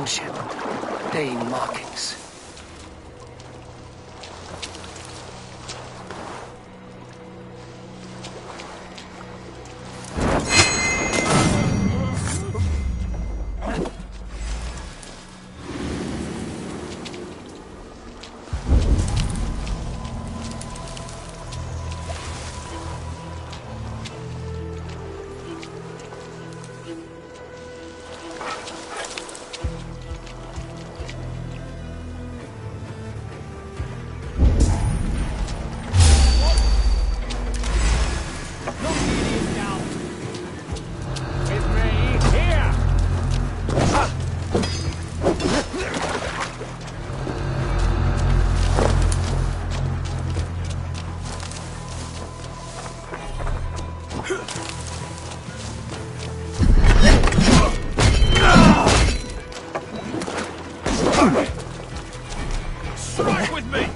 longship. Dane markings. Strike with me!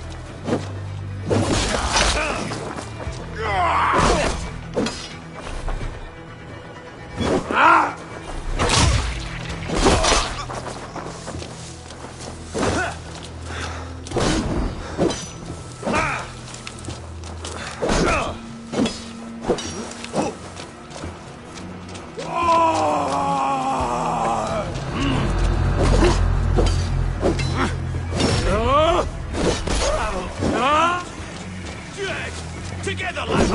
Together, lads!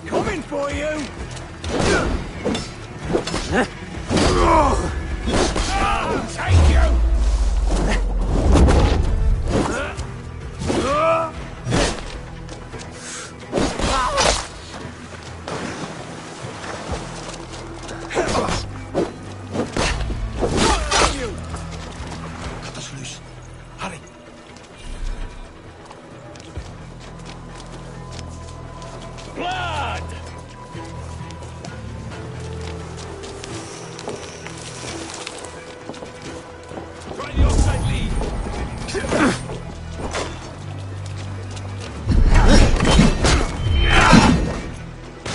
Coming for you! I'll take you! Blood! Try the offside lead.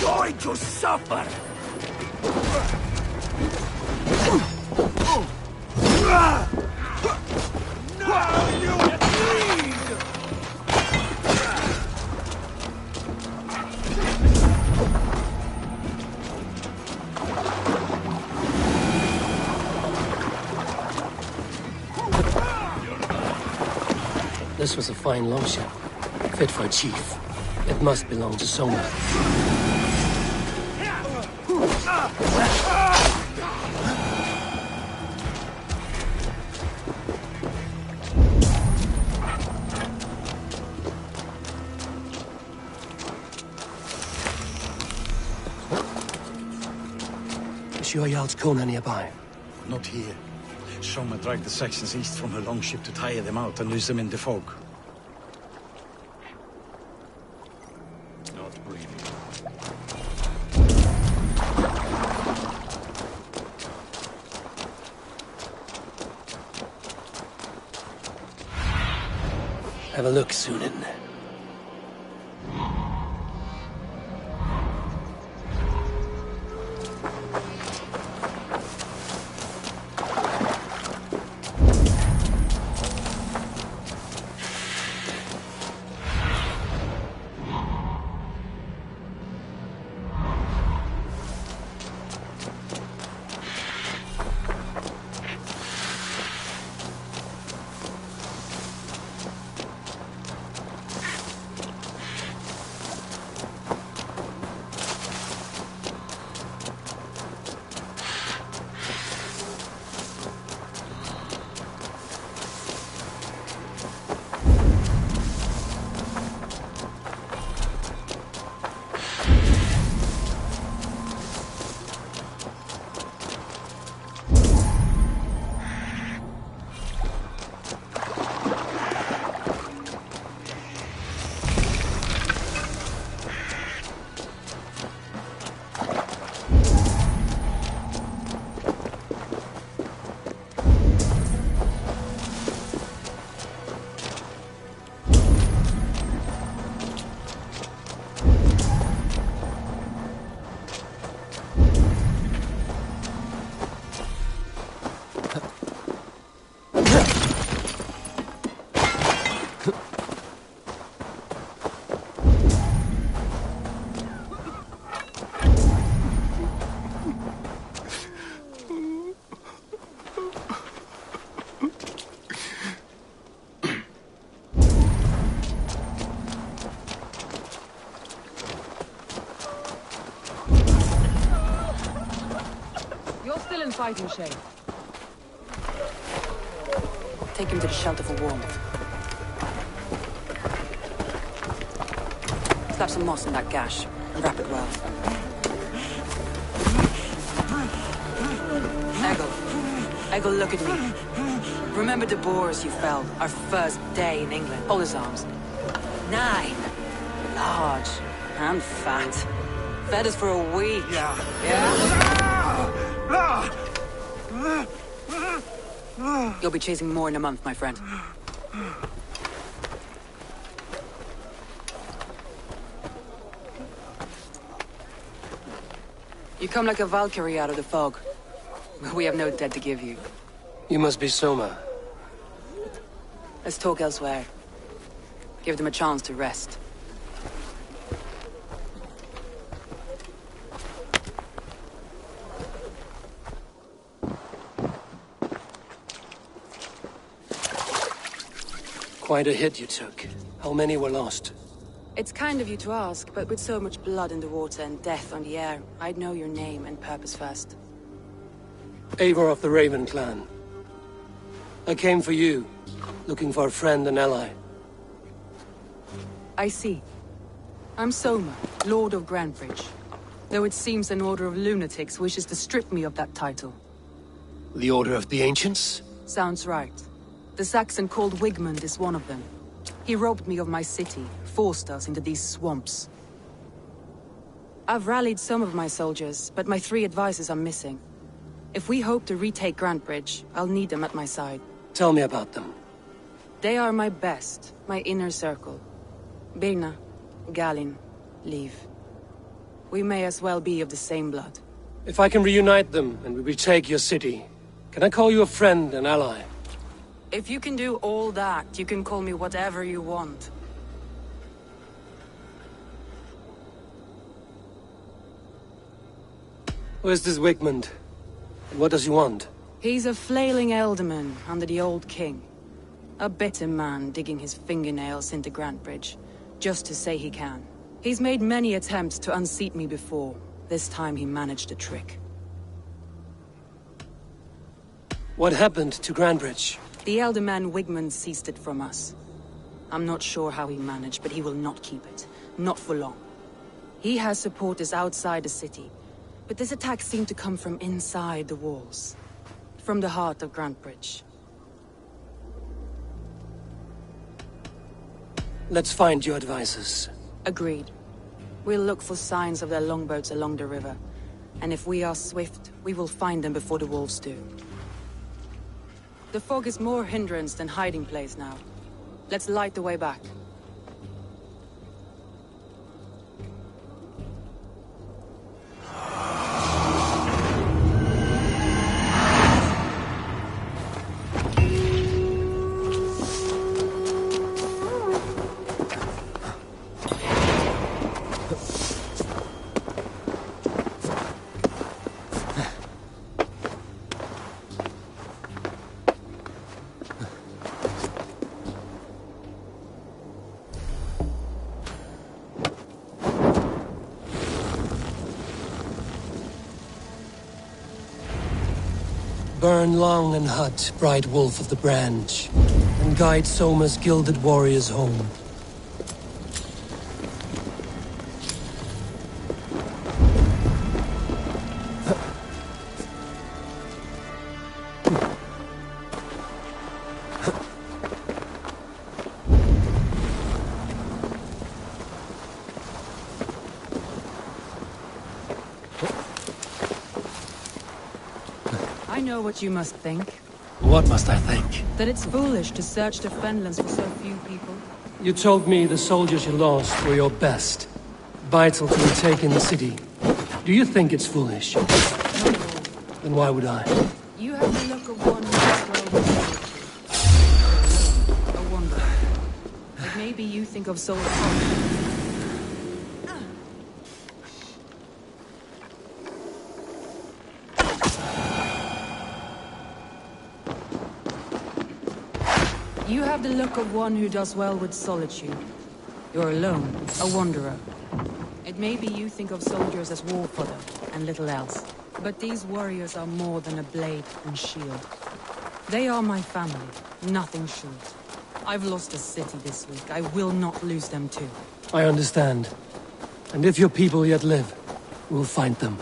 Going to suffer! Now you bleed! This was a fine longship, fit for a chief. It must belong to Soma. Is your Jarl's Kona nearby? Not here. Soma dragged the Saxons east from her longship to tire them out and lose them in the fog. Not breathing. Have a look, Sunan. You're still in fighting shape. Take him to the shelter for warmth. Slap some moss in that gash and wrap it well. Eggle, look at me. Remember the boars you felled, our first day in England? Hold his arms. 9. Large and fat. Fed us for a week. Yeah? You'll be chasing more in a month, my friend. You come like a Valkyrie out of the fog. We have no dead to give you. You must be Soma. Let's talk elsewhere. Give them a chance to rest. Quite a hit you took. How many were lost? It's kind of you to ask, but with so much blood in the water and death on the air, I'd know your name and purpose first. Eivor of the Raven clan. I came for you, looking for a friend and ally. I see. I'm Soma, Lord of Grantebridge. Though it seems an order of lunatics wishes to strip me of that title. The Order of the Ancients? Sounds right. The Saxon called Wigmund is one of them. He robbed me of my city, forced us into these swamps. I've rallied some of my soldiers, but my 3 advisors are missing. If we hope to retake Grantebridge, I'll need them at my side. Tell me about them. They are my best, my inner circle. Birna, Galinn, Liv. We may as well be of the same blood. If I can reunite them and we retake your city, can I call you a friend and ally? If you can do all that, you can call me whatever you want. Who is this Wigmund? And what does he want? He's a flailing elderman under the old king. A bitter man digging his fingernails into Grantebridge, just to say he can. He's made many attempts to unseat me before. This time he managed a trick. What happened to Grantebridge? The elder man Wigmund seized it from us. I'm not sure how he managed, but he will not keep it. Not for long. He has supporters outside the city, but this attack seemed to come from inside the walls. From the heart of Grantebridge. Let's find your advisors. Agreed. We'll look for signs of their longboats along the river. And if we are swift, we will find them before the wolves do. The fog is more hindrance than hiding place now. Let's light the way back. Burn long and hot, bright wolf of the branch, and guide Soma's gilded warriors home. I know what you must think. What must I think? That it's foolish to search the Fenlands for so few people. You told me the soldiers you lost were your best. Vital to retaking the city. Do you think it's foolish? Then why would I? You have the look of one who is well. A wanderer. Maybe you think of soul. You have the look of one who does well with solitude. You're alone, a wanderer. It may be you think of soldiers as war fodder, and little else. But these warriors are more than a blade and shield. They are my family, nothing short. I've lost a city this week. I will not lose them too. I understand. And if your people yet live, we'll find them.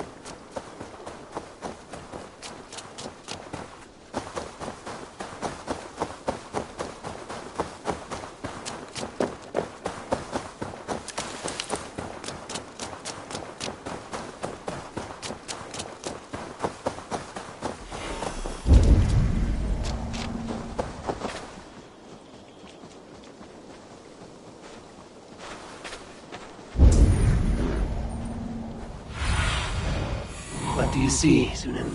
What do you see, Sunan?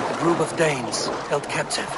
A group of Danes held captive.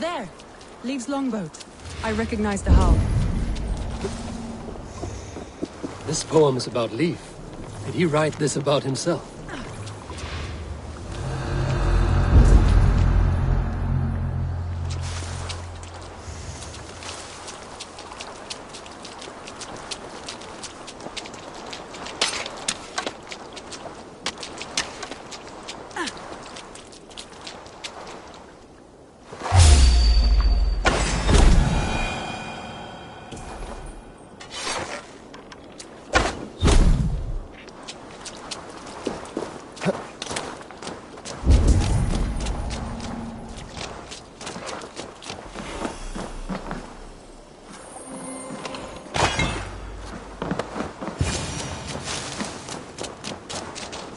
There! Leaves longboat. I recognize the hull. This poem is about Leif. Did he write this about himself?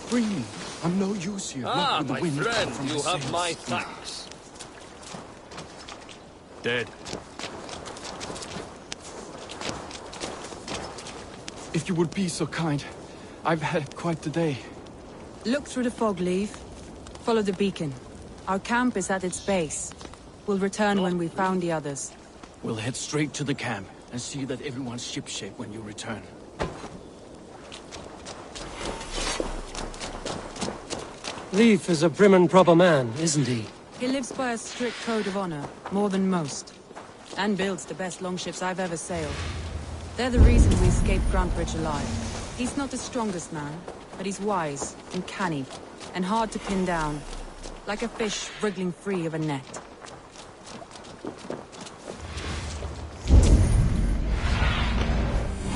Free me. I'm no use here. Ah, Not with the my wind friend, from you the have sails. my thanks. Dead. If you would be so kind. I've had quite the day. Look through the fog, Leif. Follow the beacon. Our camp is at its base. We'll return when we've found the others. We'll head straight to the camp and see that everyone's shipshape when you return. Leif is a prim and proper man, isn't he? He lives by a strict code of honor, more than most. And builds the best longships I've ever sailed. They're the reason we escaped Grantbridge alive. He's not the strongest man, but he's wise and canny, and hard to pin down. Like a fish wriggling free of a net.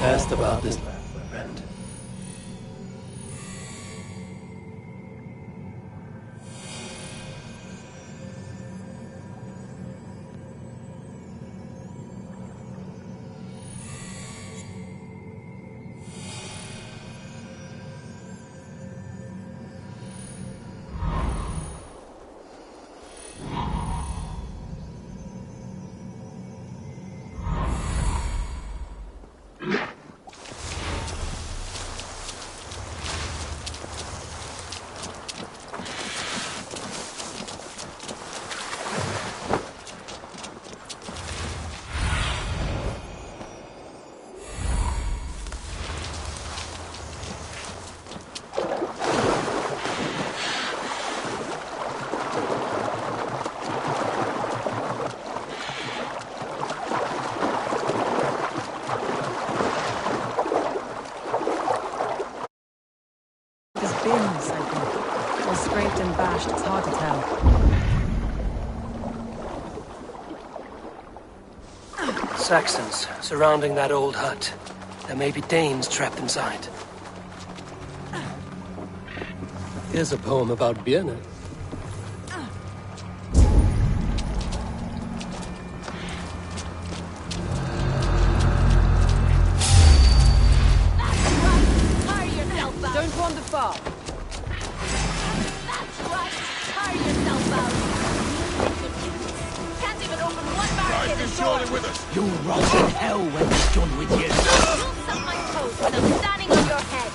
Asked about this man, my friend. Bins, I think. Or scraped and bashed, it's hard to tell. Saxons surrounding that old hut. There may be Danes trapped inside. Here's a poem about Birna. Don't wander far. That's right! Tire yourself out! Can't even open one barricade and Surely with us. You'll rot in hell when we're done with you. You'll suck my toes when I'm standing on your head!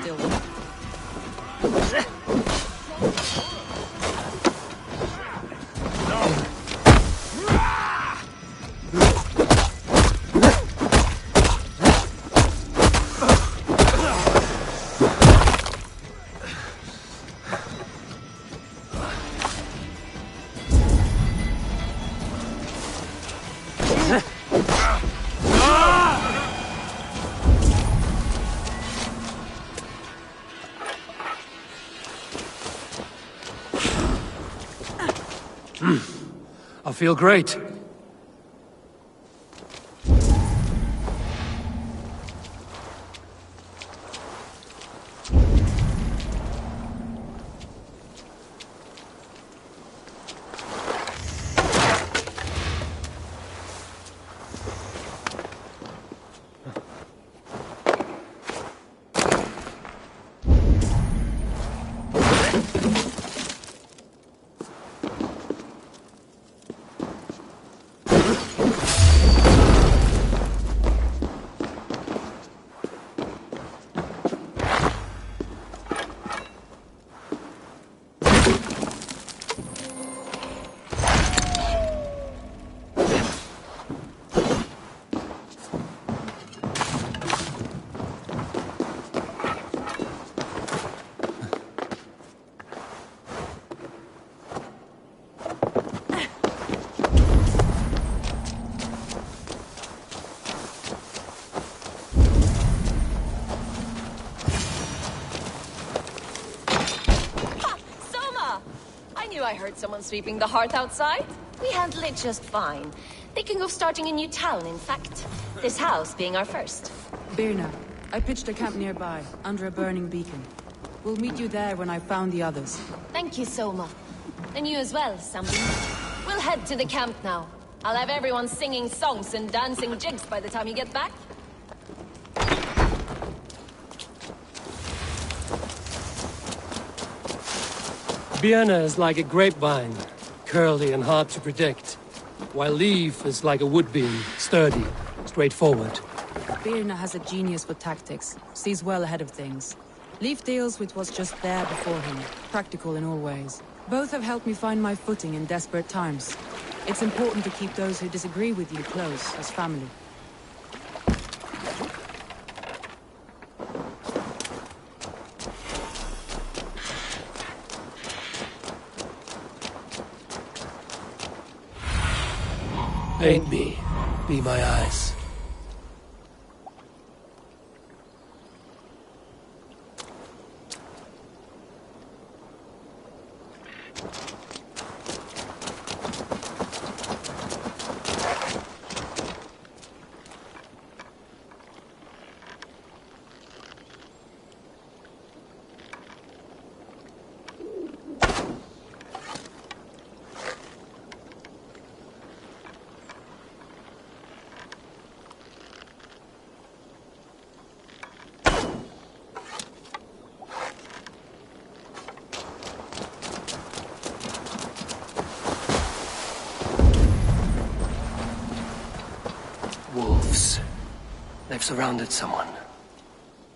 Still. I feel great. I knew I heard someone sweeping the hearth outside. We handled it just fine. Thinking of starting a new town, in fact. This house being our first. Birna, I pitched a camp nearby, under a burning beacon. We'll meet you there when I've found the others. Thank you so much. And you as well, Sunbeam. We'll head to the camp now. I'll have everyone singing songs and dancing jigs by the time you get back. Birna is like a grapevine, curly and hard to predict, while Leaf is like a woodbeam, sturdy, straightforward. Birna has a genius for tactics, sees well ahead of things. Leaf deals with what's just there before him, practical in all ways. Both have helped me find my footing in desperate times. It's important to keep those who disagree with you close, as family. Aid me, be my eyes. Wolves. They've surrounded someone.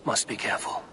Must be careful.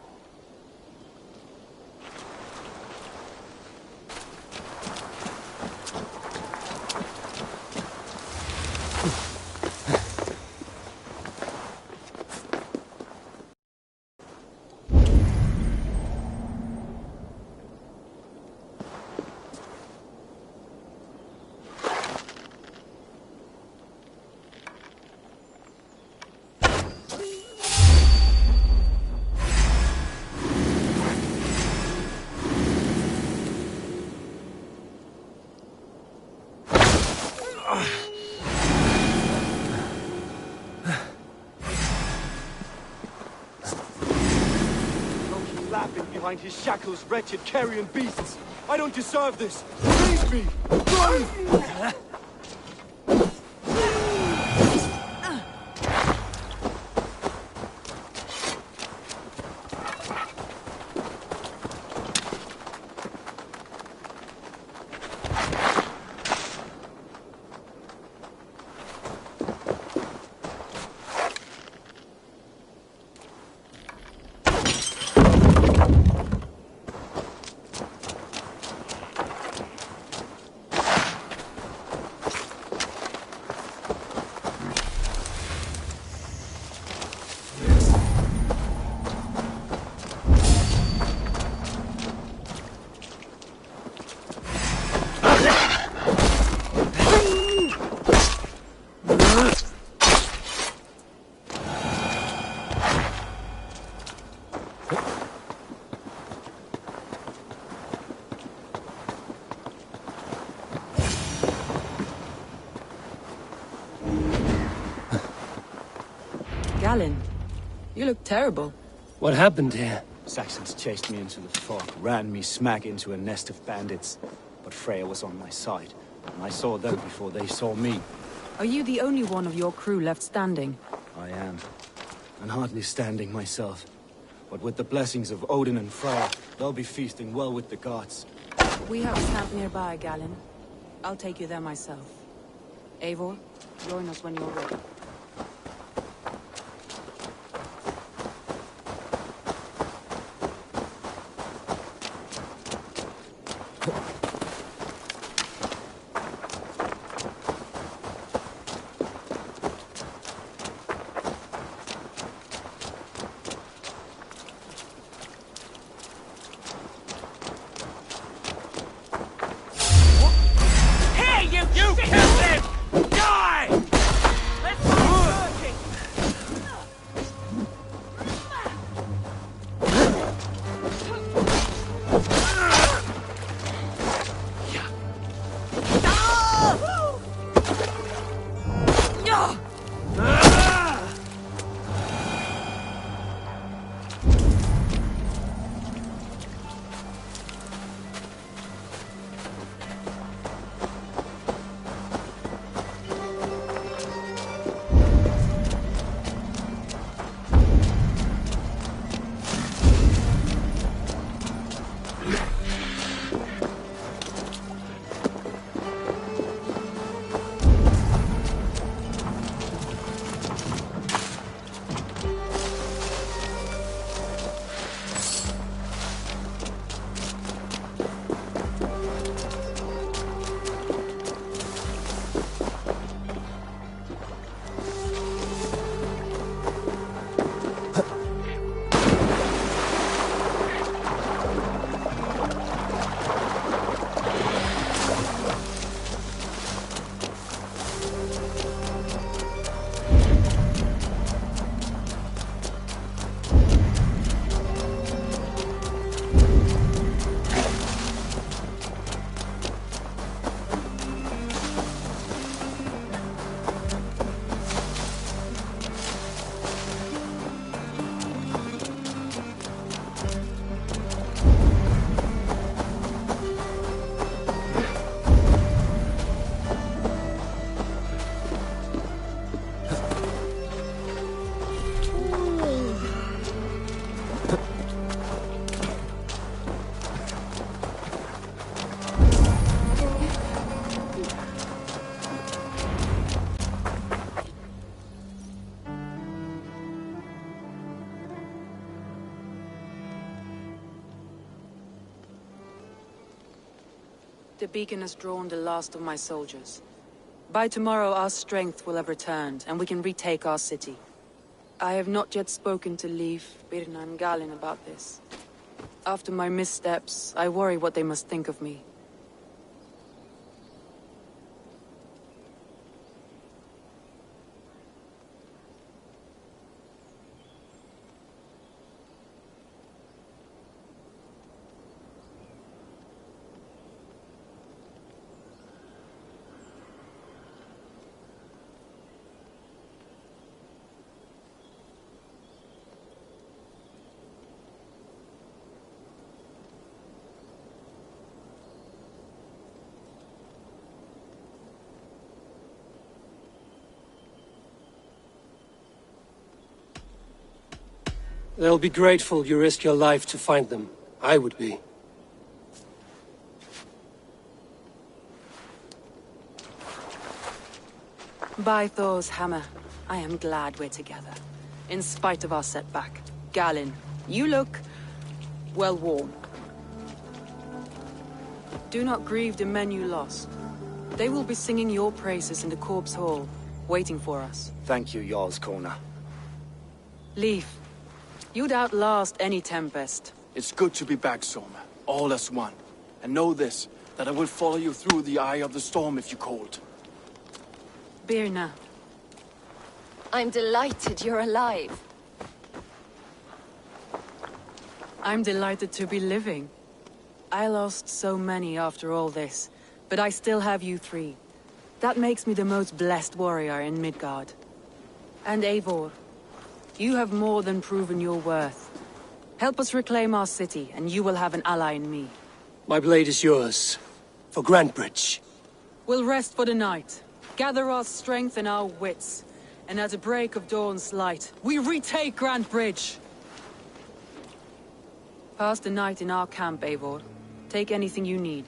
Laughing behind his shackles, wretched carrion beasts. I don't deserve this. Leave me! Run! Galen, you look terrible. What happened here? Saxons chased me into the fog, ran me smack into a nest of bandits. But Freya was on my side, and I saw them before they saw me. Are you the only one of your crew left standing? I am. And hardly standing myself. But with the blessings of Odin and Freya, they'll be feasting well with the gods. We have a camp nearby, Galen. I'll take you there myself. Eivor, join us when you're ready. You killed him! Die! Let's the beacon has drawn the last of my soldiers. By tomorrow our strength will have returned, and we can retake our city. I have not yet spoken to Leif, Birna and Galin about this. After my missteps, I worry what they must think of me. They'll be grateful you risked your life to find them. I would be. By Thor's hammer, I am glad we're together. In spite of our setback. Galin, you look... well worn. Do not grieve the men you lost. They will be singing your praises in the Corpse Hall, waiting for us. Thank you, Jarl's Corner. Leif, you'd outlast any tempest. It's good to be back, Soma. All as one. And know this, that I will follow you through the eye of the storm if you called. Birna. I'm delighted you're alive. I'm delighted to be living. I lost so many after all this, but I still have you three. That makes me the most blessed warrior in Midgard. And Eivor, you have more than proven your worth. Help us reclaim our city, and you will have an ally in me. My blade is yours. For Grantebridge. We'll rest for the night, gather our strength and our wits, and at the break of dawn's light, we retake Grantebridge! Pass the night in our camp, Eivor. Take anything you need.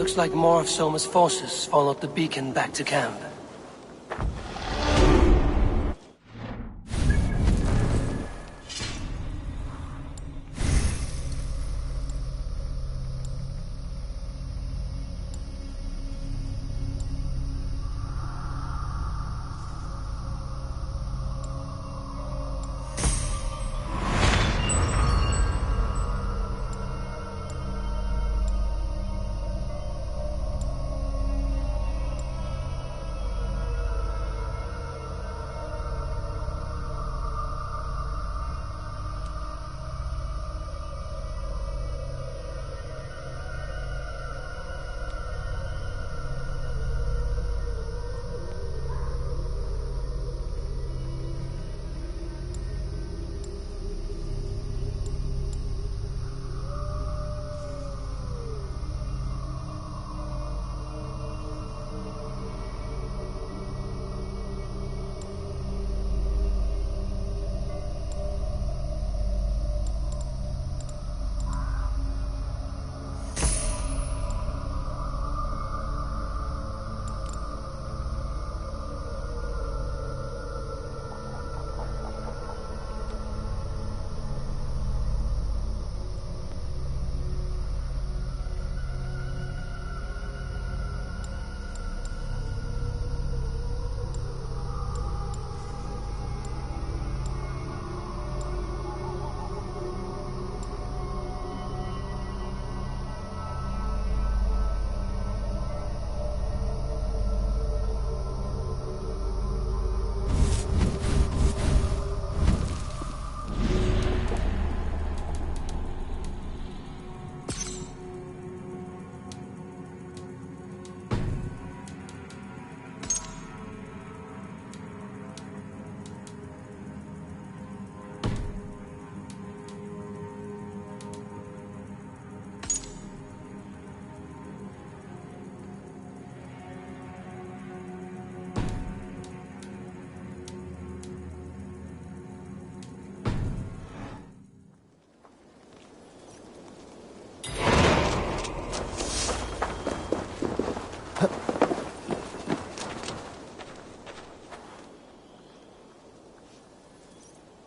Looks like more of Soma's forces followed the beacon back to camp.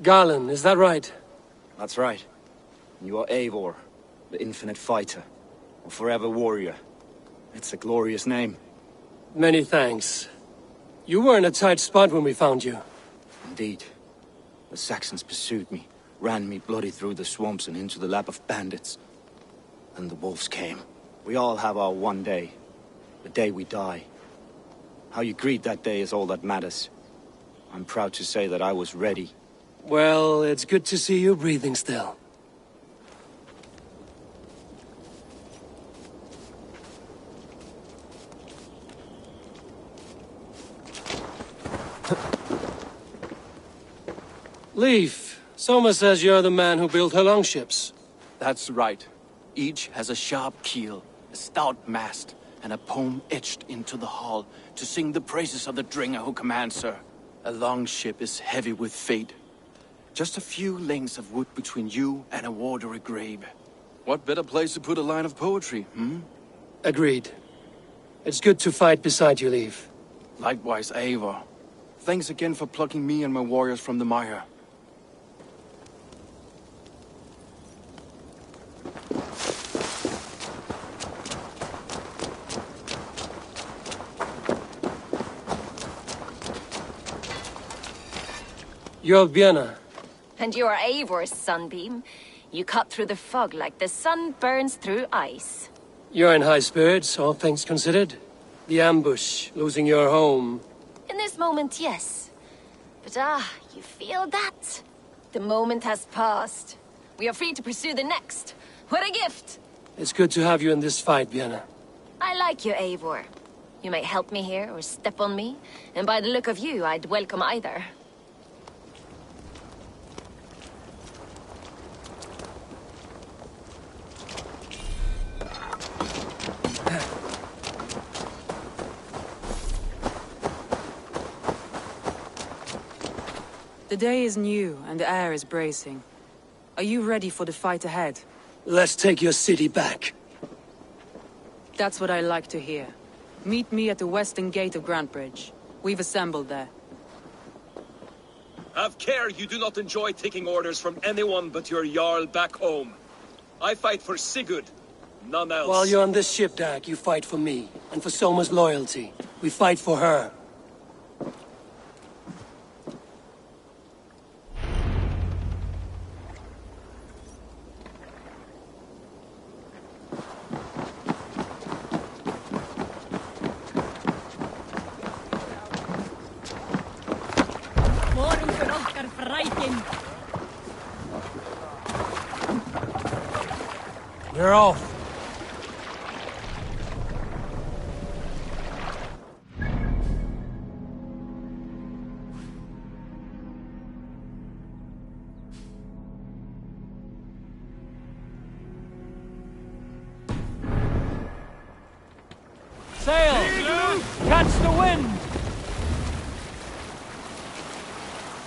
Garland, is that right? That's right. You are Eivor, the infinite fighter, a forever warrior. It's a glorious name. Many thanks. You were in a tight spot when we found you. Indeed. The Saxons pursued me, ran me bloody through the swamps and into the lap of bandits. And the wolves came. We all have our one day. The day we die. How you greet that day is all that matters. I'm proud to say that I was ready. Well, it's good to see you breathing still. Leif, Soma says you're the man who built her longships. That's right. Each has a sharp keel, a stout mast, and a poem etched into the hull to sing the praises of the Dringer who commands her. A longship is heavy with fate. Just a few lengths of wood between you and a watery grave. What better place to put a line of poetry, hmm? Agreed. It's good to fight beside you, Leif. Likewise, Eivor. Thanks again for plucking me and my warriors from the mire. You're Vienna. And you are Eivor's sunbeam. You cut through the fog like the sun burns through ice. You're in high spirits, all things considered. The ambush, losing your home. In this moment, yes. But you feel that? The moment has passed. We are free to pursue the next. What a gift! It's good to have you in this fight, Vienna. I like you, Eivor. You may help me here or step on me, and by the look of you, I'd welcome either. The day is new, and the air is bracing. Are you ready for the fight ahead? Let's take your city back. That's what I like to hear. Meet me at the western gate of Grantbridge. We've assembled there. Have care you do not enjoy taking orders from anyone but your Jarl back home. I fight for Sigurd, none else. While you're on this ship, Dag, you fight for me, and for Soma's loyalty. We fight for her. We're off. Sail! Catch the wind!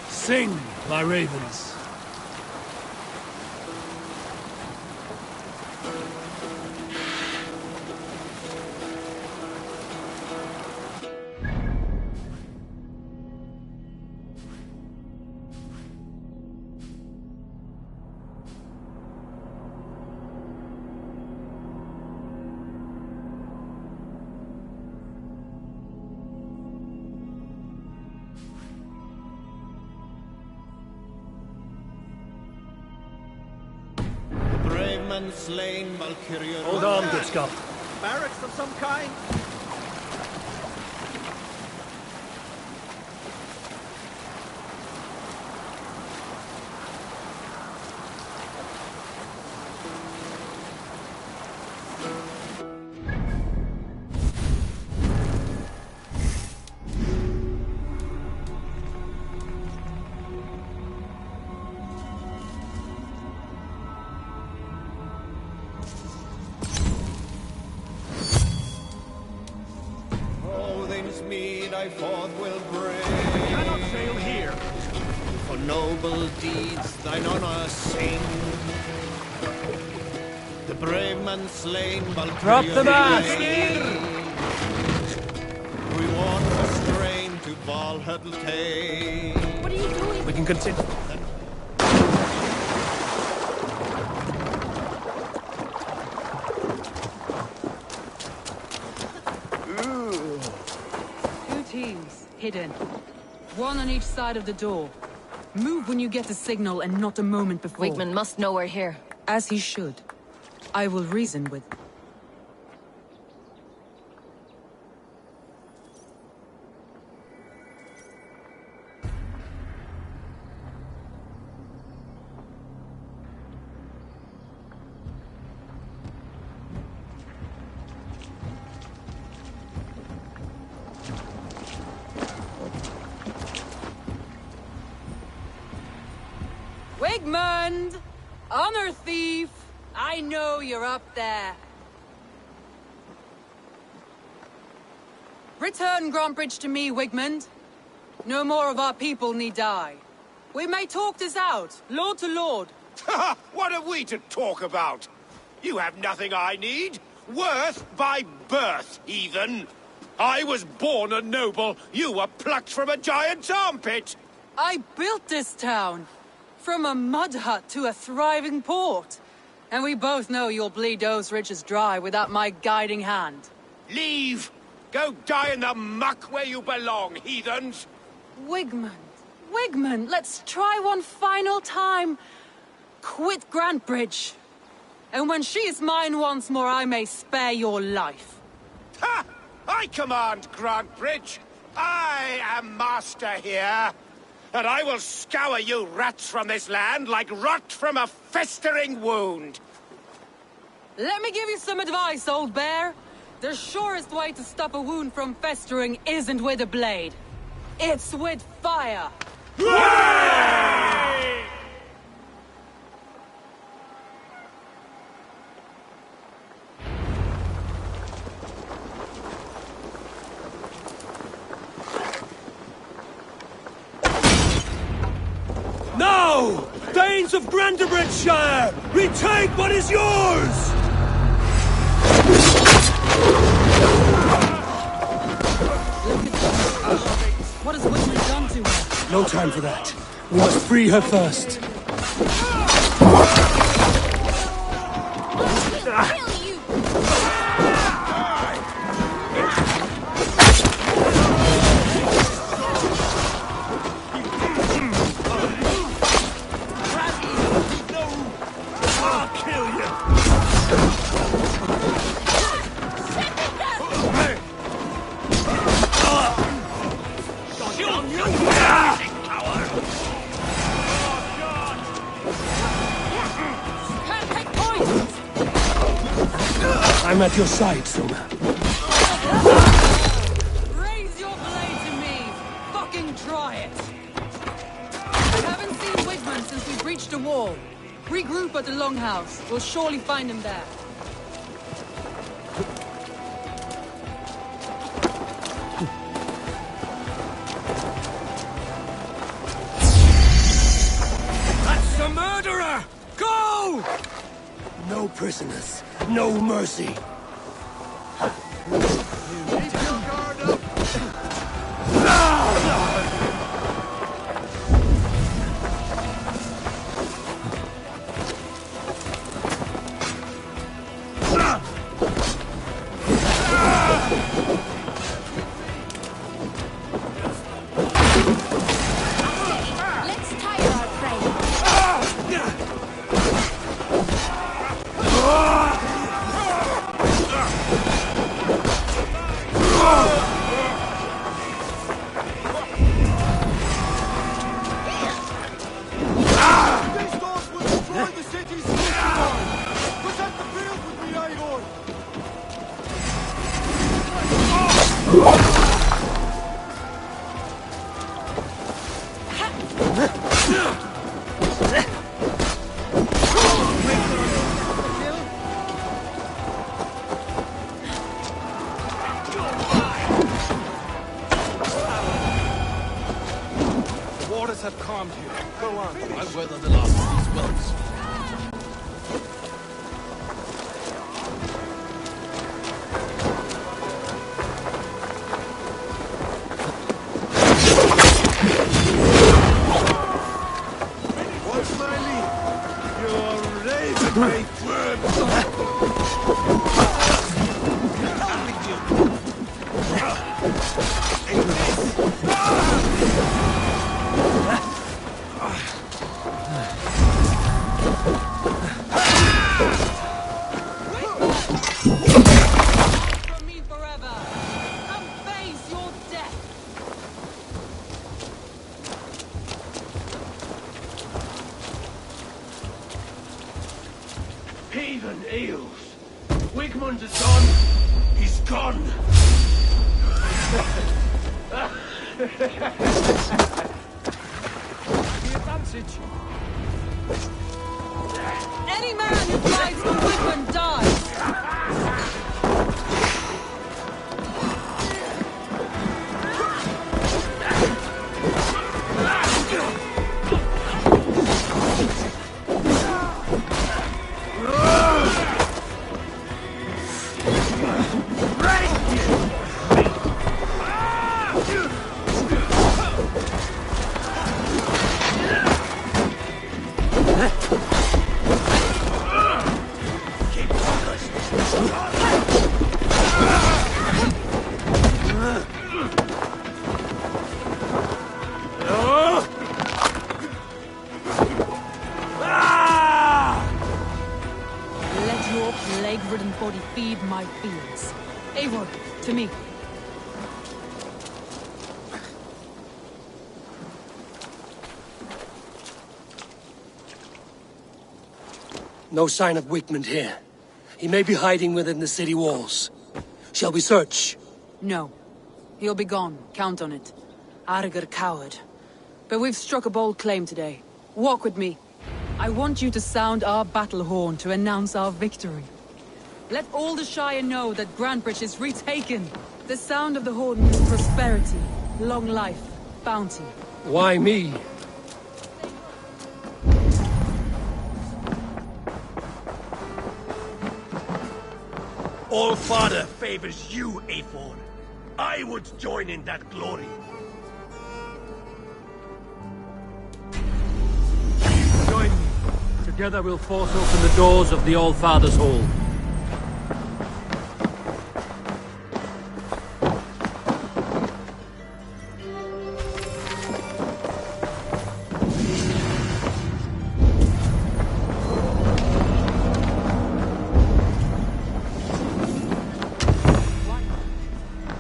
Sing, my ravens. Slain, Valkyria. Hold on, good Scott. Barracks of some kind? I forth will bring. Cannot sail here. For noble deeds thine honor sing. The brave man slain, Valkyria. Drop the mast! We want a strain to Valhalla take. What are you doing? We can continue. hidden. One on each side of the door. Move when you get the signal and not a moment before. Wigman must know we're here. As he should. I will reason with. Wigmund! Honor thief! I know you're up there. Return Grantbridge to me, Wigmund. No more of our people need die. We may talk this out, lord to lord. What have we to talk about? You have nothing I need. Worth by birth, heathen. I was born a noble. You were plucked from a giant's armpit. I built this town. From a mud hut to a thriving port. And we both know you'll bleed those riches dry without my guiding hand. Leave! Go die in the muck where you belong, heathens! Wigmund, Wigmund, let's try one final time. Quit Grantbridge. And when she is mine once more, I may spare your life. Ha! I command Grantbridge! I am master here! And I will scour you rats from this land like rot from a festering wound. Let me give you some advice, old bear. The surest way to stop a wound from festering isn't with a blade. It's with fire. Hooray! Now! Danes of Grantebridgeshire! Retake what is yours! What has Wigmund done to her? No time for that. We must free her first. Kill you! I'll kill you! I'm at your side, Soma. Raise your blade to me! Fucking try it! I haven't seen Wigmund since we breached the wall. Regroup at the Longhouse. We'll surely find him there. That's a murderer! Go! No prisoners, no mercy. Keep your guard up! Let's tire our prey. These dogs will destroy the city's fortified! Protect the field with me, Aegon! The waters have calmed here. Go on. I weather the last of these wells. What's my lead? You're raven-baked worm! Take this! From me forever. Come face your death. Heathen eels! Wigmund is gone! He's gone! The advantage. Any man who fights for Wigmund dies. Let your plague-ridden body feed my fields. Eivor, to me. No sign of Wigmund here. He may be hiding within the city walls. Shall we search? No. He'll be gone. Count on it. Arger coward. But we've struck a bold claim today. Walk with me. I want you to sound our battle horn to announce our victory. Let all the Shire know that Grantbridge is retaken. The sound of the horn means prosperity, long life, bounty. Why me? All-Father favors you, Eivor. I would join in that glory. Join me. Together we'll force open the doors of the All-Father's Hall.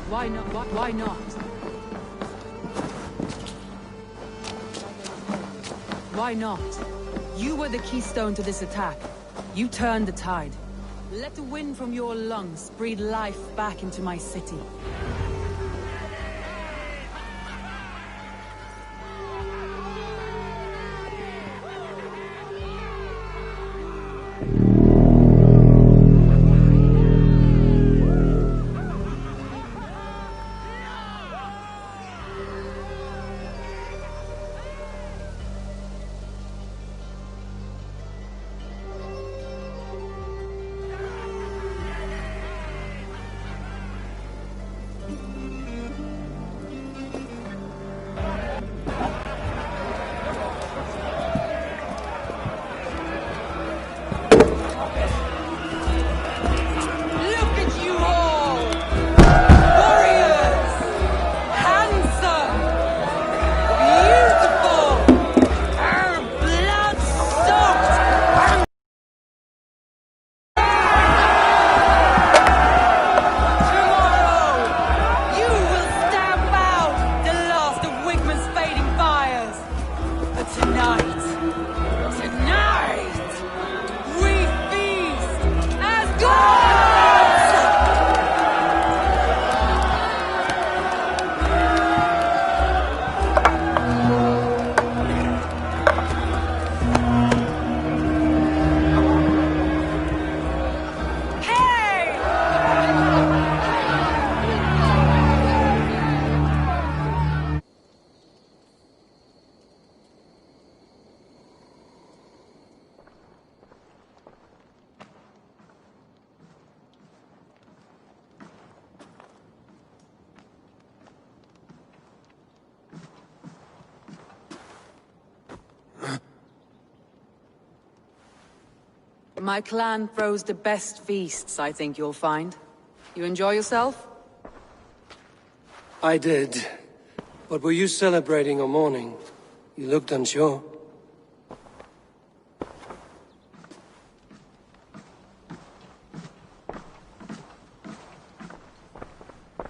Why not? Why not? Why not? You were the keystone to this attack. You turned the tide. Let the wind from your lungs breathe life back into my city. My clan throws the best feasts, I think you'll find. You enjoy yourself? I did. But were you celebrating or mourning? You looked unsure.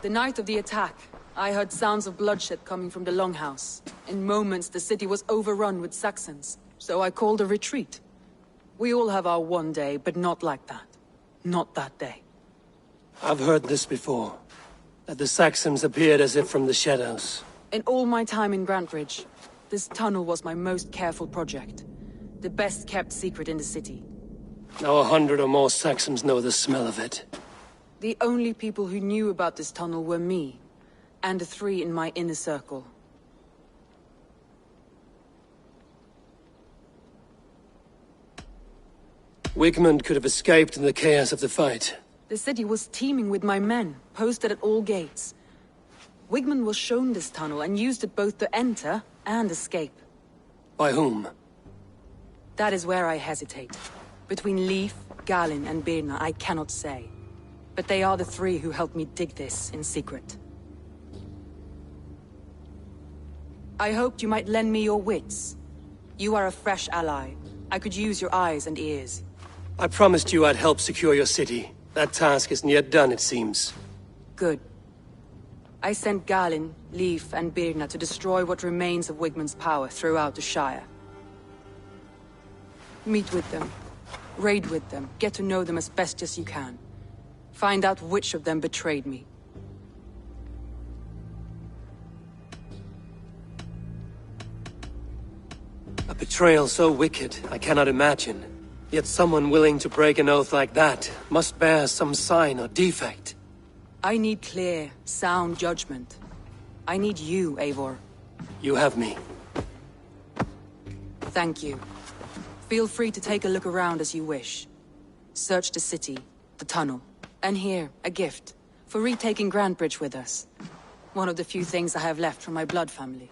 The night of the attack, I heard sounds of bloodshed coming from the Longhouse. In moments, the city was overrun with Saxons, so I called a retreat. We all have our one day, but not like that. Not that day. I've heard this before. That the Saxons appeared as if from the shadows. In all my time in Grantridge, this tunnel was my most careful project. The best kept secret in the city. Now 100 or more Saxons know the smell of it. The only people who knew about this tunnel were me, and the 3 in my inner circle. Wigmund could have escaped in the chaos of the fight. The city was teeming with my men, posted at all gates. Wigmund was shown this tunnel and used it both to enter and escape. By whom? That is where I hesitate. Between Leif, Galin, and Birna, I cannot say. But they are the 3 who helped me dig this in secret. I hoped you might lend me your wits. You are a fresh ally. I could use your eyes and ears. I promised you I'd help secure your city. That task isn't yet done, it seems. Good. I sent Galin, Leif, and Birna to destroy what remains of Wigmund's power throughout the Shire. Meet with them. Raid with them. Get to know them as best as you can. Find out which of them betrayed me. A betrayal so wicked, I cannot imagine. Yet someone willing to break an oath like that must bear some sign or defect. I need clear, sound judgment. I need you, Eivor. You have me. Thank you. Feel free to take a look around as you wish. Search the city, the tunnel, and here, a gift, for retaking Grantbridge with us. One of the few things I have left from my blood family.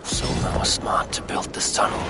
Someone was smart to build this tunnel.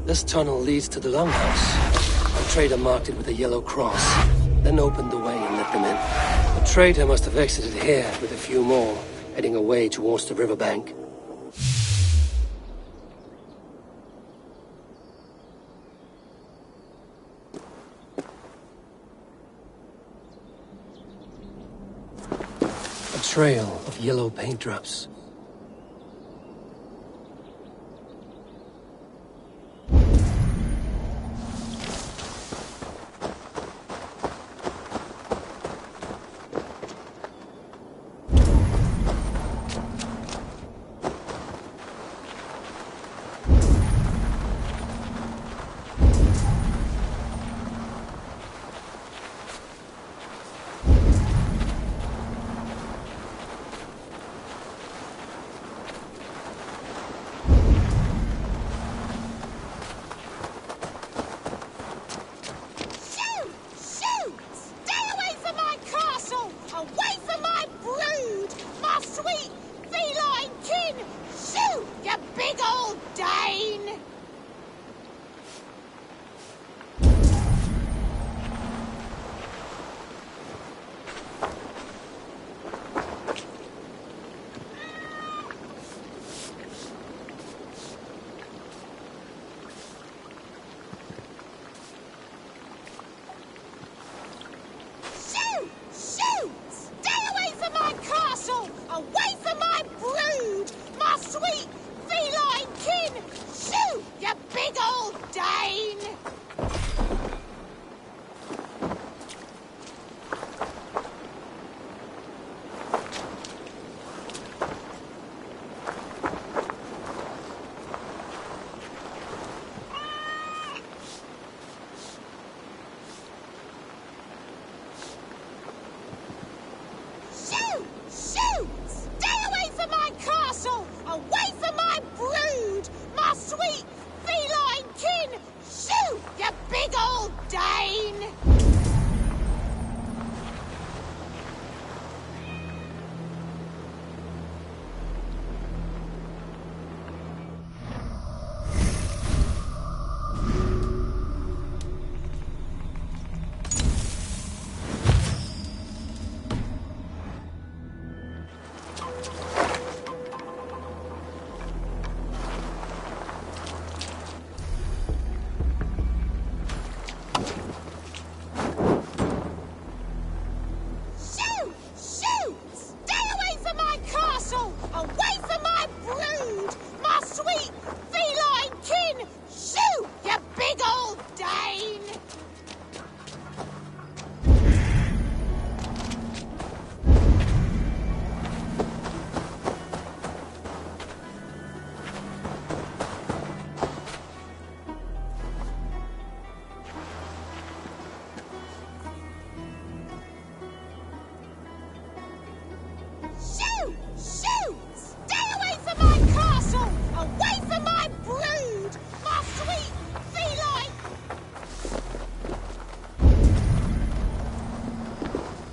This tunnel leads to the Longhouse. A trader marked it with a yellow cross, then opened the way and let them in. The trader must have exited here with a few more, heading away towards the riverbank. A trail of yellow paint drops.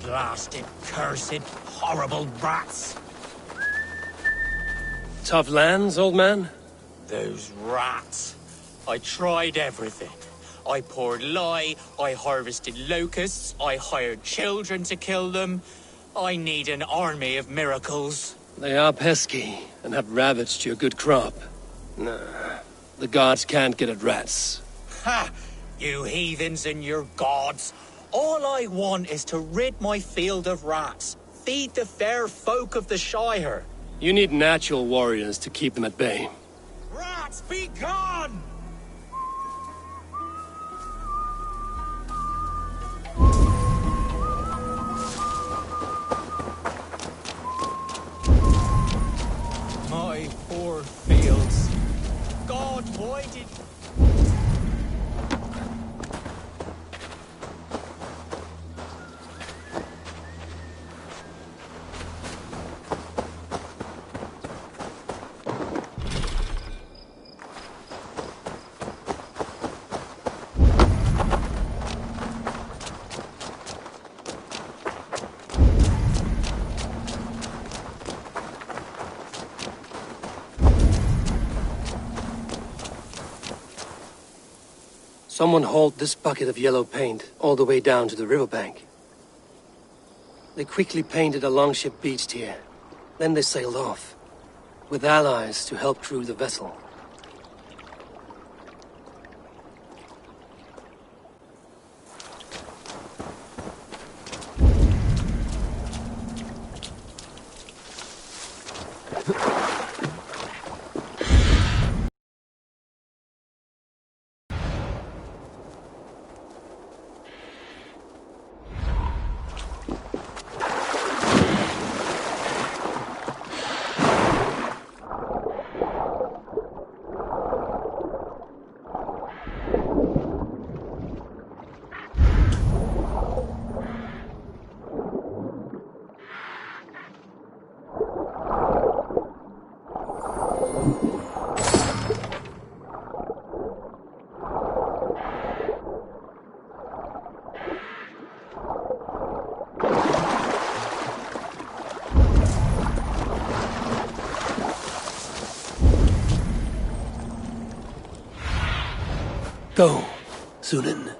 Blasted, cursed, horrible rats! Tough lands, old man? Those rats. I tried everything. I poured lye, I harvested locusts, I hired children to kill them. I need an army of miracles. They are pesky, and have ravaged your good crop. Nah, the gods can't get at rats. Ha! You heathens and your gods. All I want is to rid my field of rats. Feed the fair folk of the Shire. You need natural warriors to keep them at bay. Rats, be gone! My poor fields. God, why did... Someone hauled this bucket of yellow paint all the way down to the riverbank. They quickly painted a longship beached here. Then they sailed off, with allies to help crew the vessel. Go, Sunan.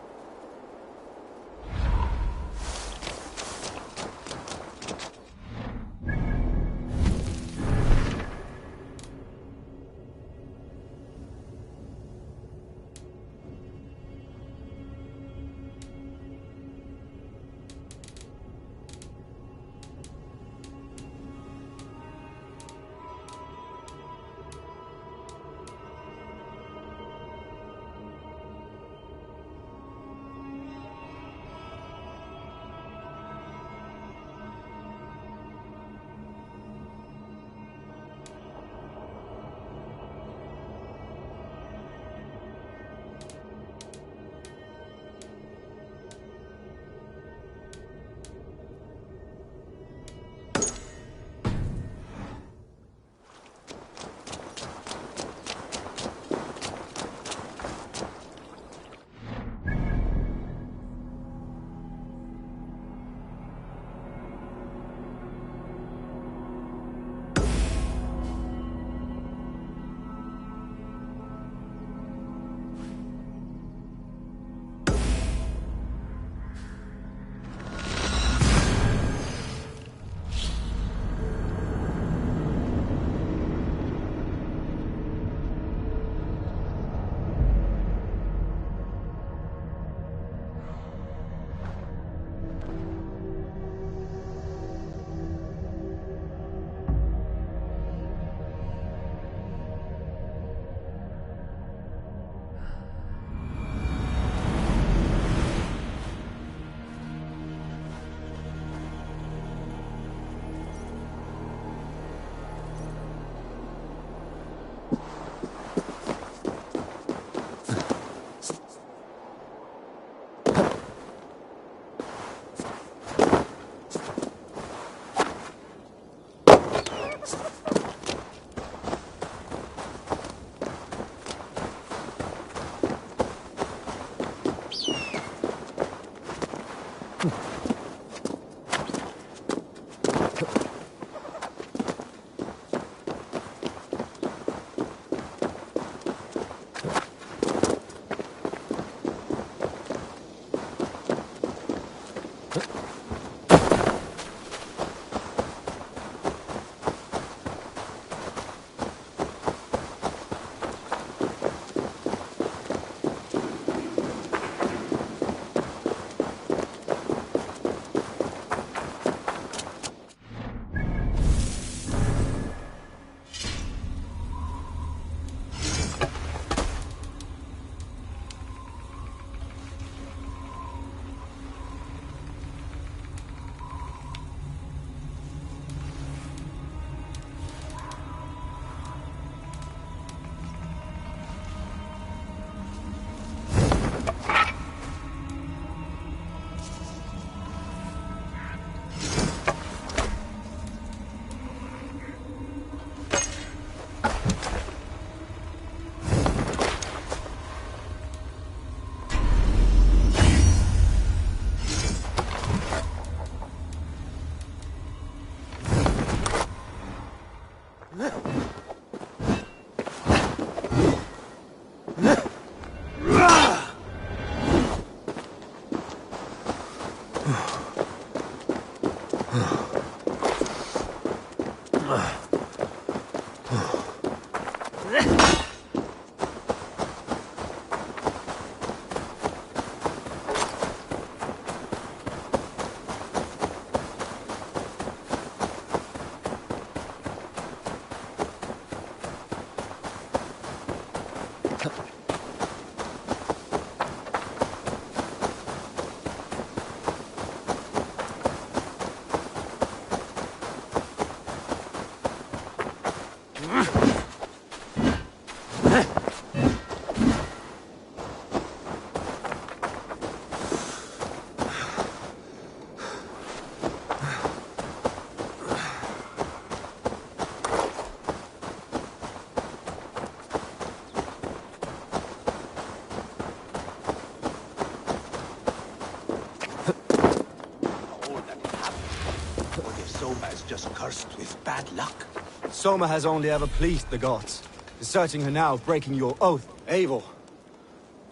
Soma's just cursed with bad luck. Soma has only ever pleased the gods. Deserting her now, breaking your oath. Eivor,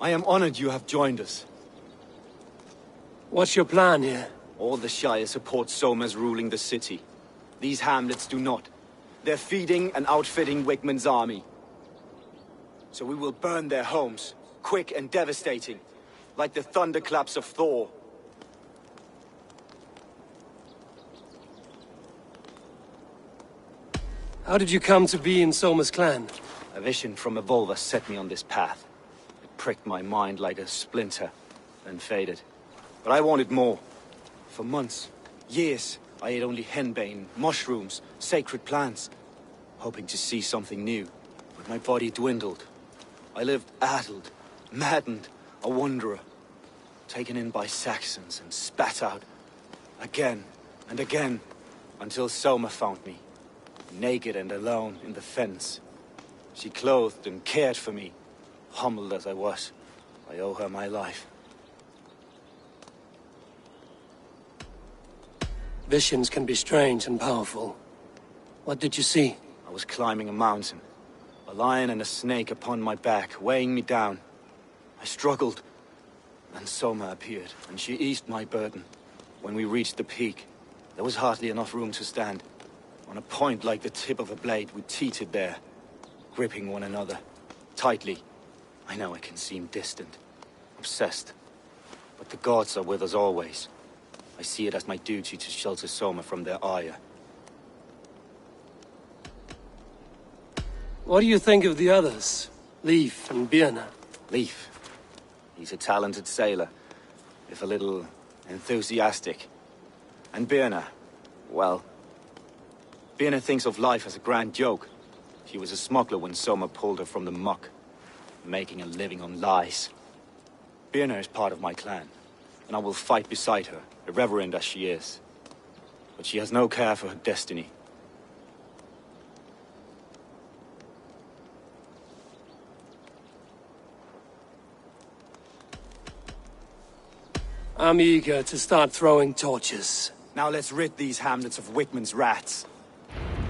I am honored you have joined us. What's your plan here? All the Shire support Soma's ruling the city. These hamlets do not. They're feeding and outfitting Wigmund's army. So we will burn their homes, quick and devastating, like the thunderclaps of Thor. How did you come to be in Soma's clan? A vision from Evolva set me on this path. It pricked my mind like a splinter, then faded. But I wanted more. For months, years, I ate only henbane, mushrooms, sacred plants, hoping to see something new. But my body dwindled. I lived addled, maddened, a wanderer, taken in by Saxons and spat out again and again, until Soma found me. Naked and alone in the fens. She clothed and cared for me. Humbled as I was, I owe her my life. Visions can be strange and powerful. What did you see? I was climbing a mountain. A lion and a snake upon my back, weighing me down. I struggled. Then Soma appeared, and she eased my burden. When we reached the peak, there was hardly enough room to stand. On a point like the tip of a blade, we teetered there, gripping one another, tightly. I know it can seem distant, obsessed, but the gods are with us always. I see it as my duty to shelter Soma from their ire. What do you think of the others? Leif and Birna? Leif. He's a talented sailor, if a little enthusiastic. And Birna, well... Birna thinks of life as a grand joke. She was a smuggler when Soma pulled her from the muck, making a living on lies. Birna is part of my clan, and I will fight beside her, irreverent as she is. But she has no care for her destiny. I'm eager to start throwing torches. Now let's rid these hamlets of Wigmund's rats.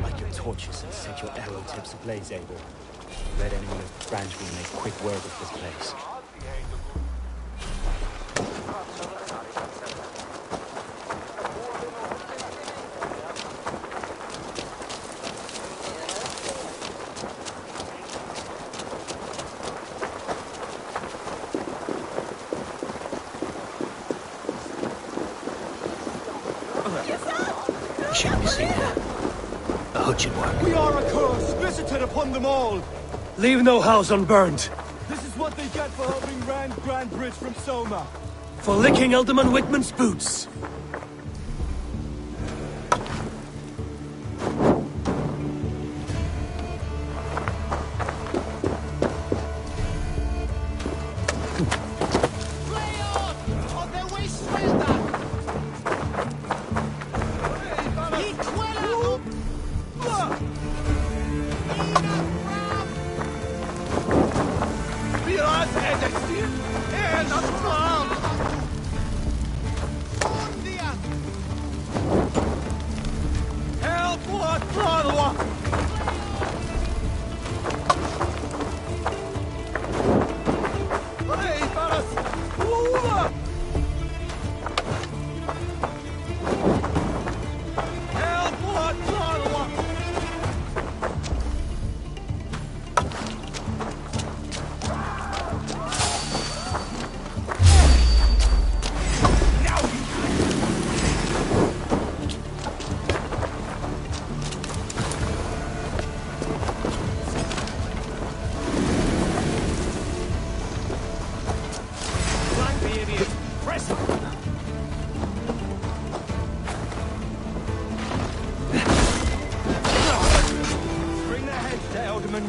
Light your torches and set your arrow tips ablaze, Eivor. Red enemy of Branch will make quick work of this place. Shouldn't be seen here. A hood should work. We are a curse visited upon them all! Leave no house unburned. This is what they get for helping Rand Grand Bridge from Soma. For licking Alderman Wigmund's boots.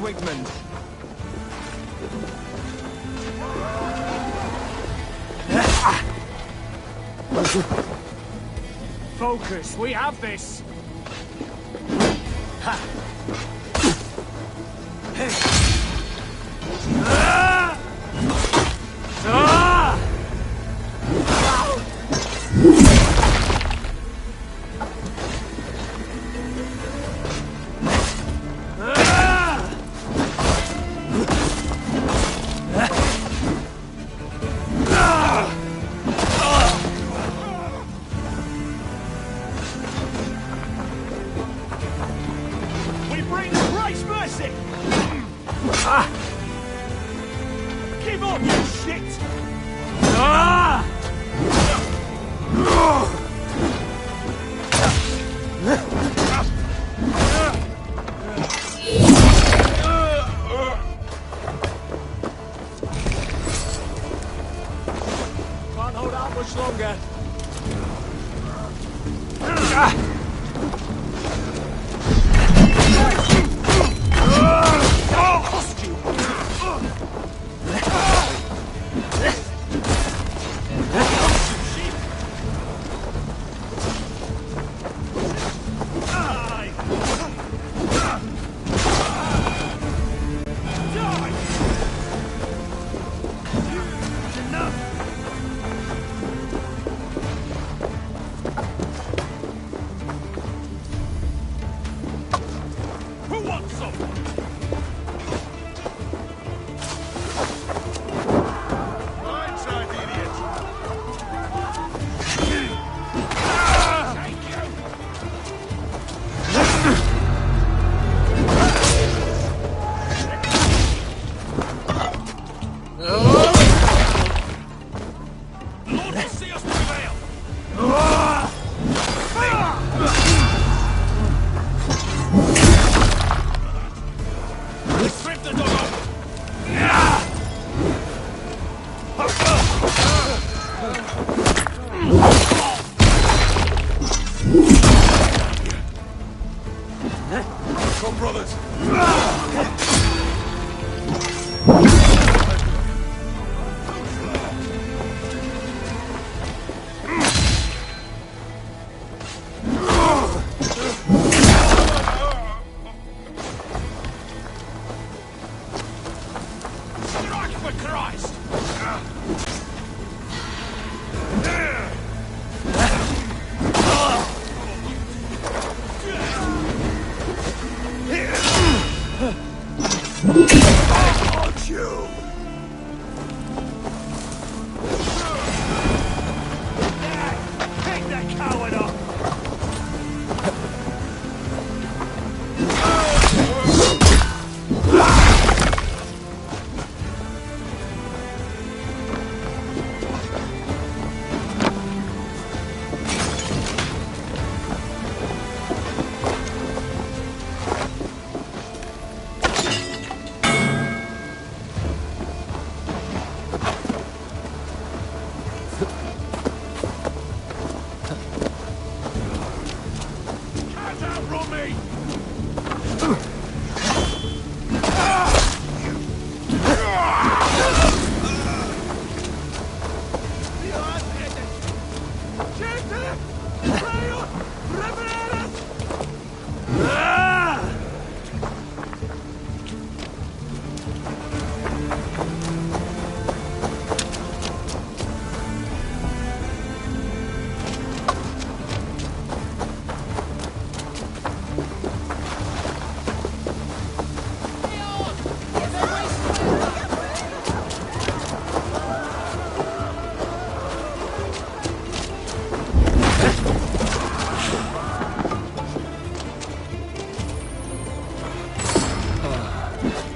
Wigmund. Focus, we have this! We bring Christ's mercy! Keep on, you shit! Can't hold out much longer. Who wants some? Blindside, idiot! Thank you! Lord will see us prevail! Strip the dog off! Come, brothers! Strike for Christ! Aren't you? Take that coward up! Can't outrun me!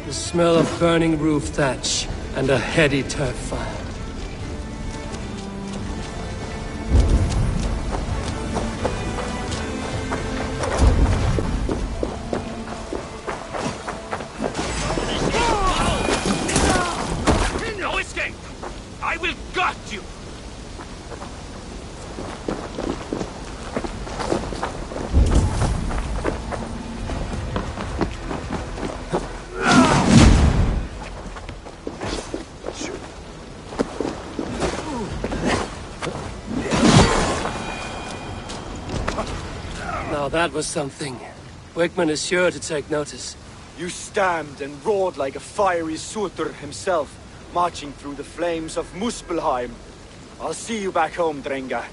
The smell of burning roof thatch and a heady turf fire. No escape! I will gut you! that was something. Wickman is sure to take notice. You stamped and roared like a fiery Surtur himself, marching through the flames of Muspelheim. I'll see you back home, Drenga.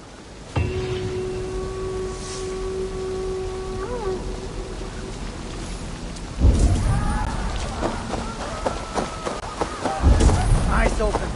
Eyes open.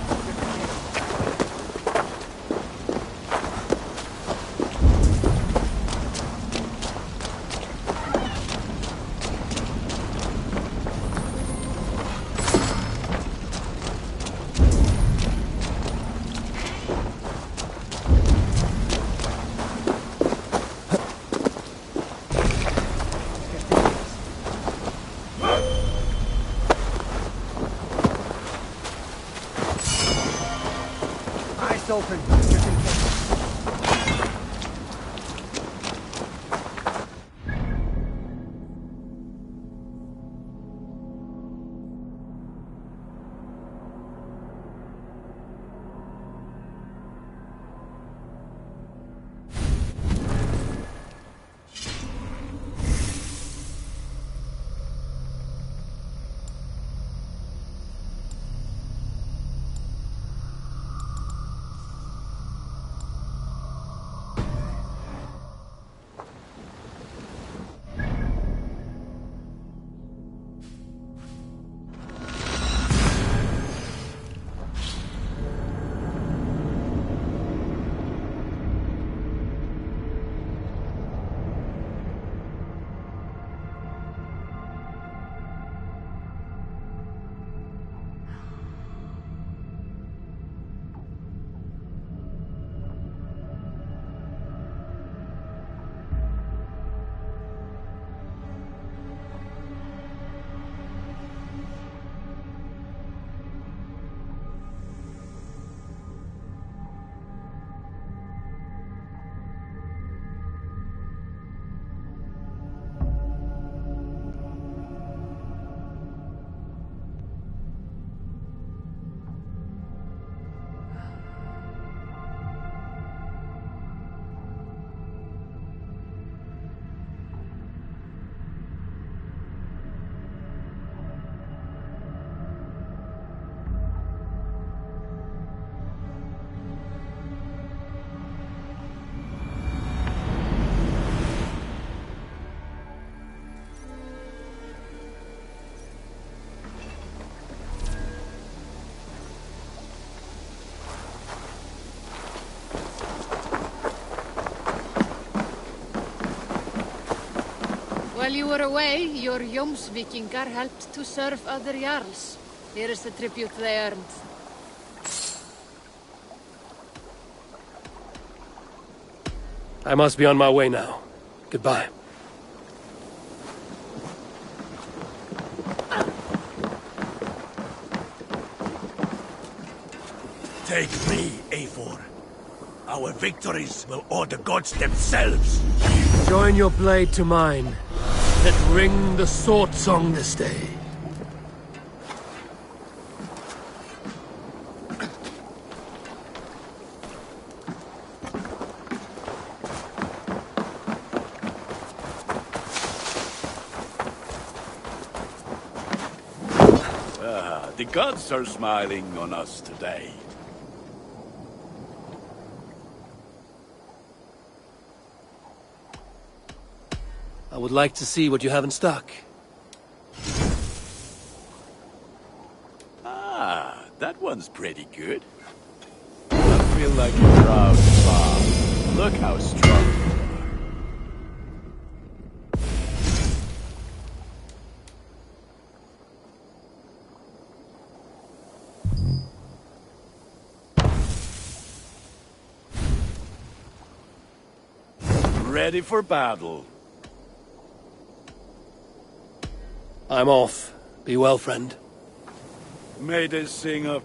Open, just in case. While you were away, your Jomsvikingar helped to serve other Jarls. Here is the tribute they earned. I must be on my way now. Goodbye. Take me, A4. Our victories will awe the gods themselves. Join your blade to mine. Let ring the sword song this day. The gods are smiling on us today. I would like to see what you have in stock. Ah, that one's pretty good. I feel like a proud father. Look how strong you are. Ready for battle. I'm off. Be well, friend. May they sing a...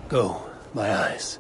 Go, my eyes.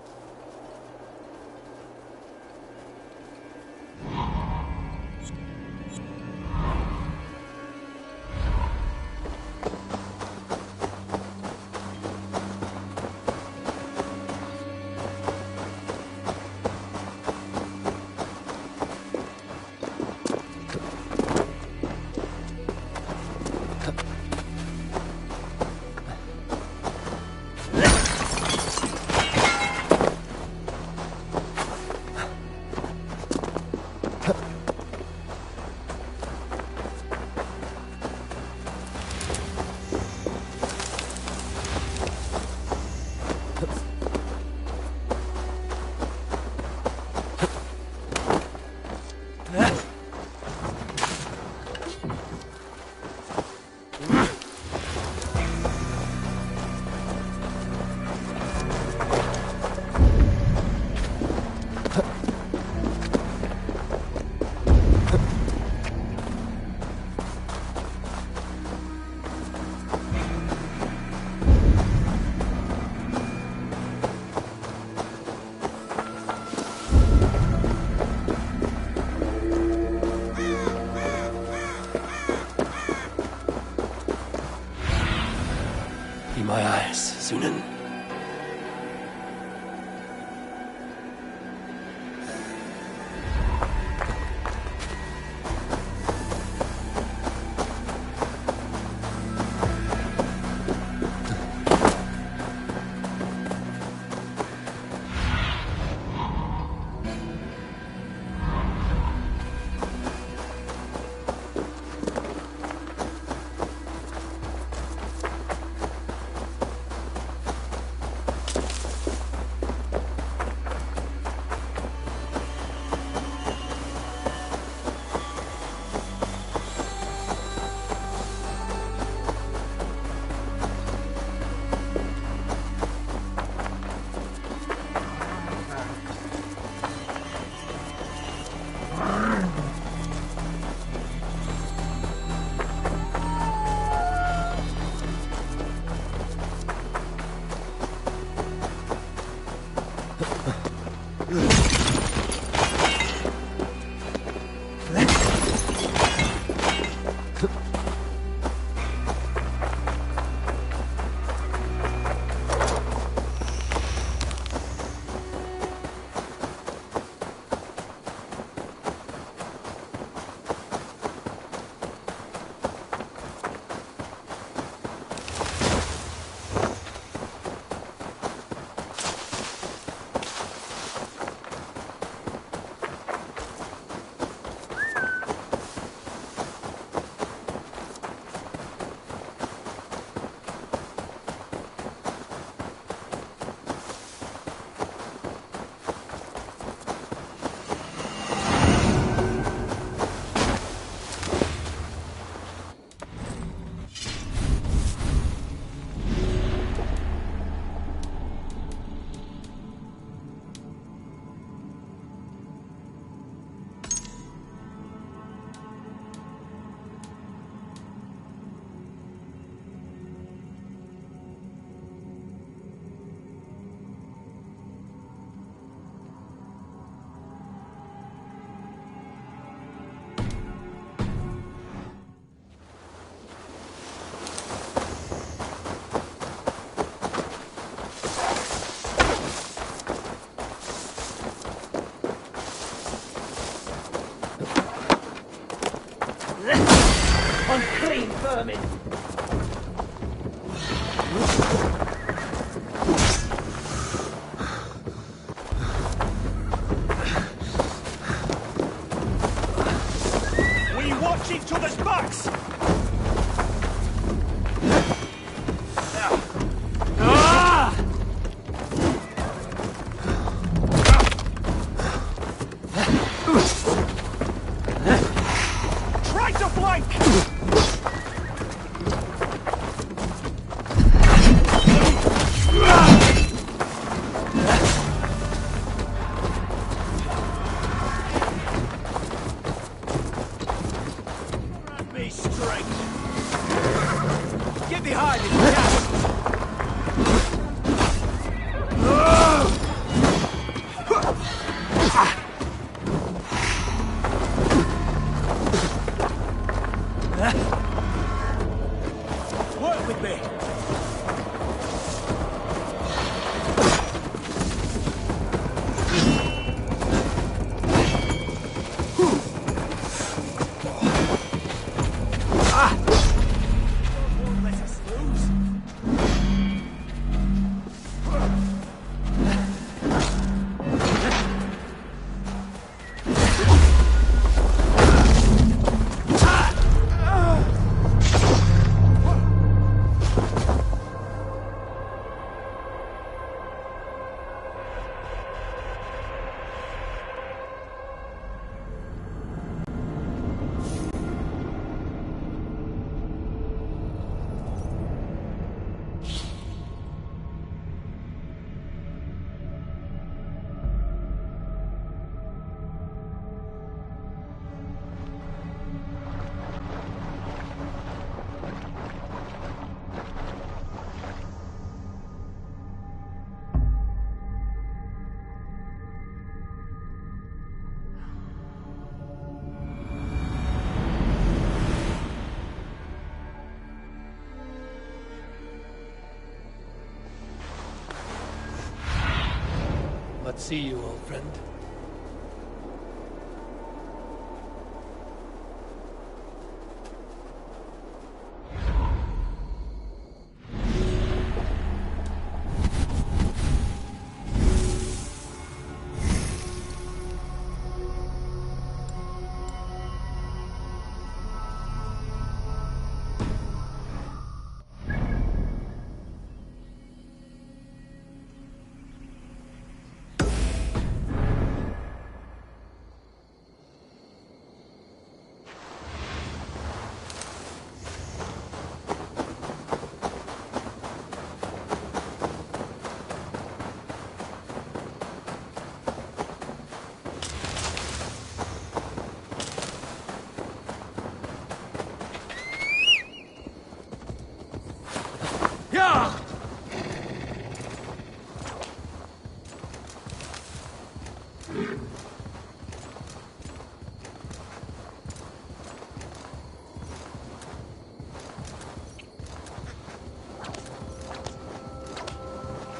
Be my eyes, Sunan. Unclean vermin! We watch each other's backs! Try to flank! obliterate! Get behind if you can! Work with me! Let's see you, old friend.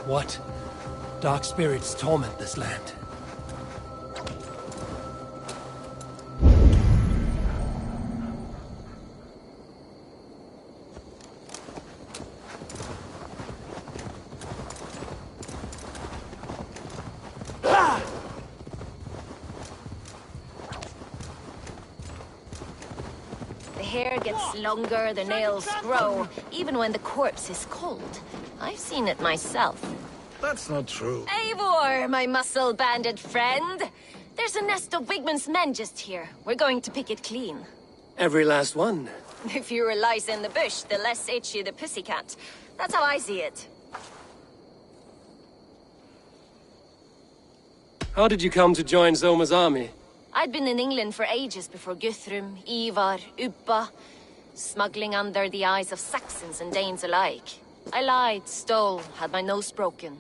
What dark spirits torment this land? The hair gets longer, the nails grow, even when the corpse is cold. I've seen it myself. That's not true. Eivor, my muscle-banded friend! There's a nest of Wigman's men just here. We're going to pick it clean. Every last one. The fewer lice in the bush, the less itchy the pussycat. That's how I see it. How did you come to join Zoma's army? I'd been in England for ages before Guthrum, Ivar, Ubba, smuggling under the eyes of Saxons and Danes alike. I lied, stole, had my nose broken.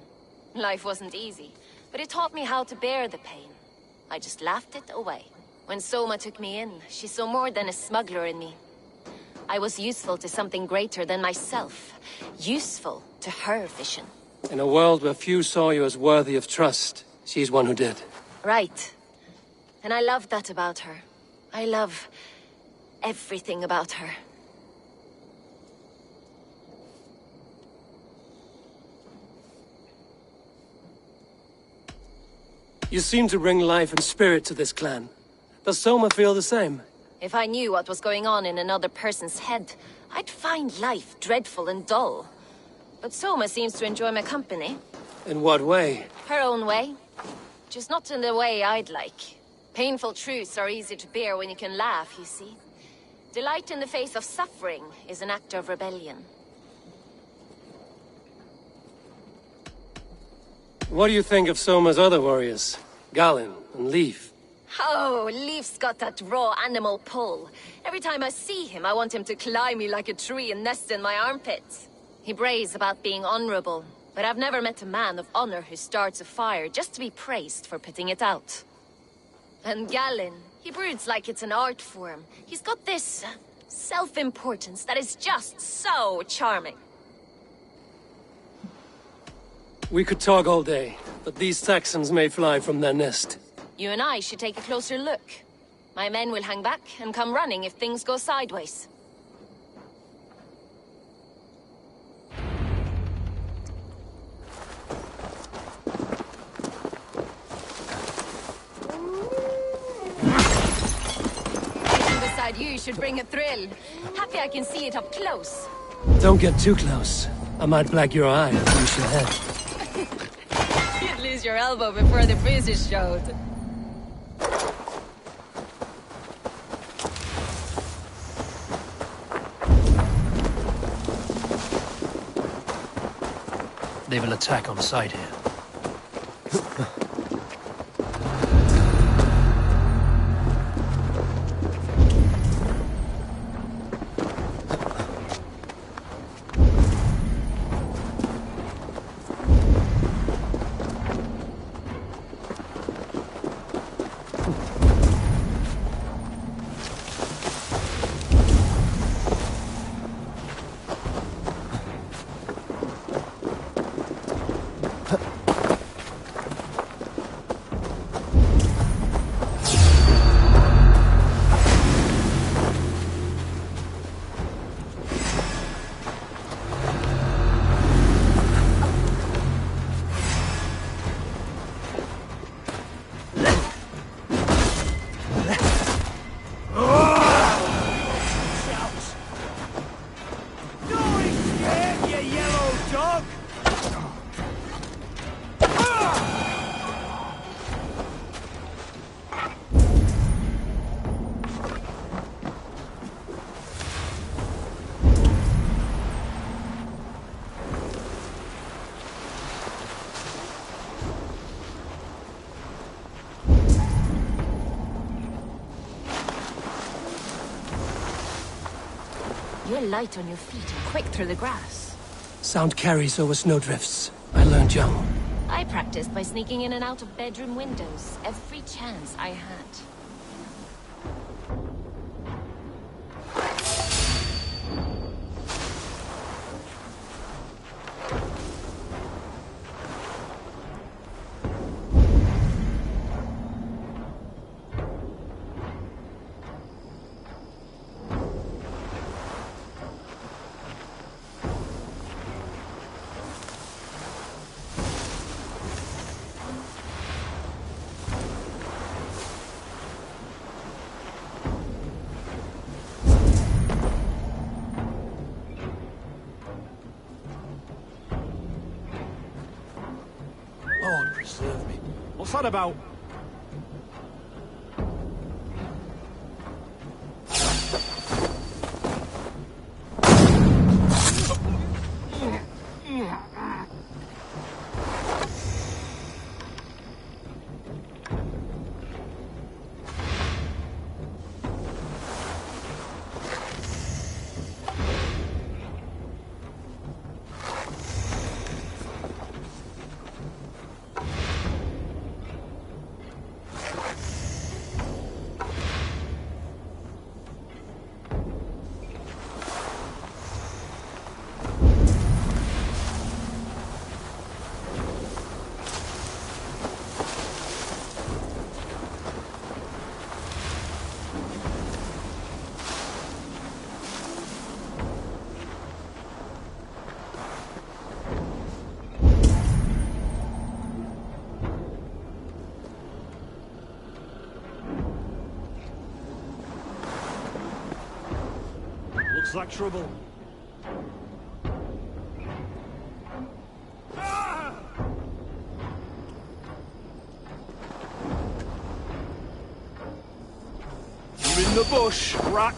Life wasn't easy, but it taught me how to bear the pain. I just laughed it away. When Soma took me in, she saw more than a smuggler in me. I was useful to something greater than myself. Useful to her vision. In a world where few saw you as worthy of trust, she's one who did. Right. And I love that about her. I love everything about her. You seem to bring life and spirit to this clan. Does Soma feel the same? If I knew what was going on in another person's head, I'd find life dreadful and dull. But Soma seems to enjoy my company. In what way? Her own way. Just not in the way I'd like. Painful truths are easy to bear when you can laugh, you see. Delight in the face of suffering is an act of rebellion. What do you think of Soma's other warriors? Galin and Leaf? Oh, Leaf's got that raw animal pull. Every time I see him, I want him to climb me like a tree and nest in my armpits. He brays about being honorable, but I've never met a man of honor who starts a fire just to be praised for putting it out. And Gallin, he broods like it's an art form. He's got this self-importance that is just so charming. We could talk all day, but these Saxons may fly from their nest. You and I should take a closer look. My men will hang back and come running if things go sideways. Sitting beside you should bring a thrill. Happy I can see it up close. Don't get too close. I might black your eye and lose your head. You'd lose your elbow before the bruises showed. They will attack on sight here. You're light on your feet and quick through the grass. Sound carries over snowdrifts. I learned young. I practiced by sneaking in and out of bedroom windows every chance I had. Lord preserve me. What's that about? Looks like trouble. You're in the bush, rat.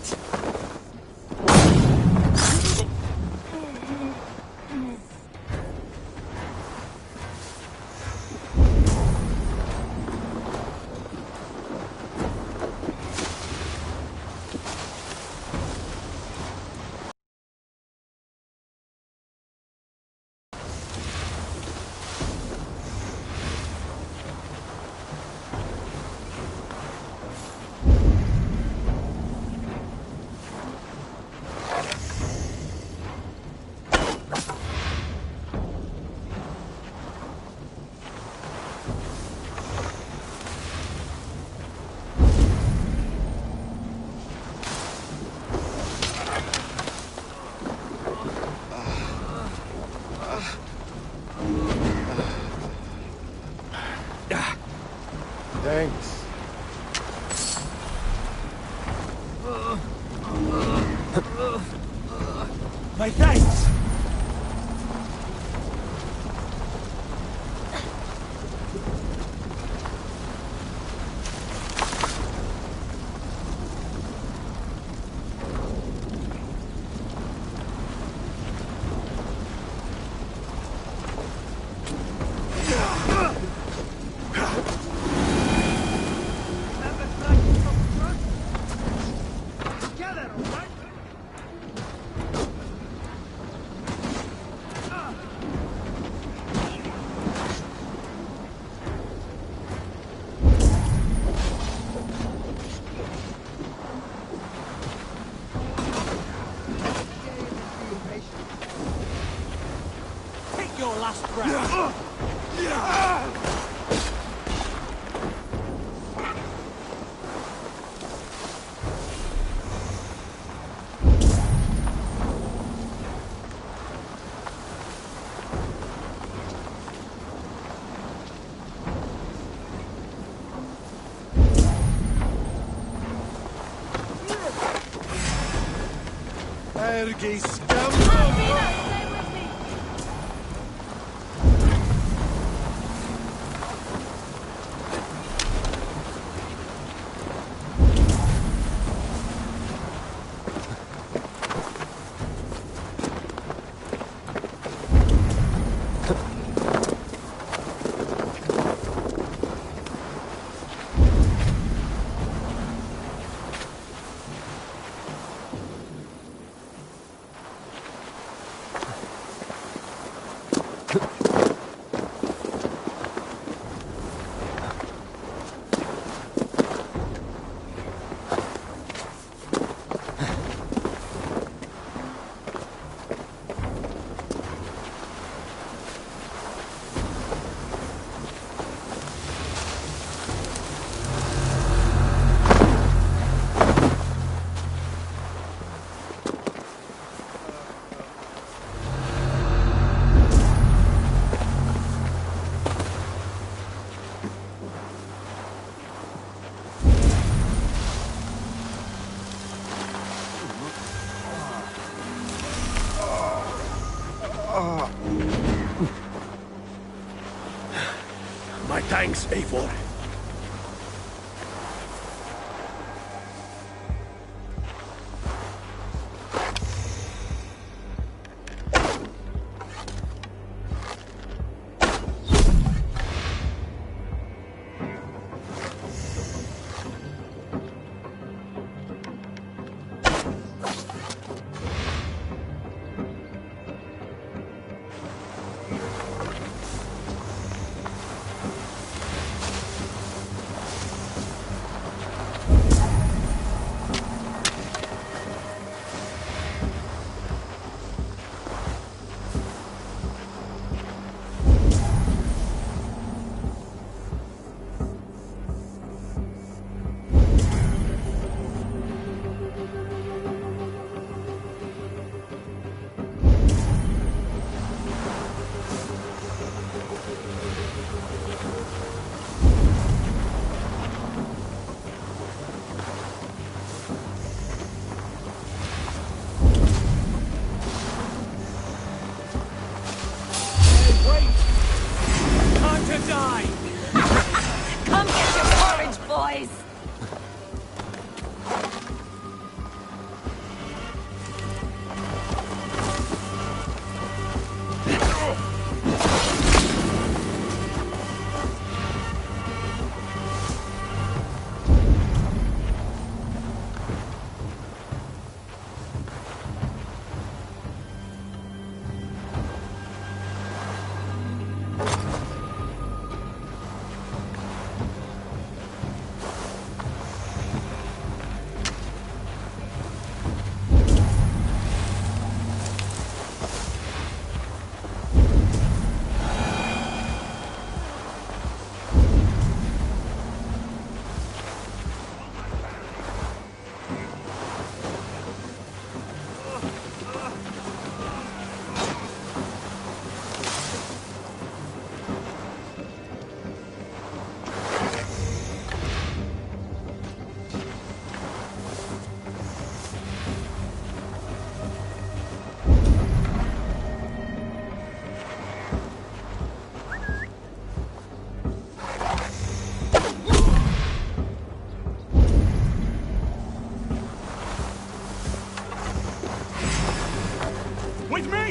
My thanks! Your last breath. Ergi scum! My thanks, Eivor.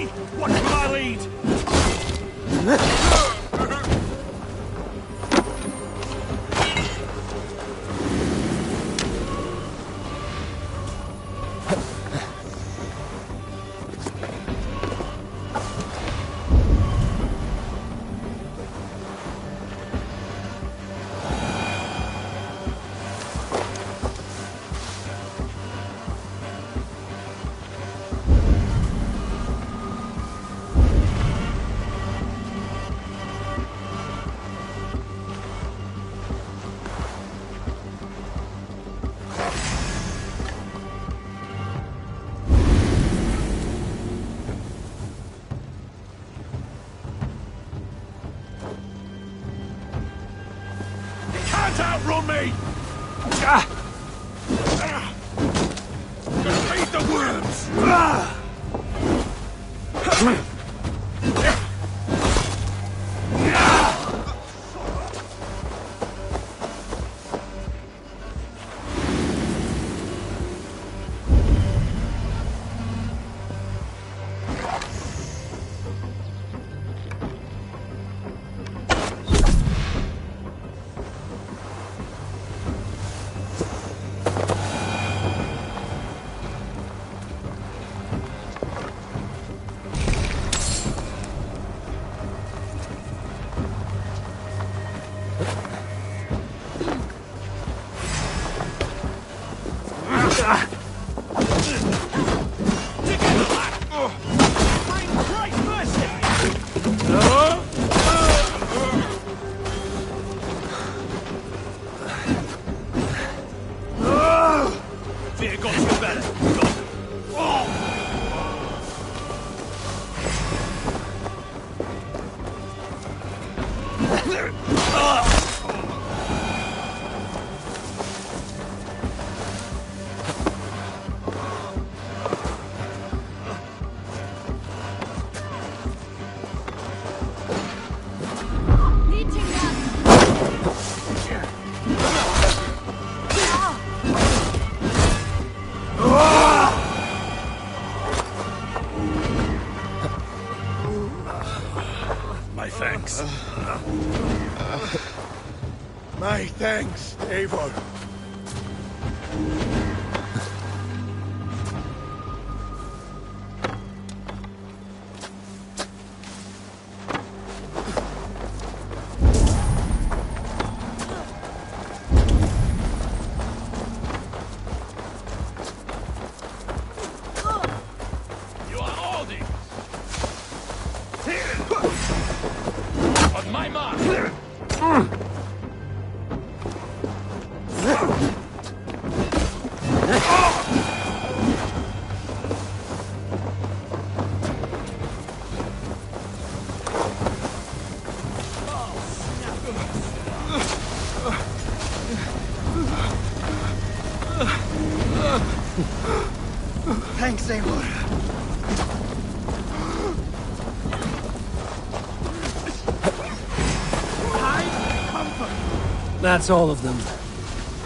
me! What will I lead? Can't outrun me! Gonna feed the worms! Fear got you better. My thanks. My thanks, Eivor. You are all these. On my mark! Thanks, Eivor. That's all of them.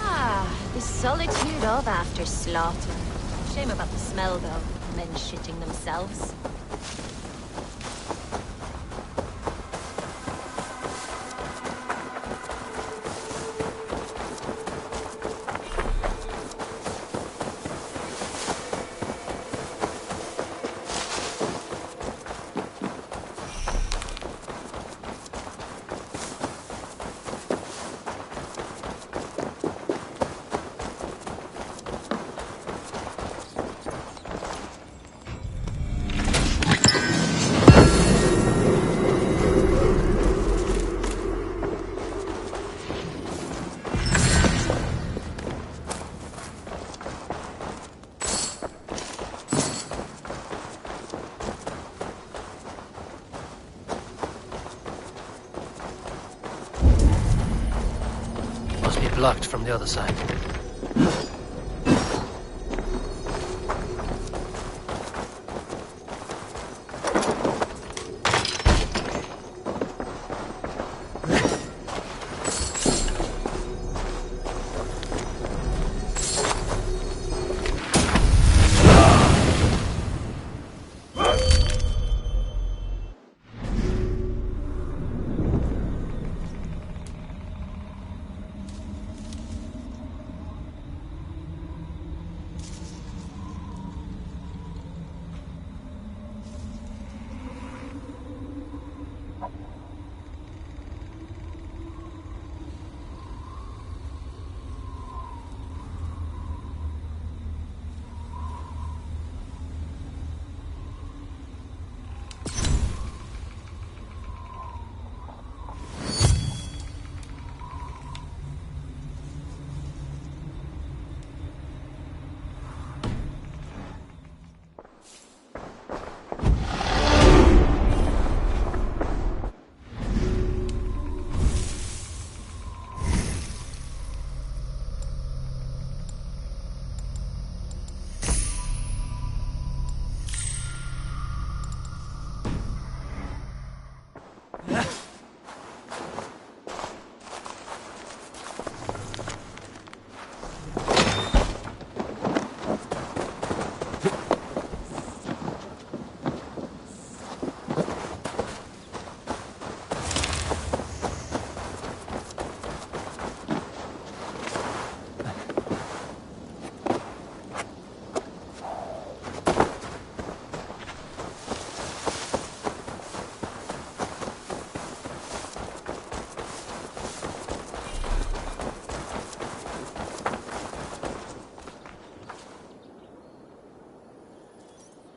Ah, the solitude of after slaughter. Shame about the smell, though. Men shitting themselves. Must be blocked from the other side.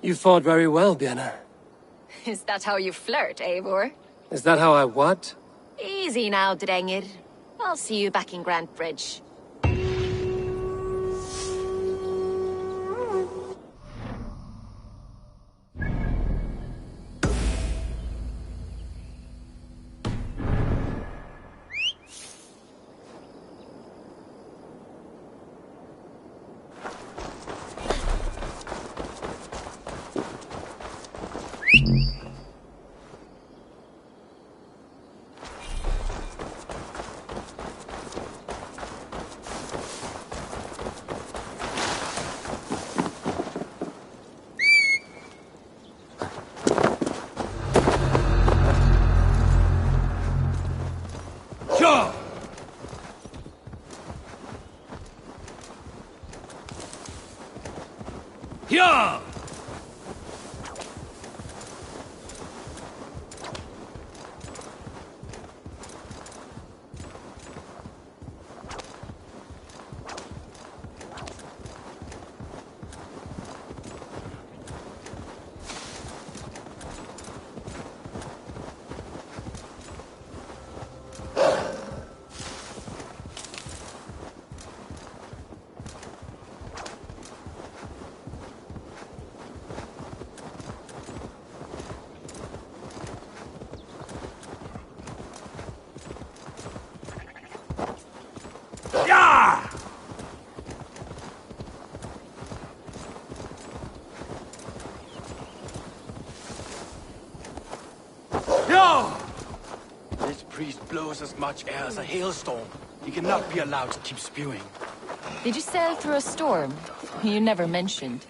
You fought very well, Björna. Is that how you flirt, Eivor? Is that how I what? Easy now, Drengir. I'll see you back in Grand Bridge. Yeah! This priest blows as much air as a hailstorm. He cannot be allowed to keep spewing. Did you sail through a storm? You never mentioned.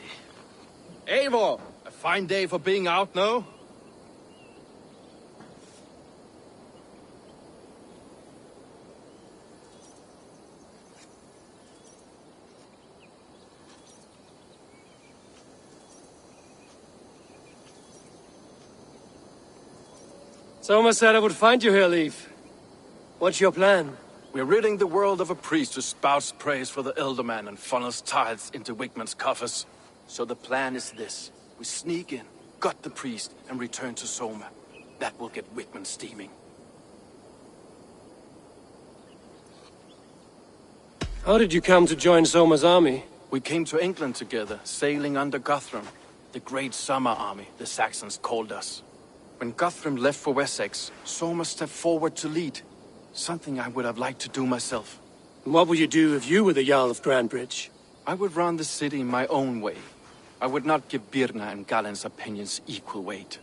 Eivor! A fine day for being out, no? Soma said I would find you here, Leaf. What's your plan? We're ridding the world of a priest who spouts praise for the Elderman and funnels tithes into Wigman's coffers. So the plan is this. We sneak in, gut the priest, and return to Soma. That will get Wigman steaming. How did you come to join Soma's army? We came to England together, sailing under Guthrum. The great summer army, the Saxons called us. When Guthrum left for Wessex, Soma stepped forward to lead. Something I would have liked to do myself. And what would you do if you were the Jarl of Grandbridge? I would run the city my own way. I would not give Birna and Galen's opinions equal weight.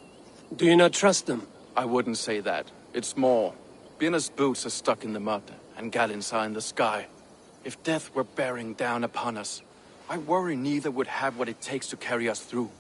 Do you not trust them? I wouldn't say that. It's more. Birna's boots are stuck in the mud, and Galen's are in the sky. If death were bearing down upon us, I worry neither would have what it takes to carry us through.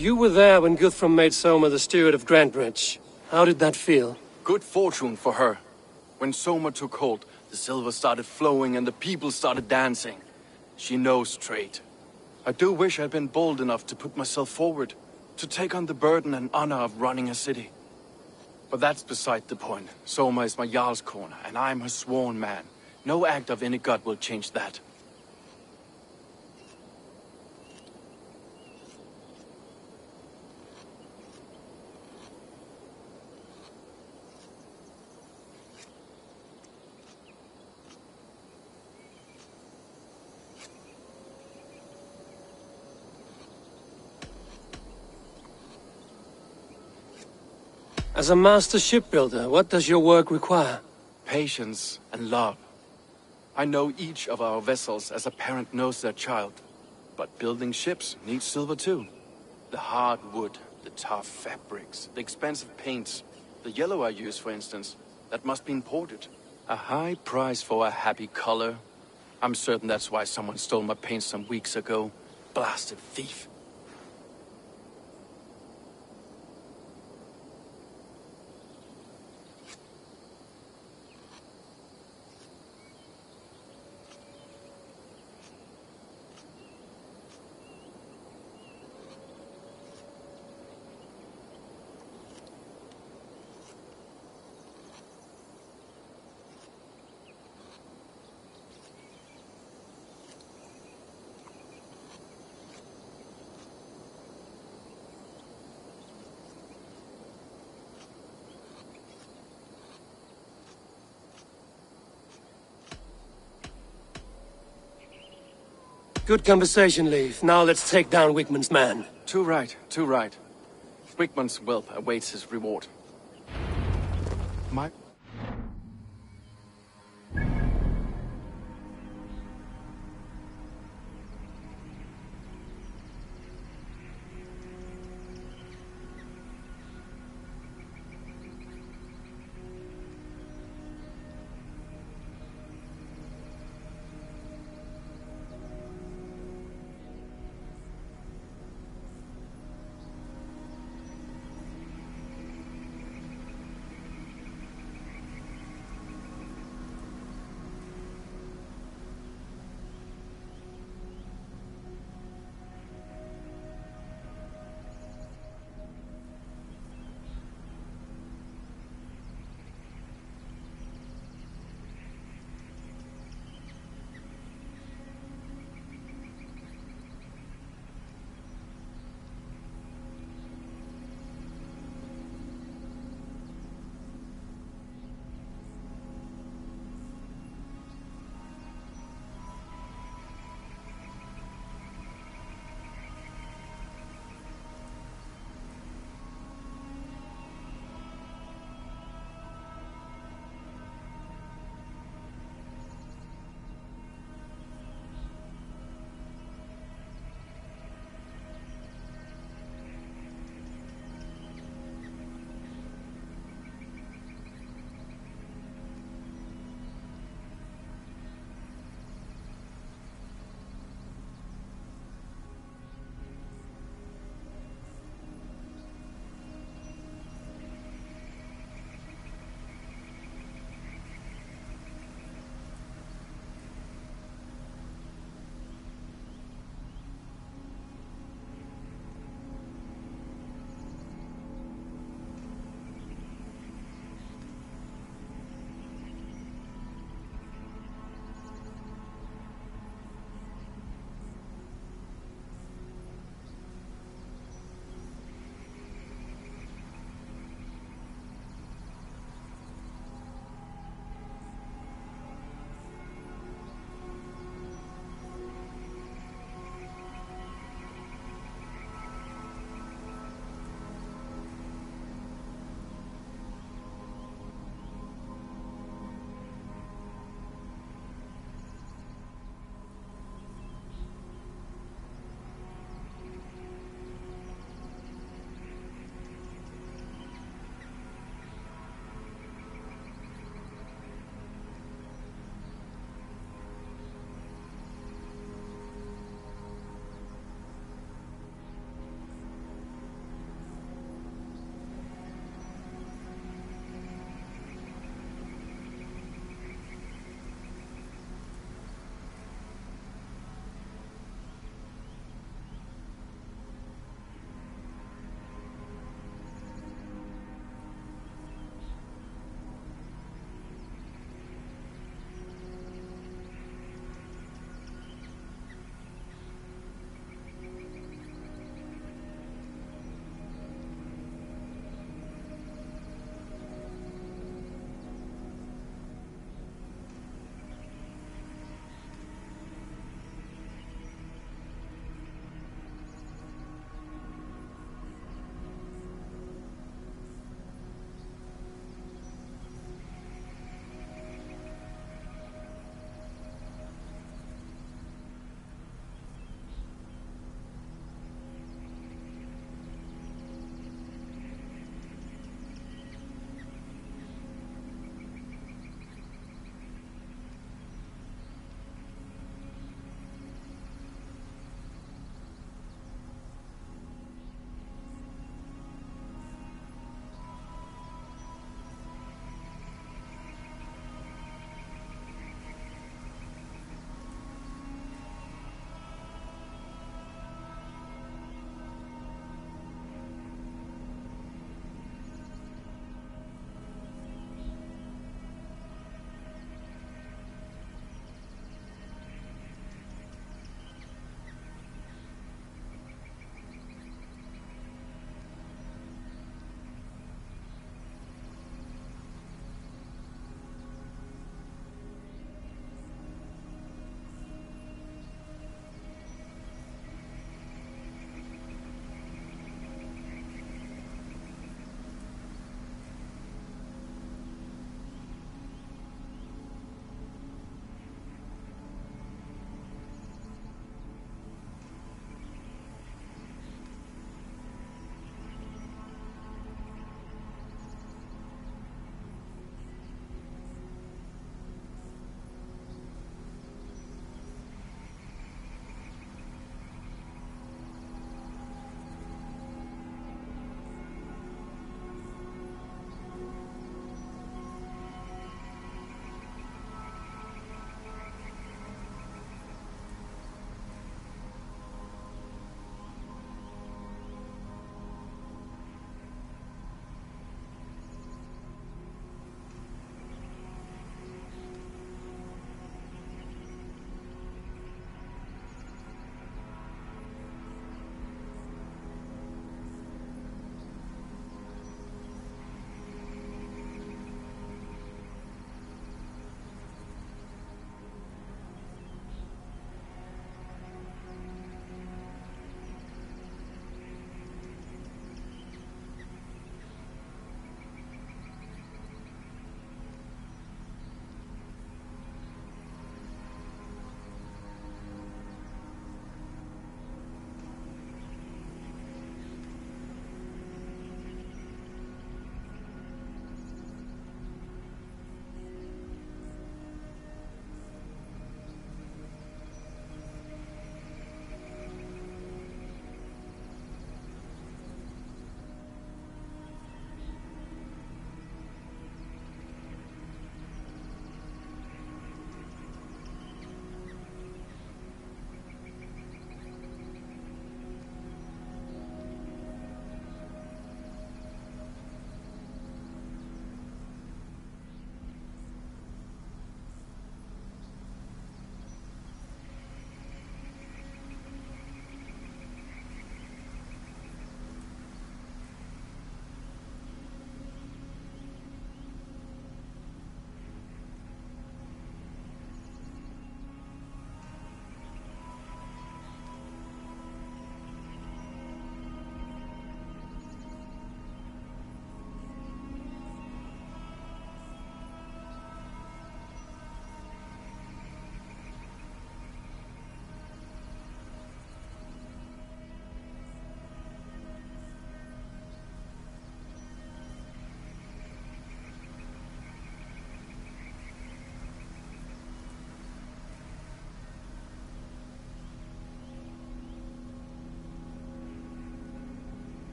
You were there when Guthrum made Soma the steward of Grantbridge. How did that feel? Good fortune for her. When Soma took hold, the silver started flowing and the people started dancing. She knows trade. I do wish I'd been bold enough to put myself forward, to take on the burden and honor of running a city. But that's beside the point. Soma is my Jarl's corner, and I'm her sworn man. No act of any god will change that. As a master shipbuilder, what does your work require? Patience and love. I know each of our vessels as a parent knows their child. But building ships needs silver too. The hard wood, the tough fabrics, the expensive paints. The yellow I use, for instance, that must be imported. A high price for a happy color. I'm certain that's why someone stole my paint some weeks ago. Blasted thief. Good conversation, Leif. Now let's take down Wigmund's man. Too right, too right. Wigmund's whelp awaits his reward. My...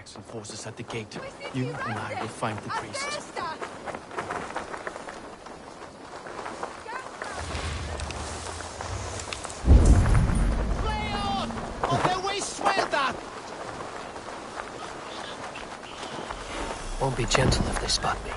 Saxon forces at the gate. You and I will find the priest. Won't be gentle if they spot me.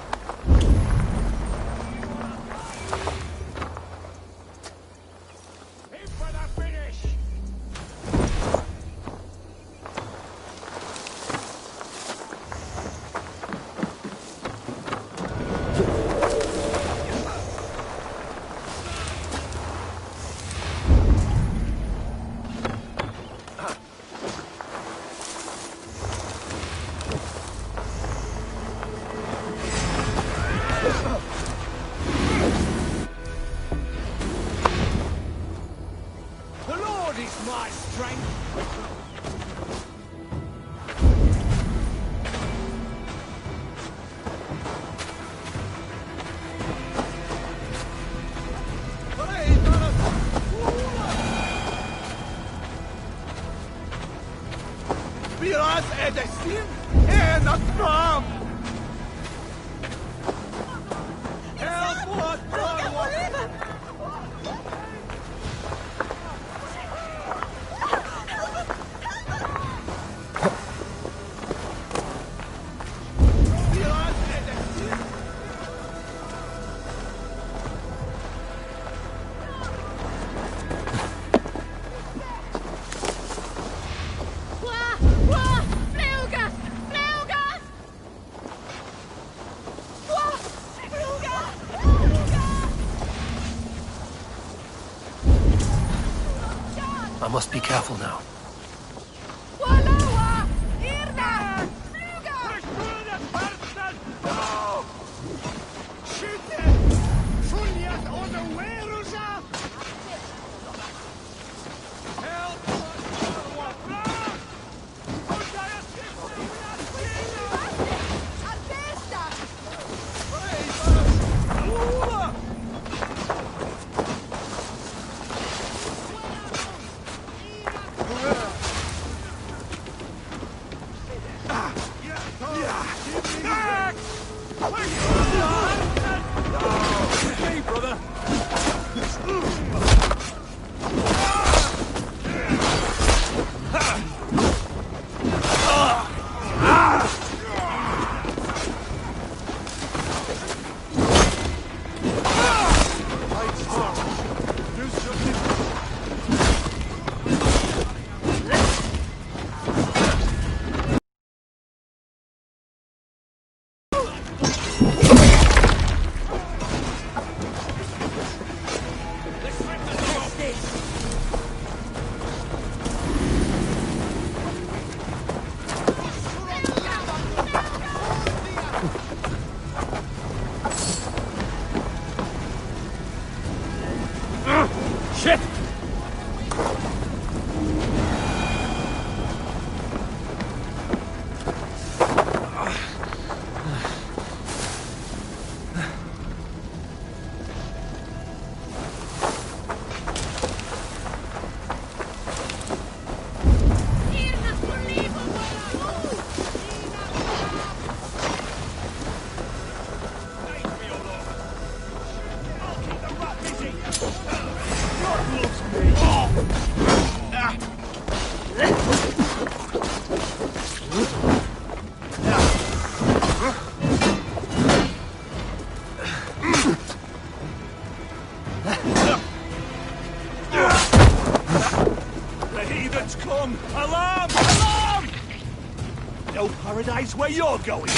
I must be careful now. Paradise where you're going.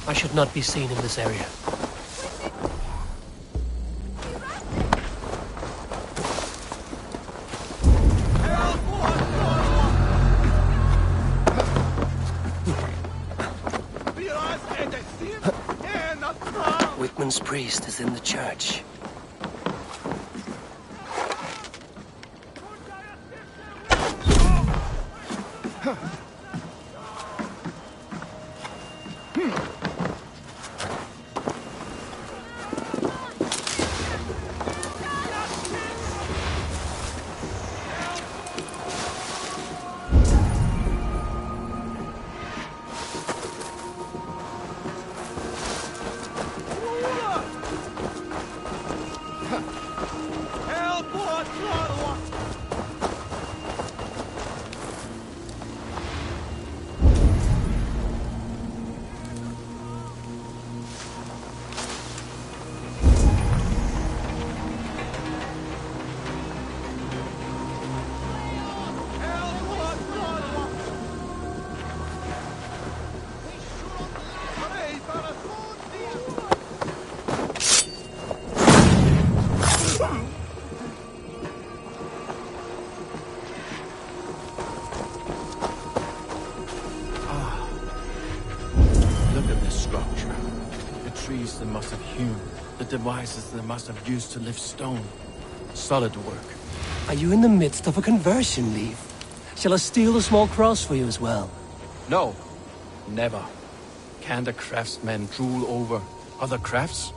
I should not be seen in this area. Whitman's priest is in the church. They must have hewn, the devices they must have used to lift stone. Solid work. Are you in the midst of a conversion, Leaf? Shall I steal the small cross for you as well? No, never. Can the craftsmen drool over other crafts?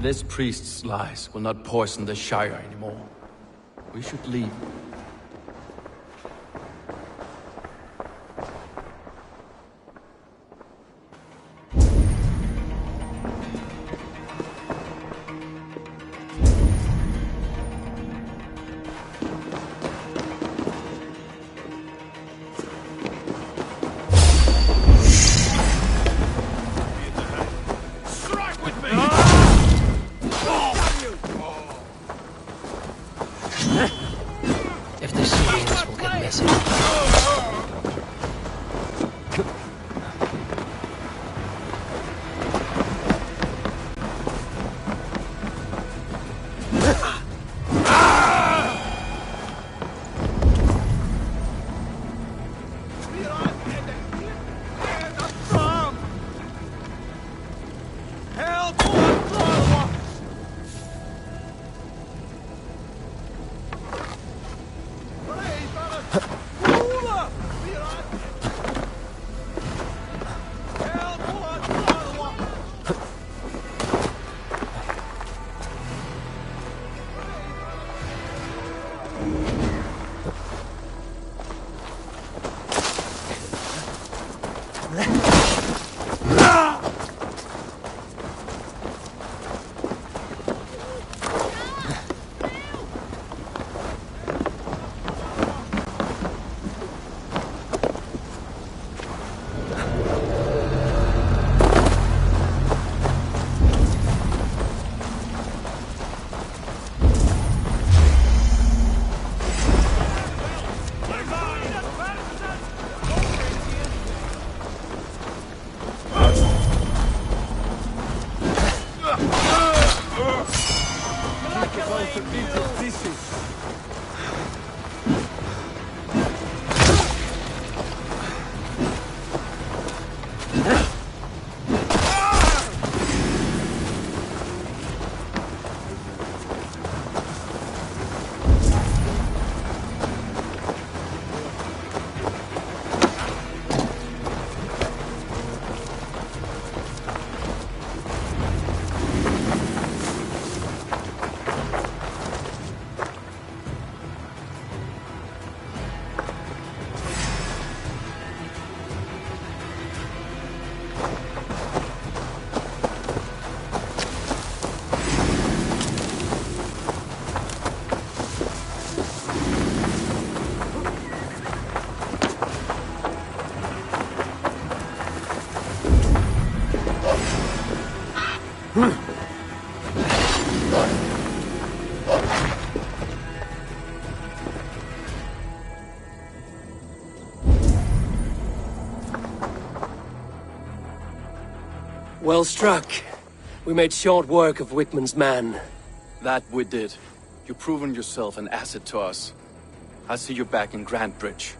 This priest's lies will not poison the Shire anymore. We should leave. If they see me, this will get messy. Well struck. We made short work of Wickman's man. That we did. You've proven yourself an asset to us. I'll see you back in Grand Bridge.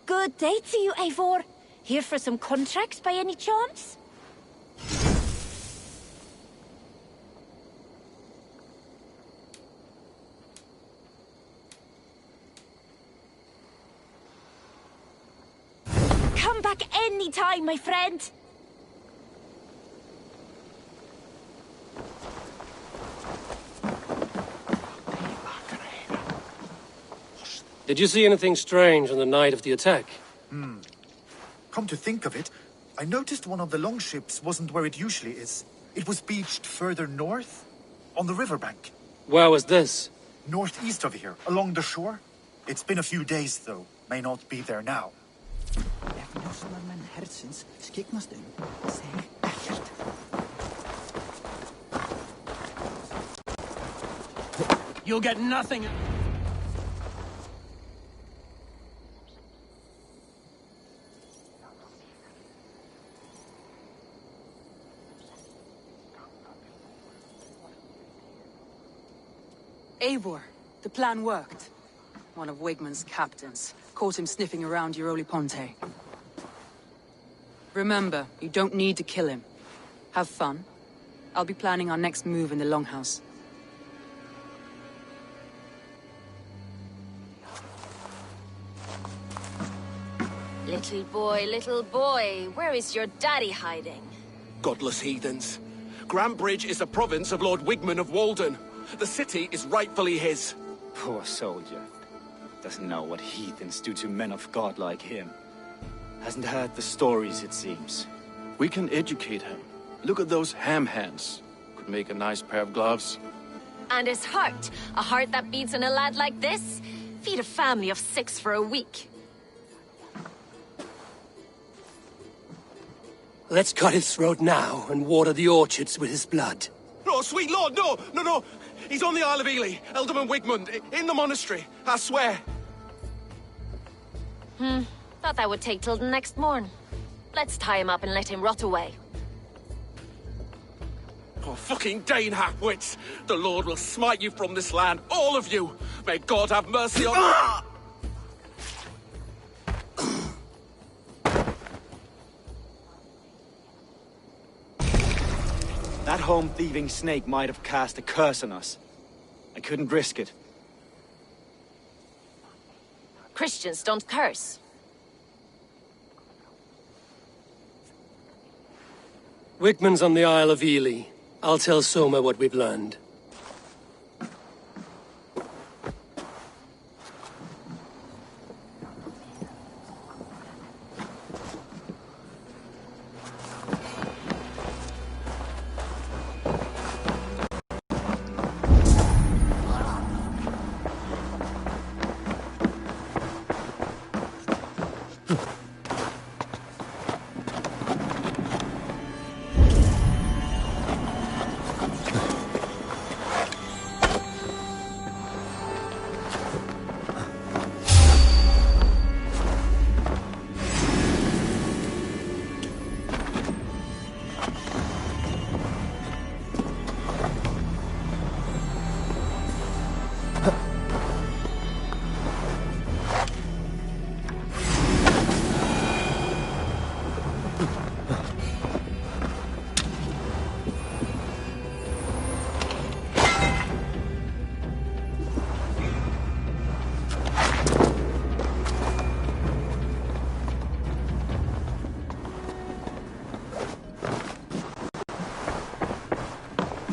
good day to you, Eivor. Here for some contracts by any chance? Come back any time, my friend. Did you see anything strange on the night of the attack? Come to think of it, I noticed one of the longships wasn't where it usually is. It was beached further north, on the riverbank. Where was this? Northeast of here, along the shore. It's been a few days, though. May not be there now. You'll get nothing. Eivor, the plan worked. One of Wigmund's captains caught him sniffing around Euroli Ponte. Remember, you don't need to kill him. Have fun. I'll be planning our next move in the Longhouse. Little boy, where is your daddy hiding? Godless heathens. Grambridge is a province of Lord Wigmund of Walden. The city is rightfully his. Poor soldier. Doesn't know what heathens do to men of God like him. Hasn't heard the stories, it seems. We can educate him. Look at those ham hands. Could make a nice pair of gloves. And his heart. A heart that beats in a lad like this? Feed a family of 6 for a week. Let's cut his throat now and water the orchards with his blood. Oh, sweet lord, no! He's on the Isle of Ely, Ealdorman Wigmund, in the monastery, I swear. Thought that would take till the next morn. Let's tie him up and let him rot away. Oh, fucking Dane half-wits! The Lord will smite you from this land, all of you! May God have mercy on... That home-thieving snake might have cast a curse on us. I couldn't risk it. Christians don't curse. Wigmund's on the Isle of Ely. I'll tell Soma what we've learned.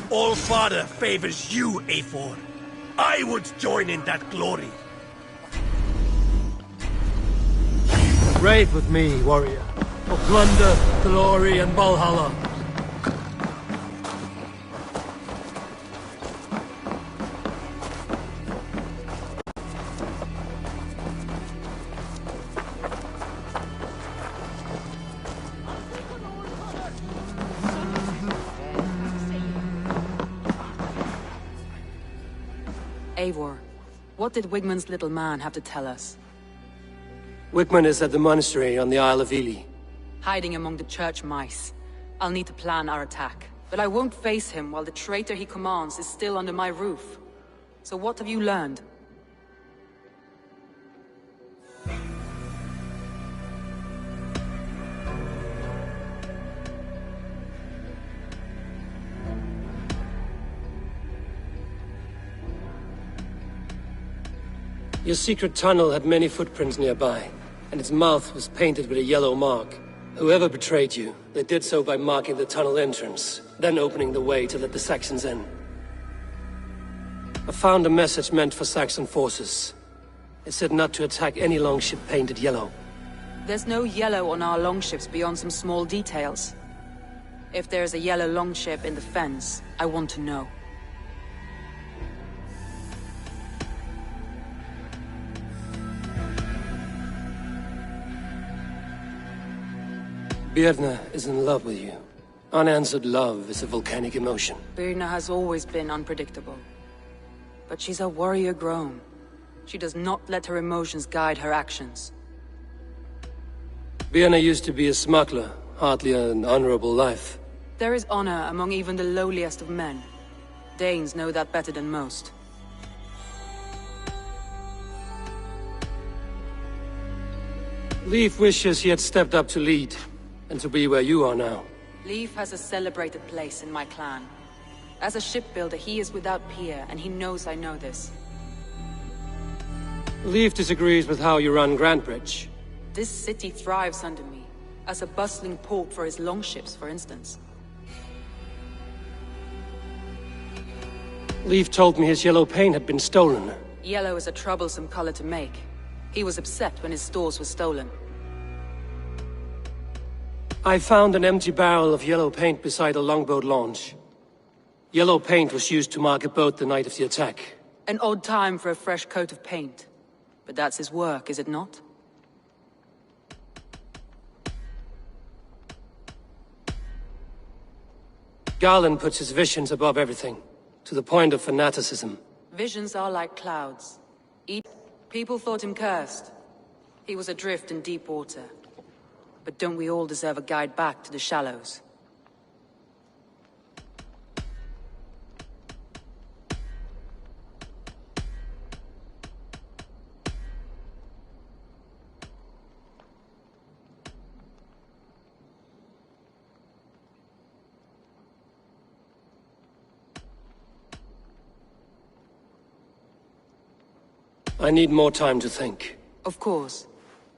All-Father favors you, Eivor. I would join in that glory. Rave with me, warrior. For plunder, glory, and Valhalla. Eivor, what did Wigmund's little man have to tell us? Wigmund is at the monastery on the Isle of Ely. Hiding among the church mice. I'll need to plan our attack. But I won't face him while the traitor he commands is still under my roof. So what have you learned? Your secret tunnel had many footprints nearby, and its mouth was painted with a yellow mark. Whoever betrayed you, they did so by marking the tunnel entrance, then opening the way to let the Saxons in. I found a message meant for Saxon forces. It said not to attack any longship painted yellow. There's no yellow on our longships beyond some small details. If there's a yellow longship in the fens, I want to know. Birna is in love with you. Unanswered love is a volcanic emotion. Birna has always been unpredictable. But she's a warrior grown. She does not let her emotions guide her actions. Birna used to be a smuggler, hardly an honorable life. There is honor among even the lowliest of men. Danes know that better than most. Leif wishes he had stepped up to lead, and to be where you are now. Leif has a celebrated place in my clan. As a shipbuilder, he is without peer, and he knows I know this. Leif disagrees with how you run Grantbridge. This city thrives under me, as a bustling port for his longships, for instance. Leif told me his yellow paint had been stolen. Yellow is a troublesome color to make. He was upset when his stores were stolen. I found an empty barrel of yellow paint beside a longboat launch. Yellow paint was used to mark a boat the night of the attack. An odd time for a fresh coat of paint. But that's his work, is it not? Garland puts his visions above everything, to the point of fanaticism. Visions are like clouds. People thought him cursed. He was adrift in deep water. But don't we all deserve a guide back to the shallows? I need more time to think. Of course.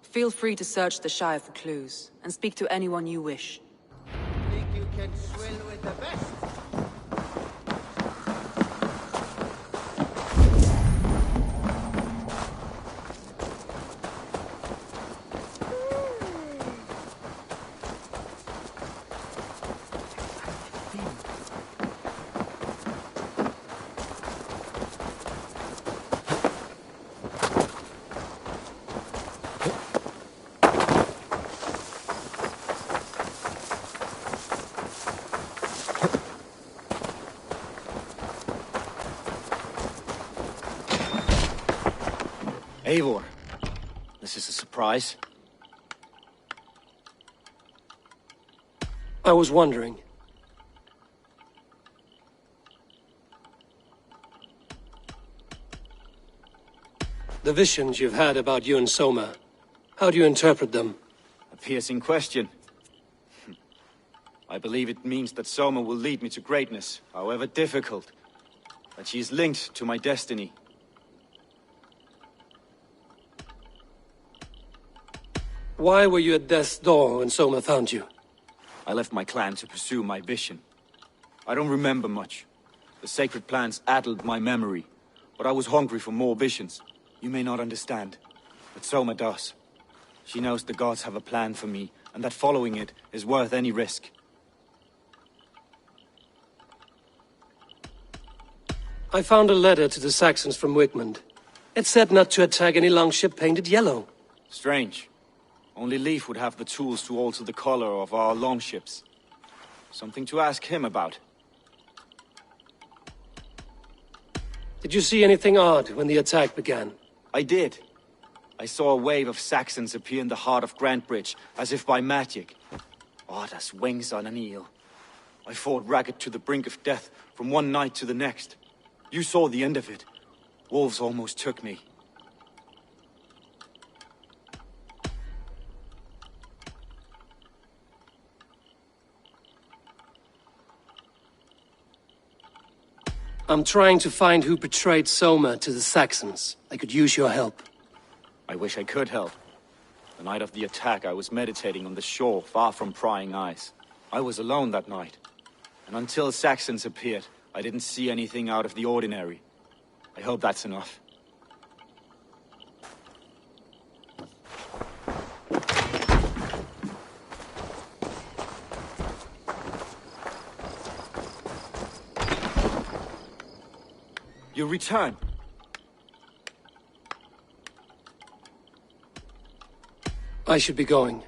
Feel free to search the Shire for clues, and speak to anyone you wish. Think you can swim with the best? Eivor, this is a surprise. I was wondering. The visions you've had about you and Soma, how do you interpret them? A piercing question. I believe it means that Soma will lead me to greatness, however difficult. That she is linked to my destiny. Why were you at death's door when Soma found you? I left my clan to pursue my vision. I don't remember much. The sacred plants addled my memory, but I was hungry for more visions. You may not understand, but Soma does. She knows the gods have a plan for me, and that following it is worth any risk. I found a letter to the Saxons from Wigmund. It said not to attack any longship painted yellow. Strange. Only Leif would have the tools to alter the color of our longships. Something to ask him about. Did you see anything odd when the attack began? I did. I saw a wave of Saxons appear in the heart of Grantbridge, as if by magic. Odd as wings on an eel. I fought ragged to the brink of death from one night to the next. You saw the end of it. Wolves almost took me. I'm trying to find who betrayed Soma to the Saxons. I could use your help. I wish I could help. The night of the attack, I was meditating on the shore, far from prying eyes. I was alone that night. And until Saxons appeared, I didn't see anything out of the ordinary. I hope that's enough. You return. I should be going.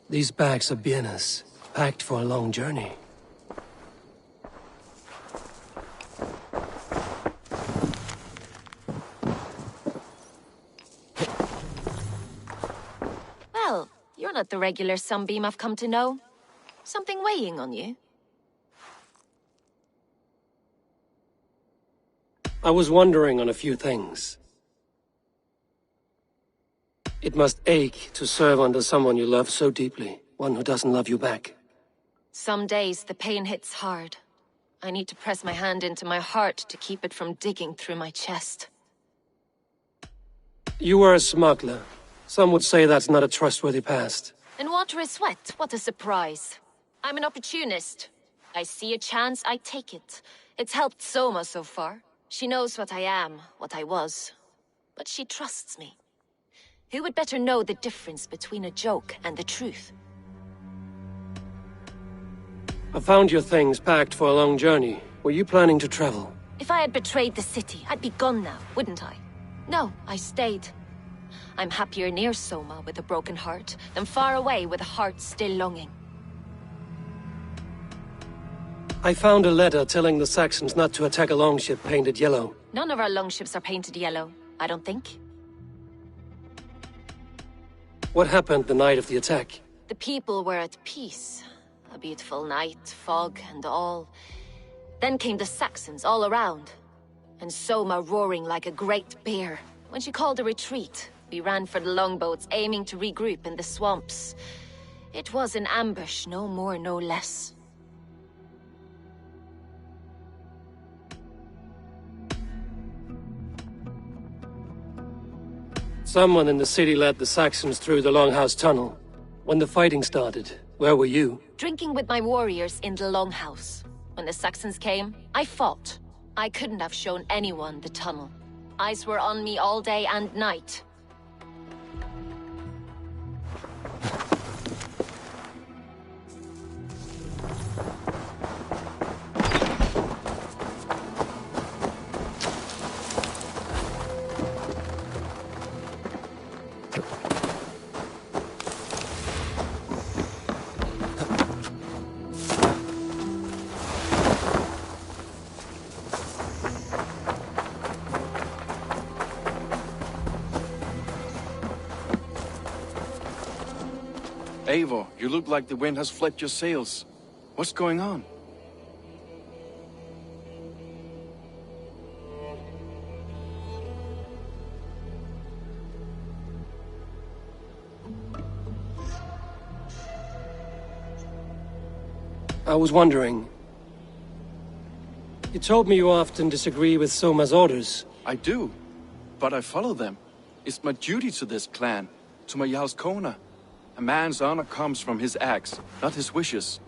These bags are bienes, packed for a long journey. Well, you're not the regular sunbeam I've come to know. Something weighing on you? I was wondering on a few things. It must ache to serve under someone you love so deeply, one who doesn't love you back. Some days the pain hits hard. I need to press my hand into my heart to keep it from digging through my chest. You were a smuggler. Some would say that's not a trustworthy past. In water is wet, what a surprise. I'm an opportunist. I see a chance, I take it. It's helped Soma so far. She knows what I am, what I was. But she trusts me. Who would better know the difference between a joke and the truth? I found your things packed for a long journey. Were you planning to travel? If I had betrayed the city, I'd be gone now, wouldn't I? No, I stayed. I'm happier near Soma with a broken heart than far away with a heart still longing. I found a letter telling the Saxons not to attack a longship painted yellow. None of our longships are painted yellow, I don't think. What happened the night of the attack? The people were at peace. A beautiful night, fog and all. Then came the Saxons all around. And Soma roaring like a great bear. When she called a retreat, we ran for the longboats, aiming to regroup in the swamps. It was an ambush, no more, no less. Someone in the city led the Saxons through the Longhouse Tunnel. When the fighting started, where were you? Drinking with my warriors in the Longhouse. When the Saxons came, I fought. I couldn't have shown anyone the tunnel. Eyes were on me all day and night. Eivor, you look like the wind has flipped your sails. What's going on? I was wondering. You told me you often disagree with Soma's orders. I do, but I follow them. It's my duty to this clan, to my Jarl's Kona. A man's honor comes from his acts, not his wishes.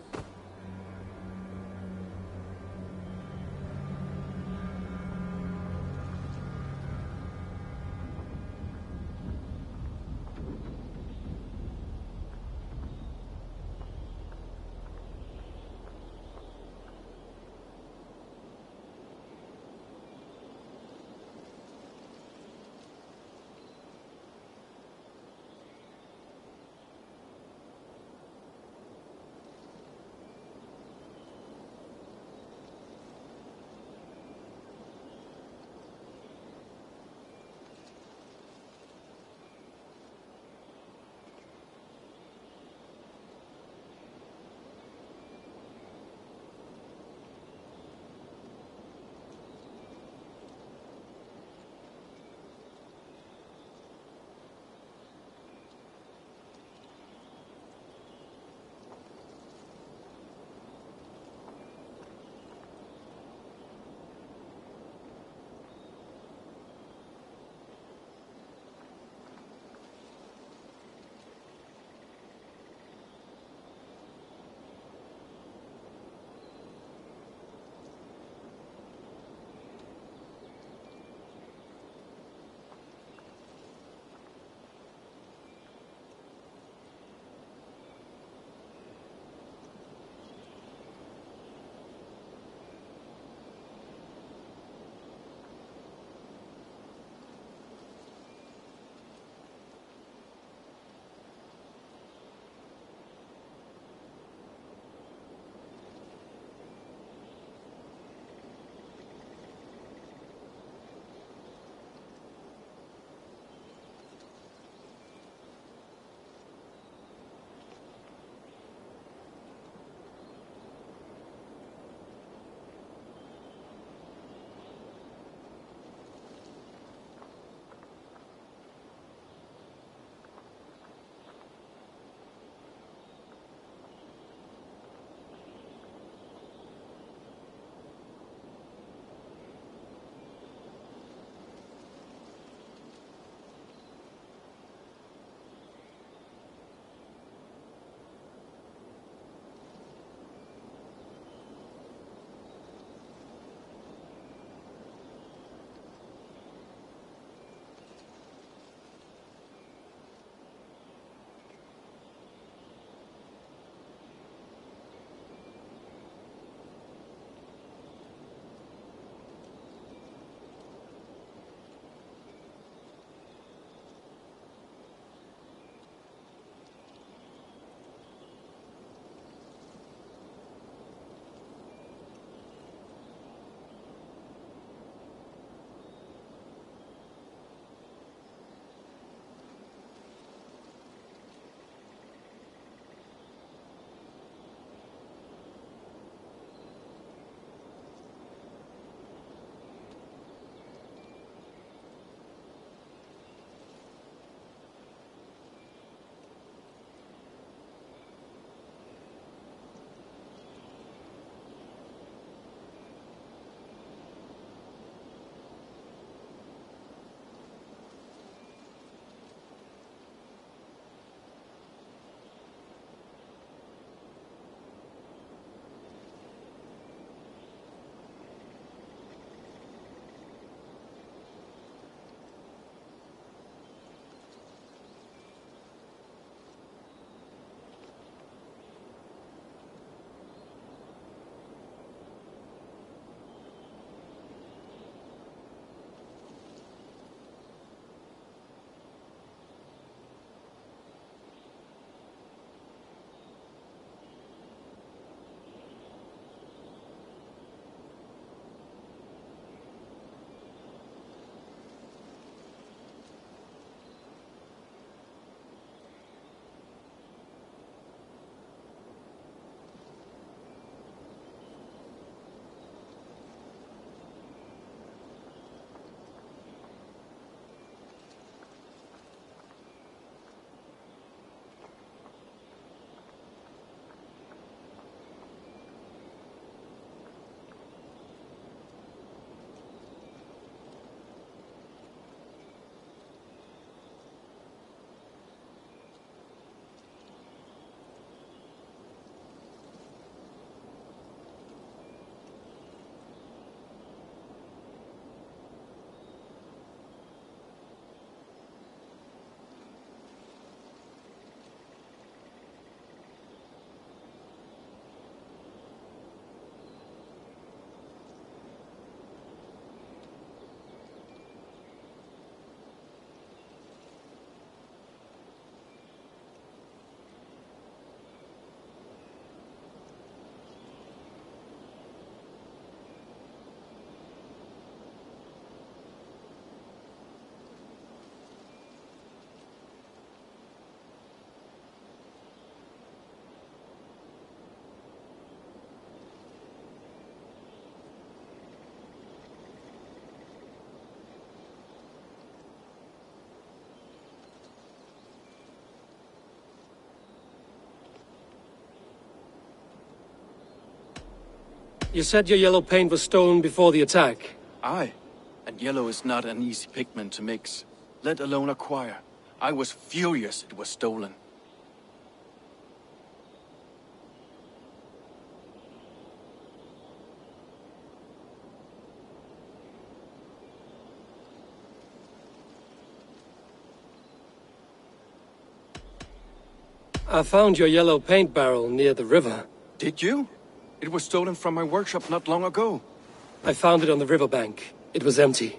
You said your yellow paint was stolen before the attack. Aye. And yellow is not an easy pigment to mix, let alone acquire. I was furious it was stolen. I found your yellow paint barrel near the river. Did you? It was stolen from my workshop not long ago. I found it on the riverbank. It was empty.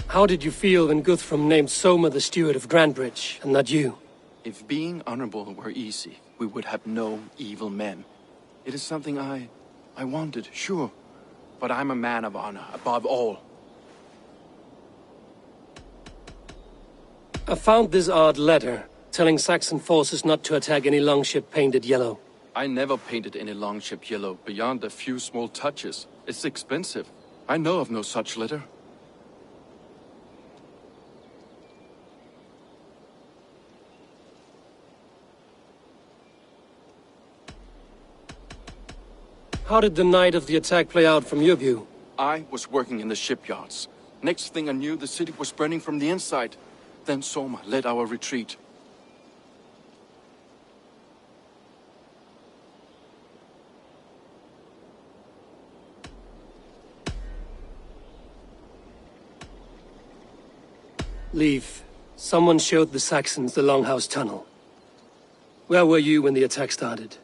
How did you feel when Guthrum named Soma the steward of Grandbridge, and not you? If being honorable were easy, we would have no evil men. It is something I wanted, sure. But I'm a man of honor, above all. I found this odd letter, telling Saxon forces not to attack any longship painted yellow. I never painted any longship yellow, beyond a few small touches. It's expensive. I know of no such letter. How did the night of the attack play out from your view? I was working in the shipyards. Next thing I knew, the city was burning from the inside. Then Soma led our retreat. Leave. Someone showed the Saxons the Longhouse tunnel. Where were you when the attack started?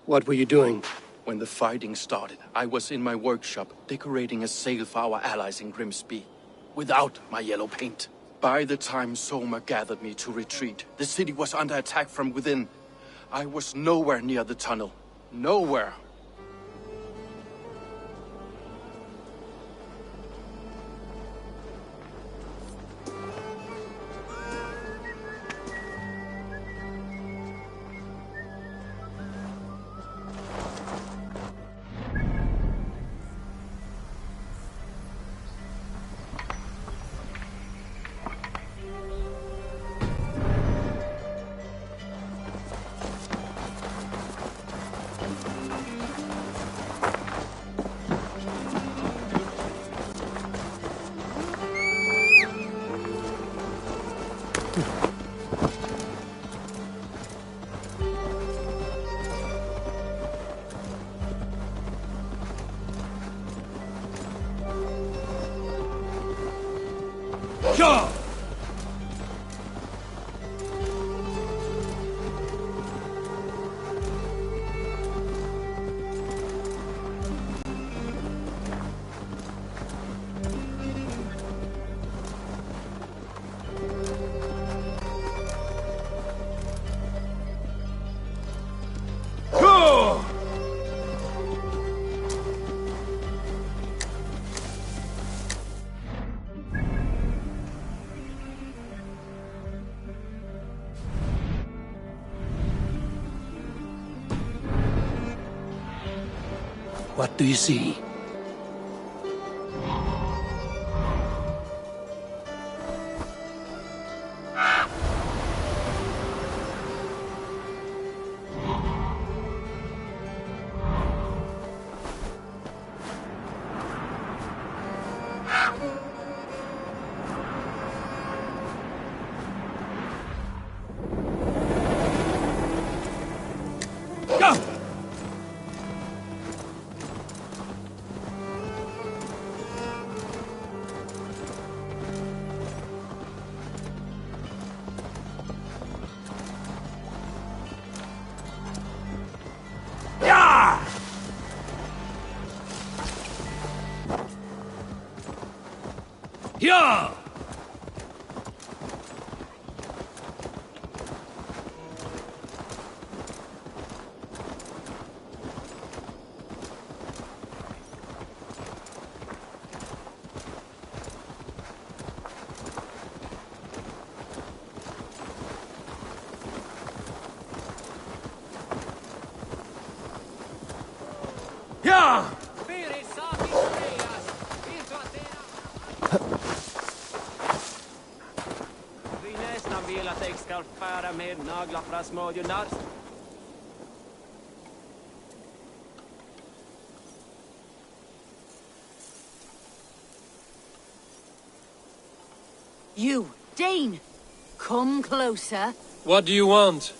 What were you doing? When the fighting started, I was in my workshop, decorating a sail for our allies in Grimsby, without my yellow paint. By the time Soma gathered me to retreat, the city was under attack from within. I was nowhere near the tunnel. Nowhere. Go! What do you see? Yeah! Yeah! vill att jag ska fara med naglar från smådjunar? You, Dane! Come closer. What do you want?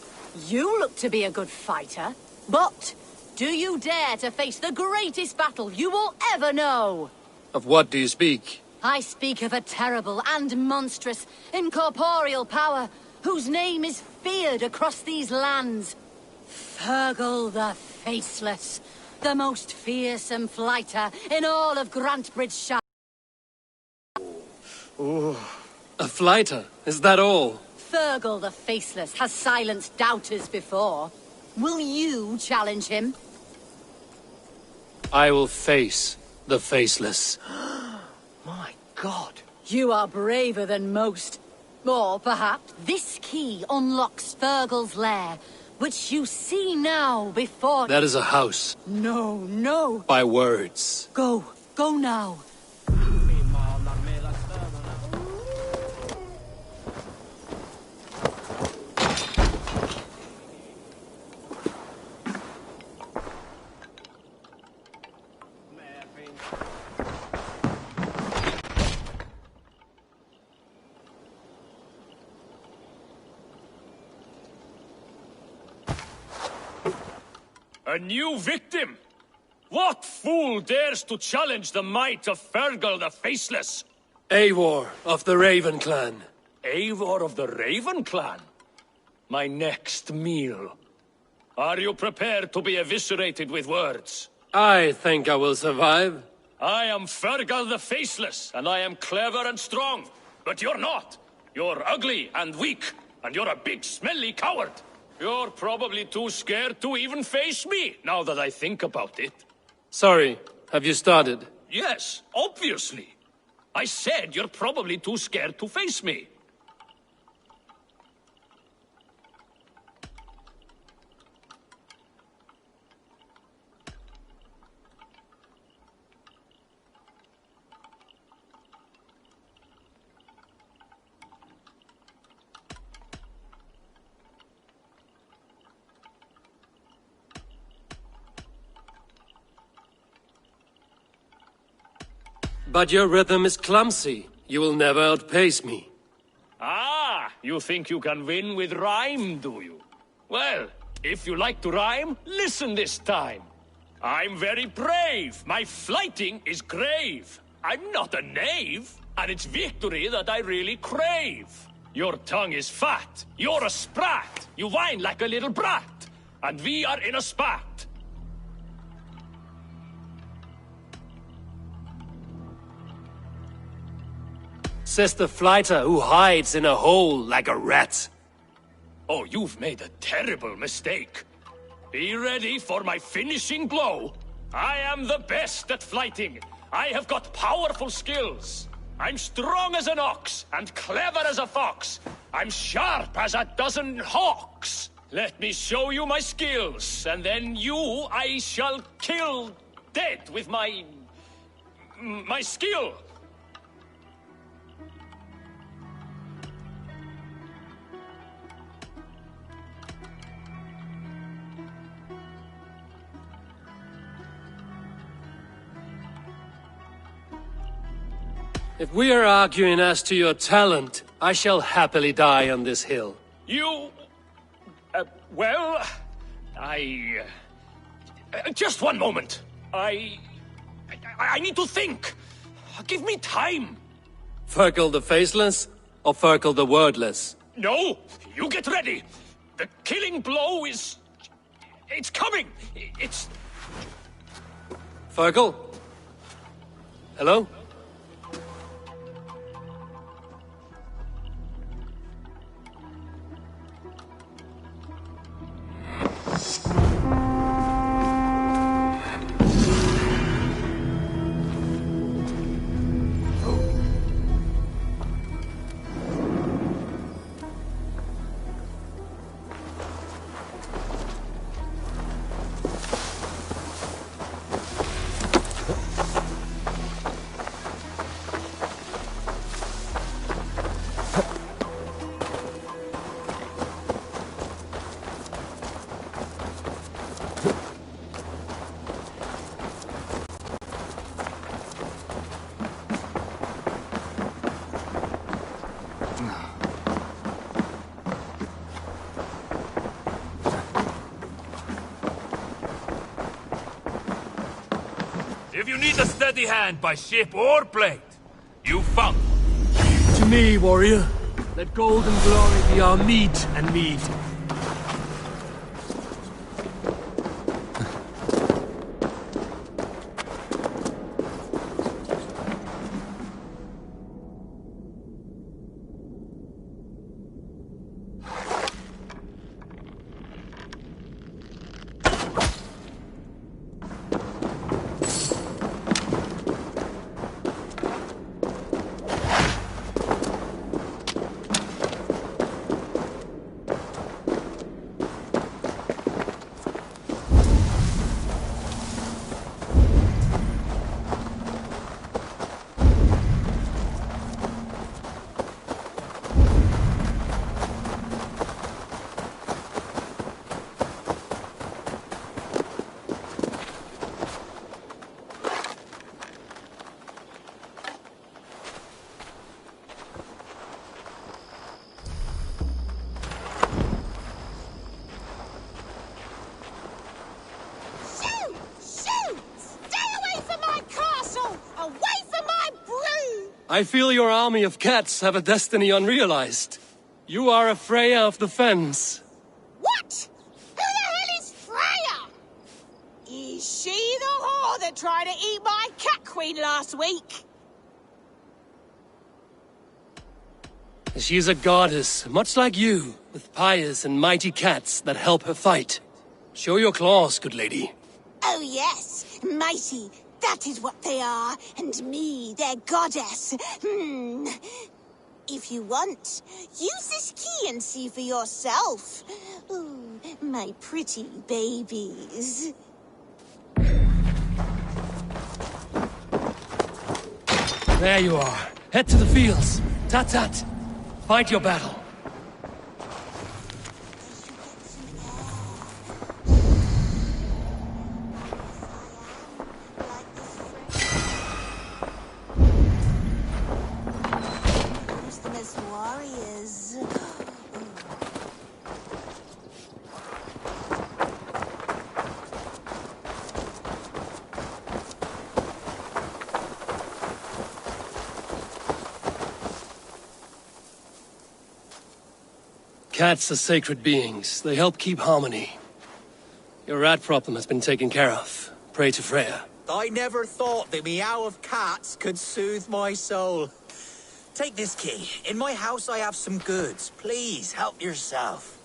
You look to be a good fighter, but do you dare to face the greatest battle you will ever know? Of what do you speak? I speak of a terrible and monstrous, incorporeal power, whose name is feared across these lands. Fergal the Faceless, the most fearsome fighter in all of Grantbridgeshire. A fighter? Is that all? Fergal the Faceless has silenced doubters before. Will you challenge him? I will face the Faceless. My God. You are braver than most. Or perhaps this key unlocks Fergal's lair, which you see now before... That is a house. No, no. By words. Go now. A new victim? What fool dares to challenge the might of Fergal the Faceless? Eivor of the Raven Clan. Eivor of the Raven Clan? My next meal. Are you prepared to be eviscerated with words? I think I will survive. I am Fergal the Faceless, and I am clever and strong. But you're not. You're ugly and weak, and you're a big, smelly coward. You're probably too scared to even face me, now that I think about it. Sorry, have you started? Yes, obviously. I said you're probably too scared to face me. But your rhythm is clumsy. You will never outpace me. Ah, you think you can win with rhyme, do you? Well, if you like to rhyme, listen this time. I'm very brave. My flighting is grave. I'm not a knave, and it's victory that I really crave. Your tongue is fat. You're a sprat. You whine like a little brat. And we are in a spat. Says the fighter who hides in a hole like a rat. Oh, you've made a terrible mistake. Be ready for my finishing blow. I am the best at flighting. I have got powerful skills. I'm strong as an ox and clever as a fox. I'm sharp as a dozen hawks. Let me show you my skills, and then you I shall kill dead with my skill. If we are arguing as to your talent, I shall happily die on this hill. You... well... just one moment. I need to think. Give me time. Fergal the Faceless or Fergal the Wordless? No, you get ready. The killing blow is... it's coming. It's... Fergal? Hello? steady hand by ship or blade. You found To me, warrior. Let gold and glory be our meat and mead. I feel your army of cats have a destiny unrealized. You are a Freya of the Fens. What? Who the hell is Freya? Is she the whore that tried to eat my cat queen last week? She's a goddess, much like you, with pious and mighty cats that help her fight. Show your claws, good lady. Oh yes, mighty. That is what they are, and me, their goddess. If you want, use this key and see for yourself. Ooh, my pretty babies. There you are. Head to the fields. Tat-tat. Fight your battle. Cats are sacred beings. They help keep harmony. Your rat problem has been taken care of. Pray to Freya. I never thought the meow of cats could soothe my soul. Take this key. In my house I have some goods. Please, help yourself.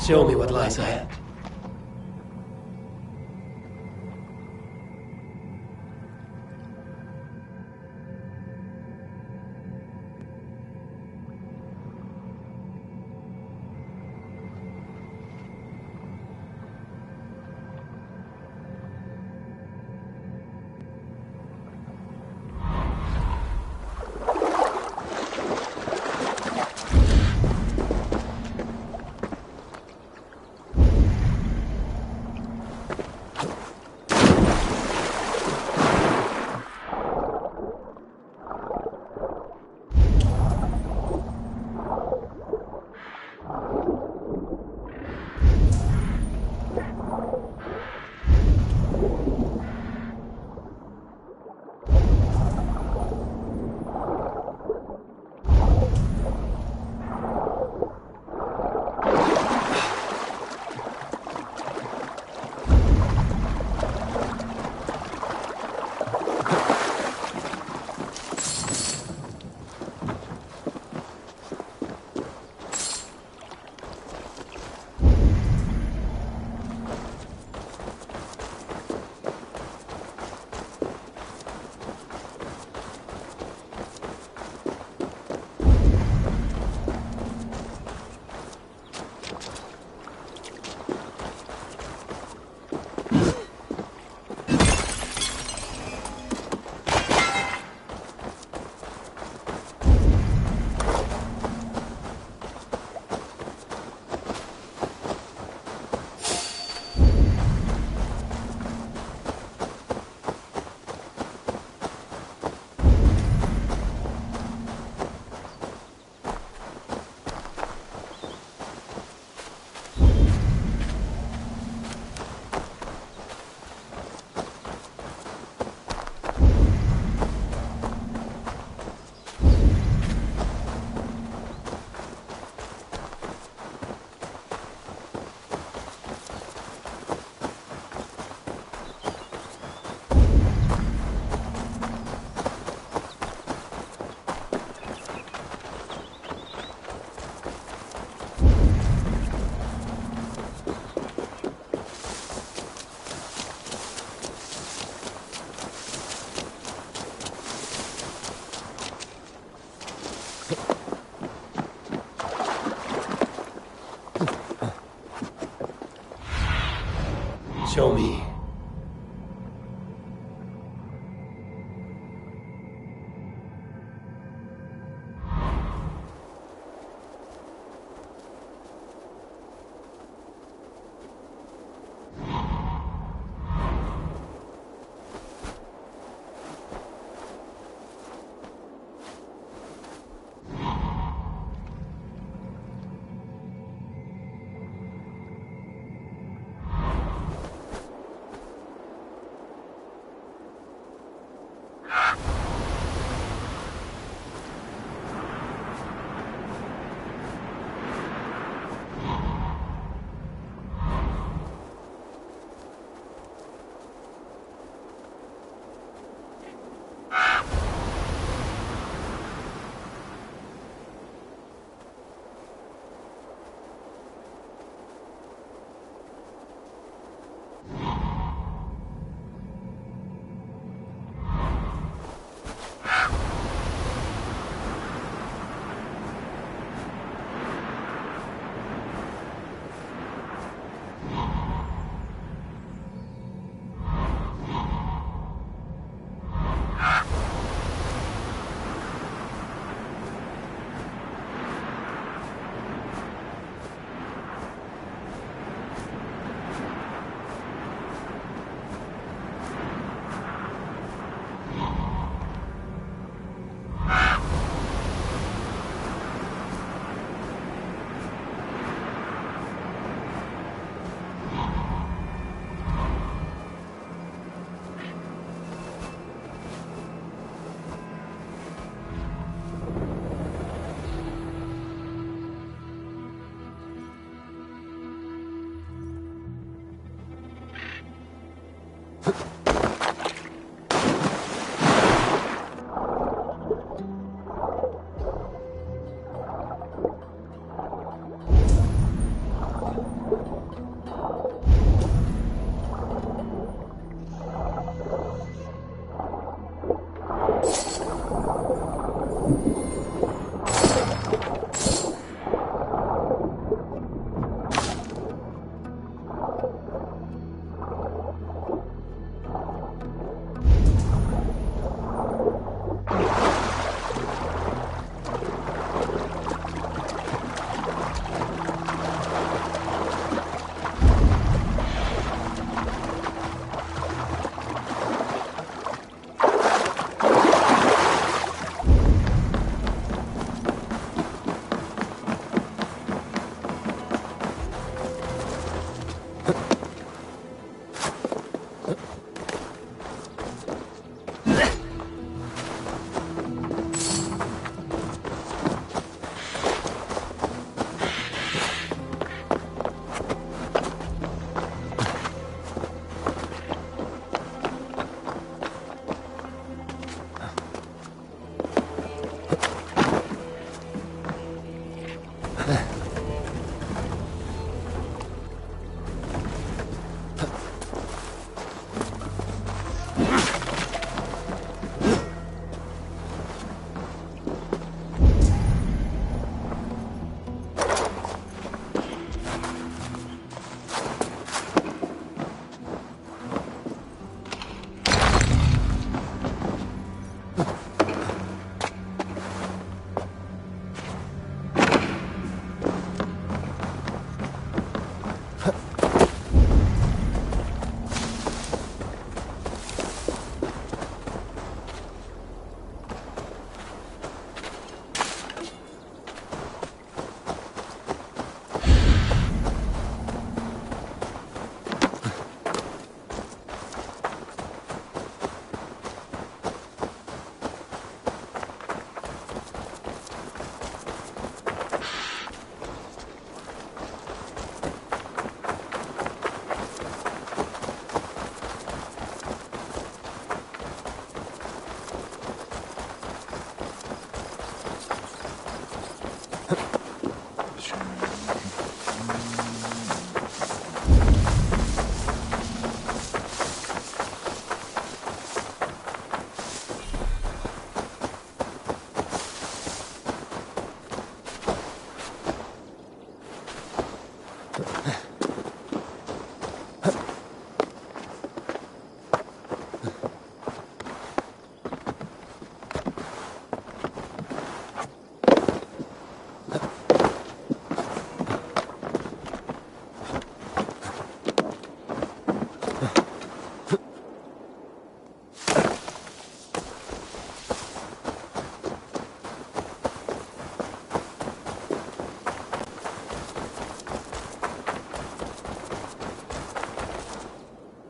Show me what lies ahead. Show me.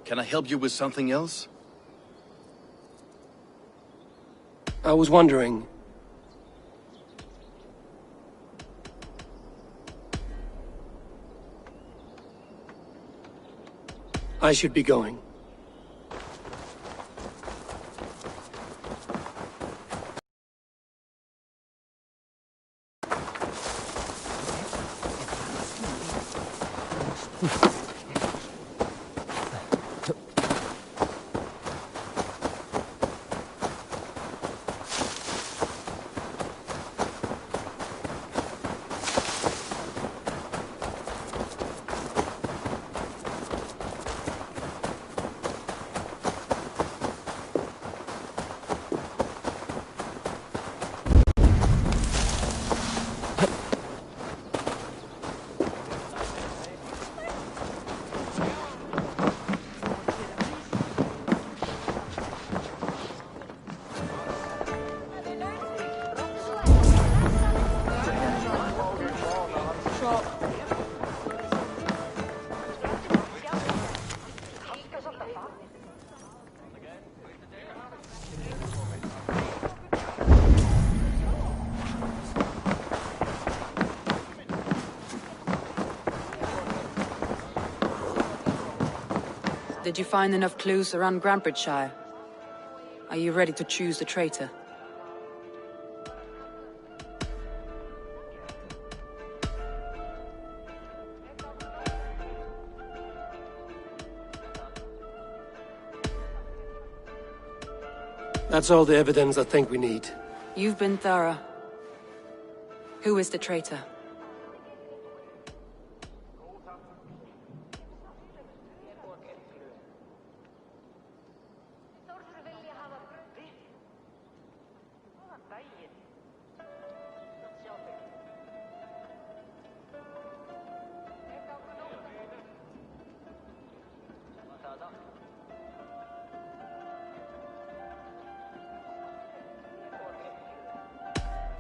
Can I help you with something else? I was wondering... I should be going. Did you find enough clues around Grantbridgeshire? Are you ready to choose the traitor? That's all the evidence I think we need. You've been thorough. Who is the traitor?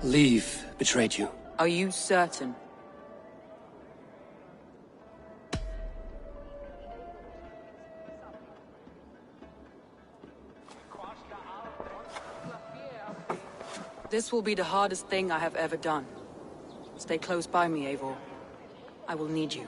Leave betrayed you. Are you certain? This will be the hardest thing I have ever done. Stay close by me, Eivor. I will need you.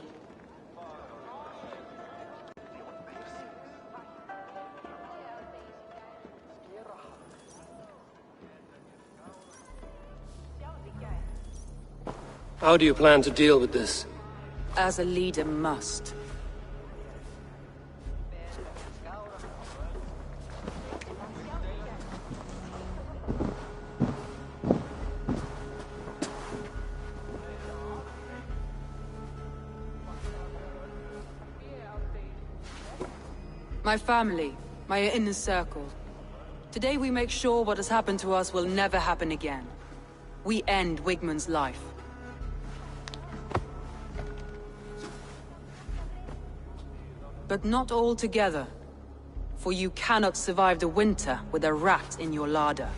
How do you plan to deal with this? As a leader must. My family, my inner circle. Today we make sure what has happened to us will never happen again. We end Wigmund's life. But not all together. For you cannot survive the winter with a rat in your larder.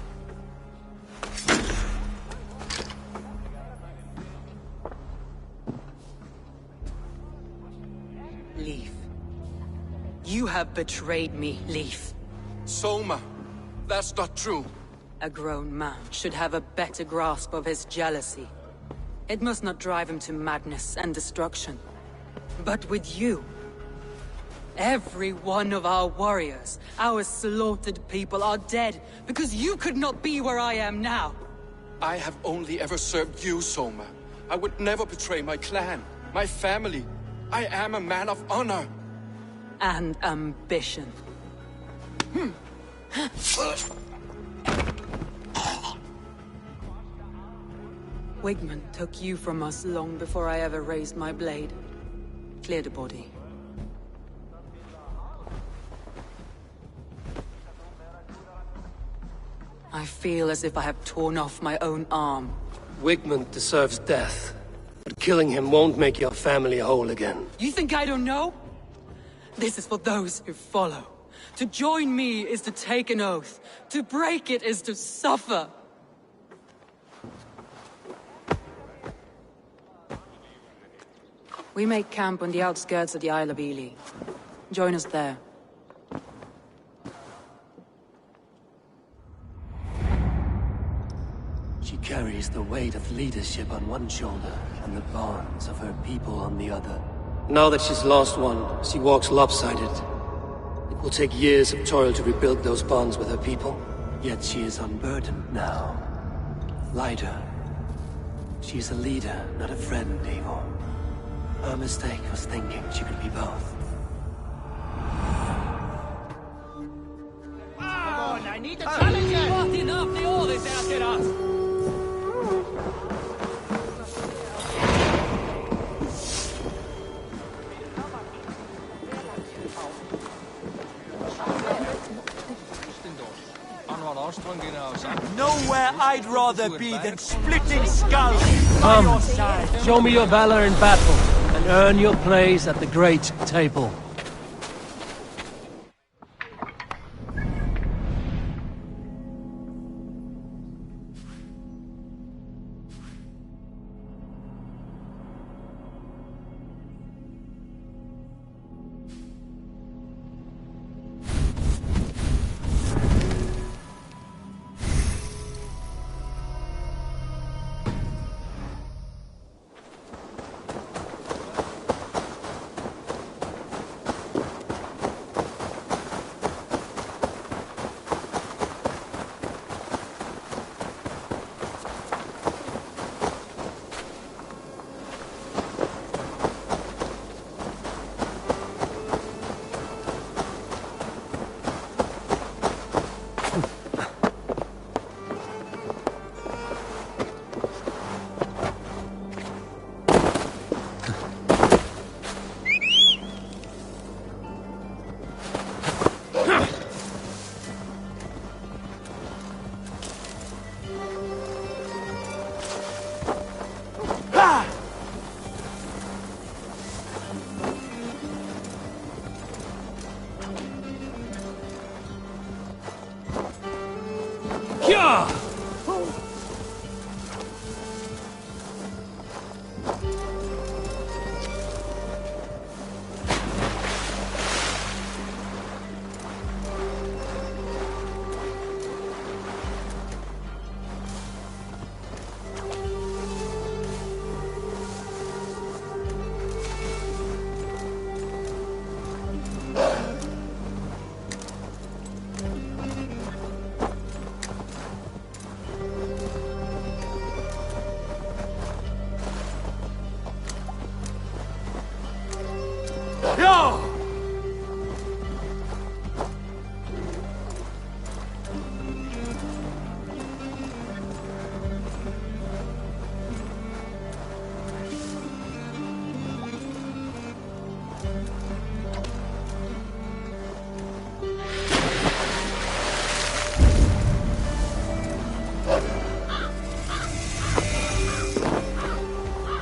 Leaf. You have betrayed me, Leaf. Soma, that's not true. A grown man should have a better grasp of his jealousy. It must not drive him to madness and destruction. But with you, every one of our warriors, our slaughtered people are dead because you could not be where I am now. I have only ever served you, Soma. I would never betray my clan, my family. I am a man of honor. And ambition. Wigmund took you from us long before I ever raised my blade. Clear the body. I feel as if I have torn off my own arm. Wigmund deserves death, but killing him won't make your family whole again. You think I don't know? This is for those who follow. To join me is to take an oath. To break it is to suffer. We make camp on the outskirts of the Isle of Ely. Join us there. She carries the weight of leadership on one shoulder and the bonds of her people on the other. Now that she's lost one, she walks lopsided. It will take years of toil to rebuild those bonds with her people. Yet she is unburdened now. Lighter. She is a leader, not a friend, Eivor. Her mistake was thinking she could be both. Come on, I need a challenge! What enough the orders after us! Nowhere I'd rather be than splitting skulls by Come, your side. show me your valor in battle, and earn your place at the great table.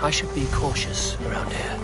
I should be cautious around here.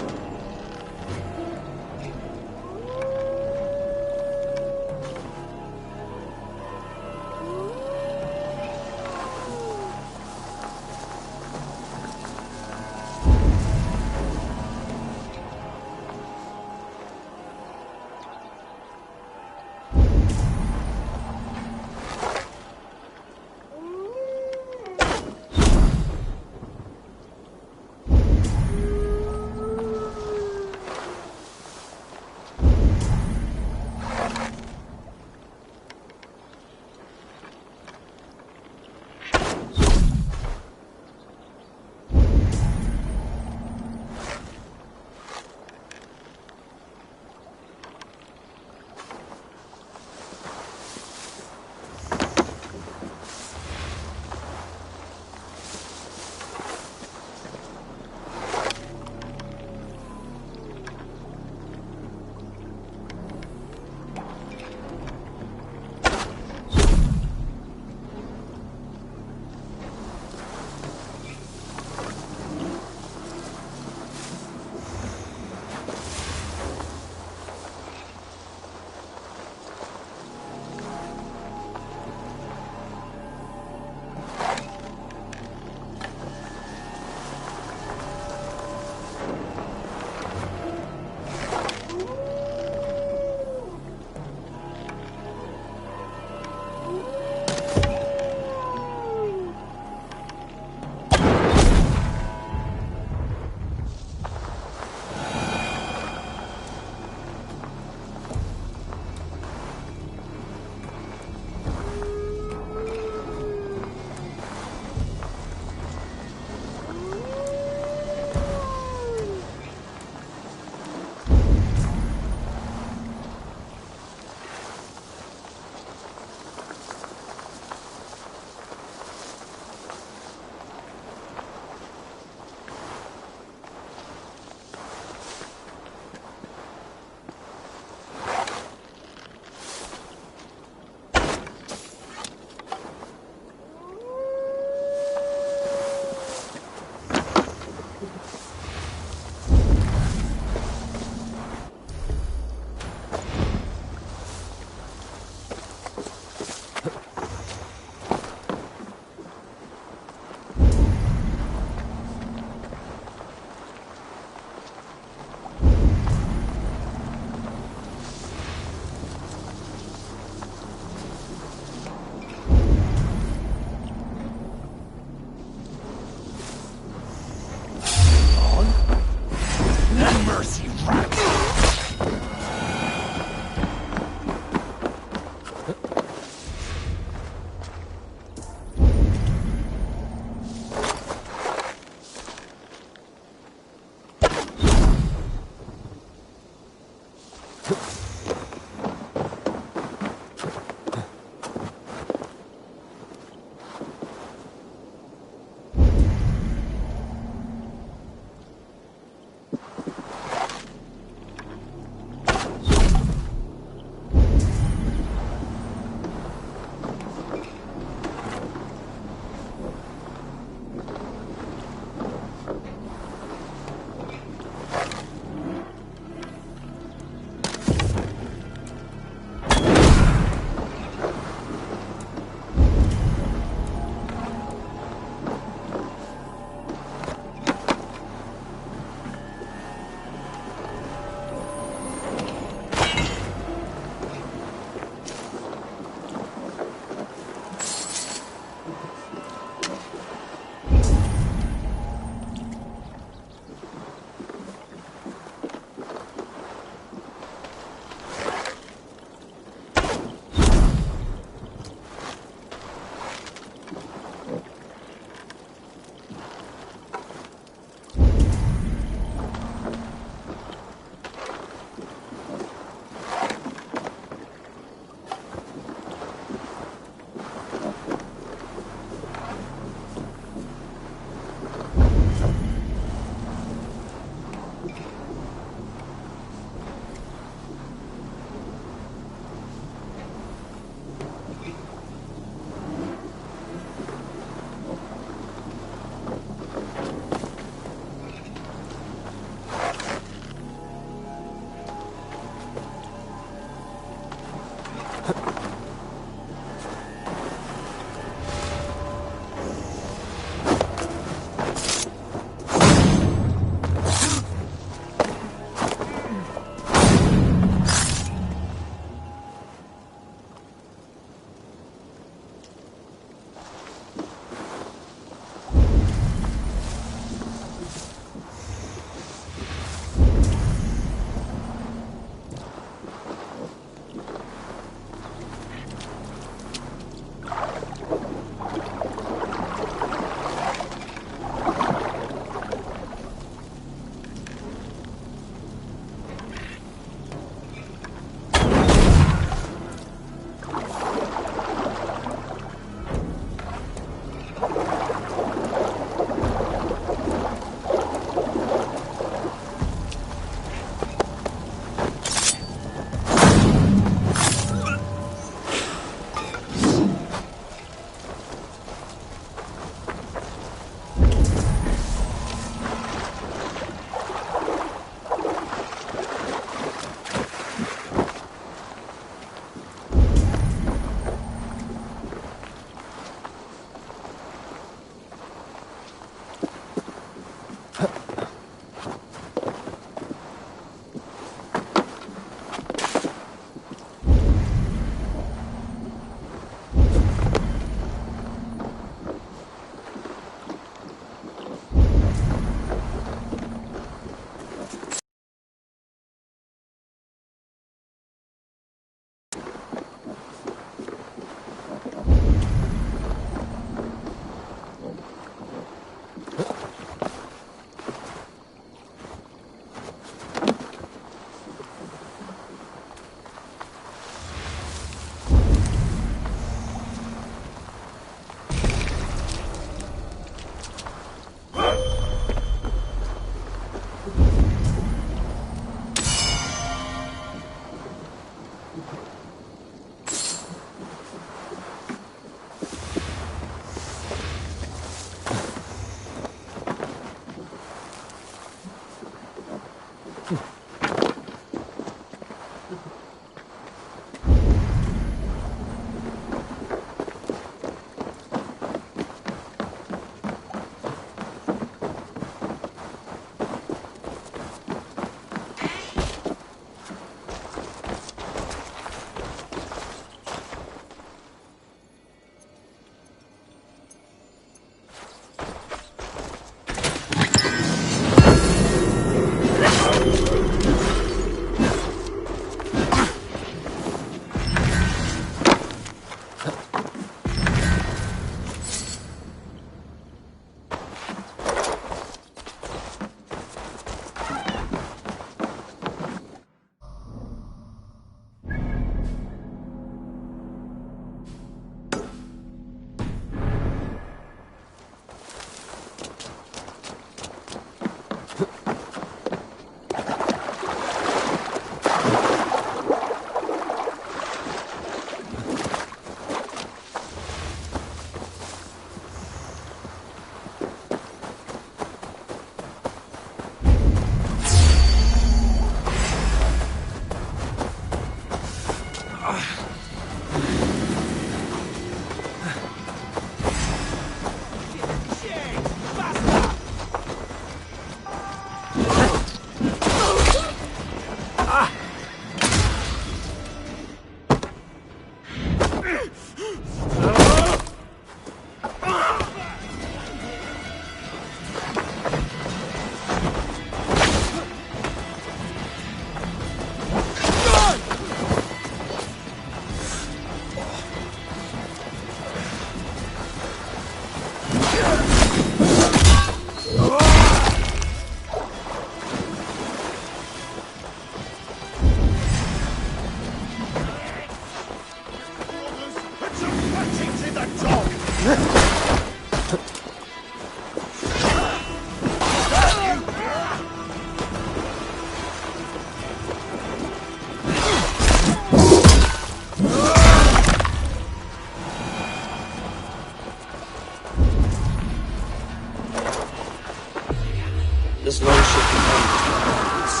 This longship becomes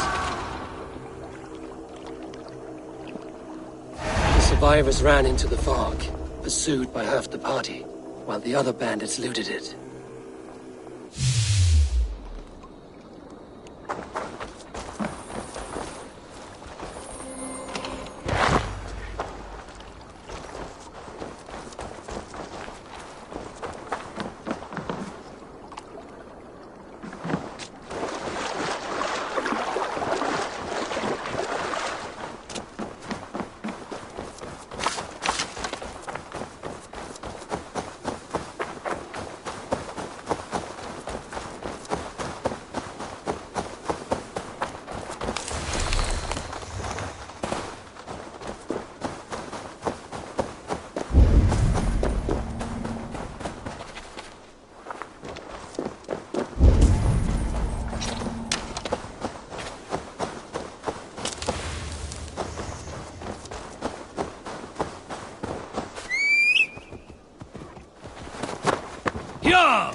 the survivors ran into the fog, pursued by half the party, while the other bandits looted it. Yeah!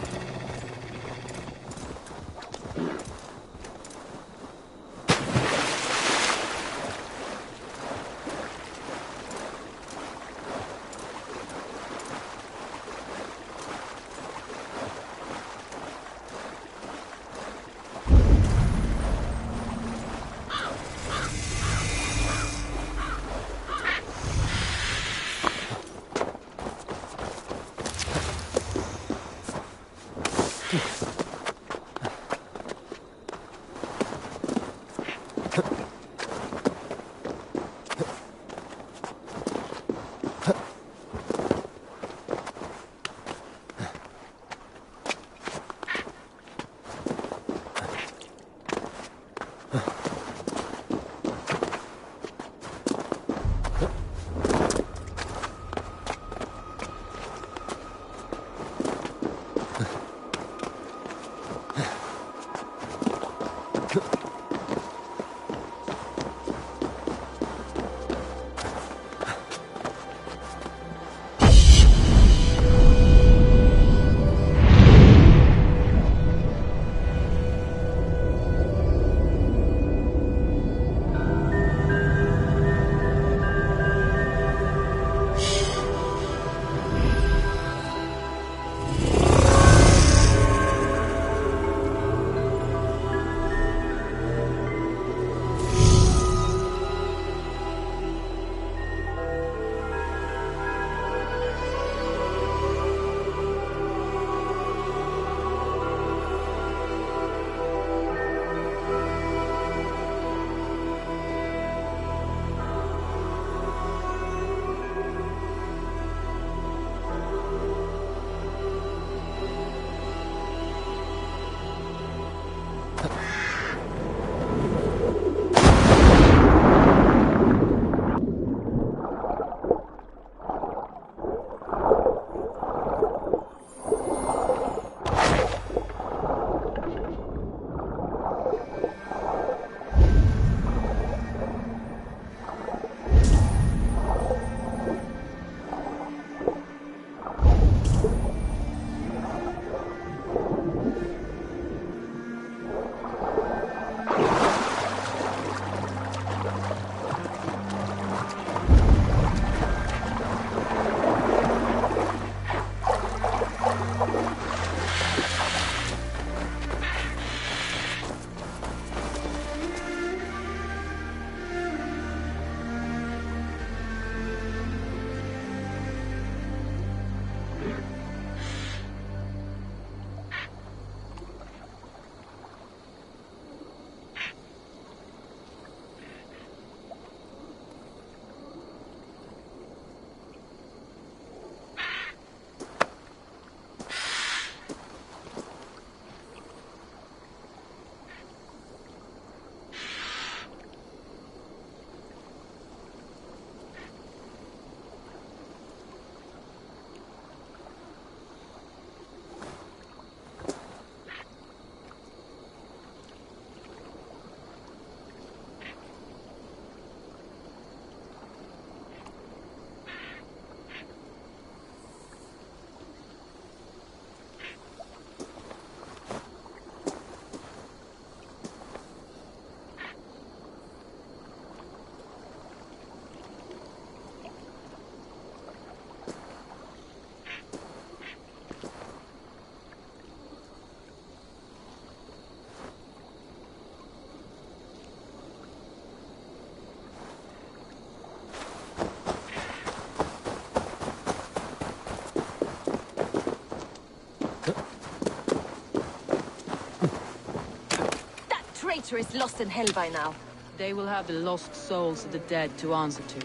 traitor is lost in hell by now. They will have the lost souls of the dead to answer to.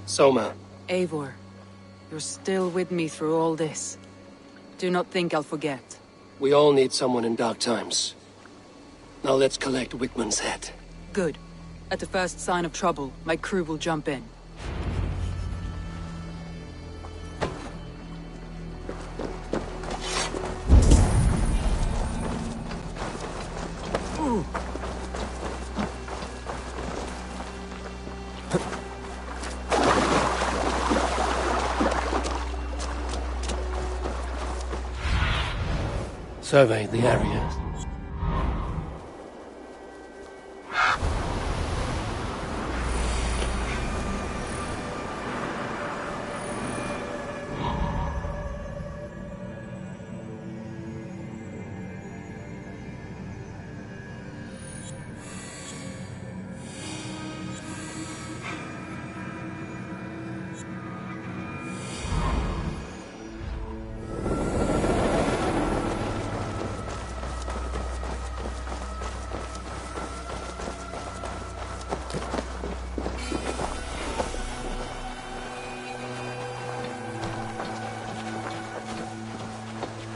Soma. Eivor, you're still with me through all this. Do not think I'll forget. We all need someone in dark times. Now let's collect Wickman's head. Good. At the first sign of trouble, my crew will jump in. Survey the area.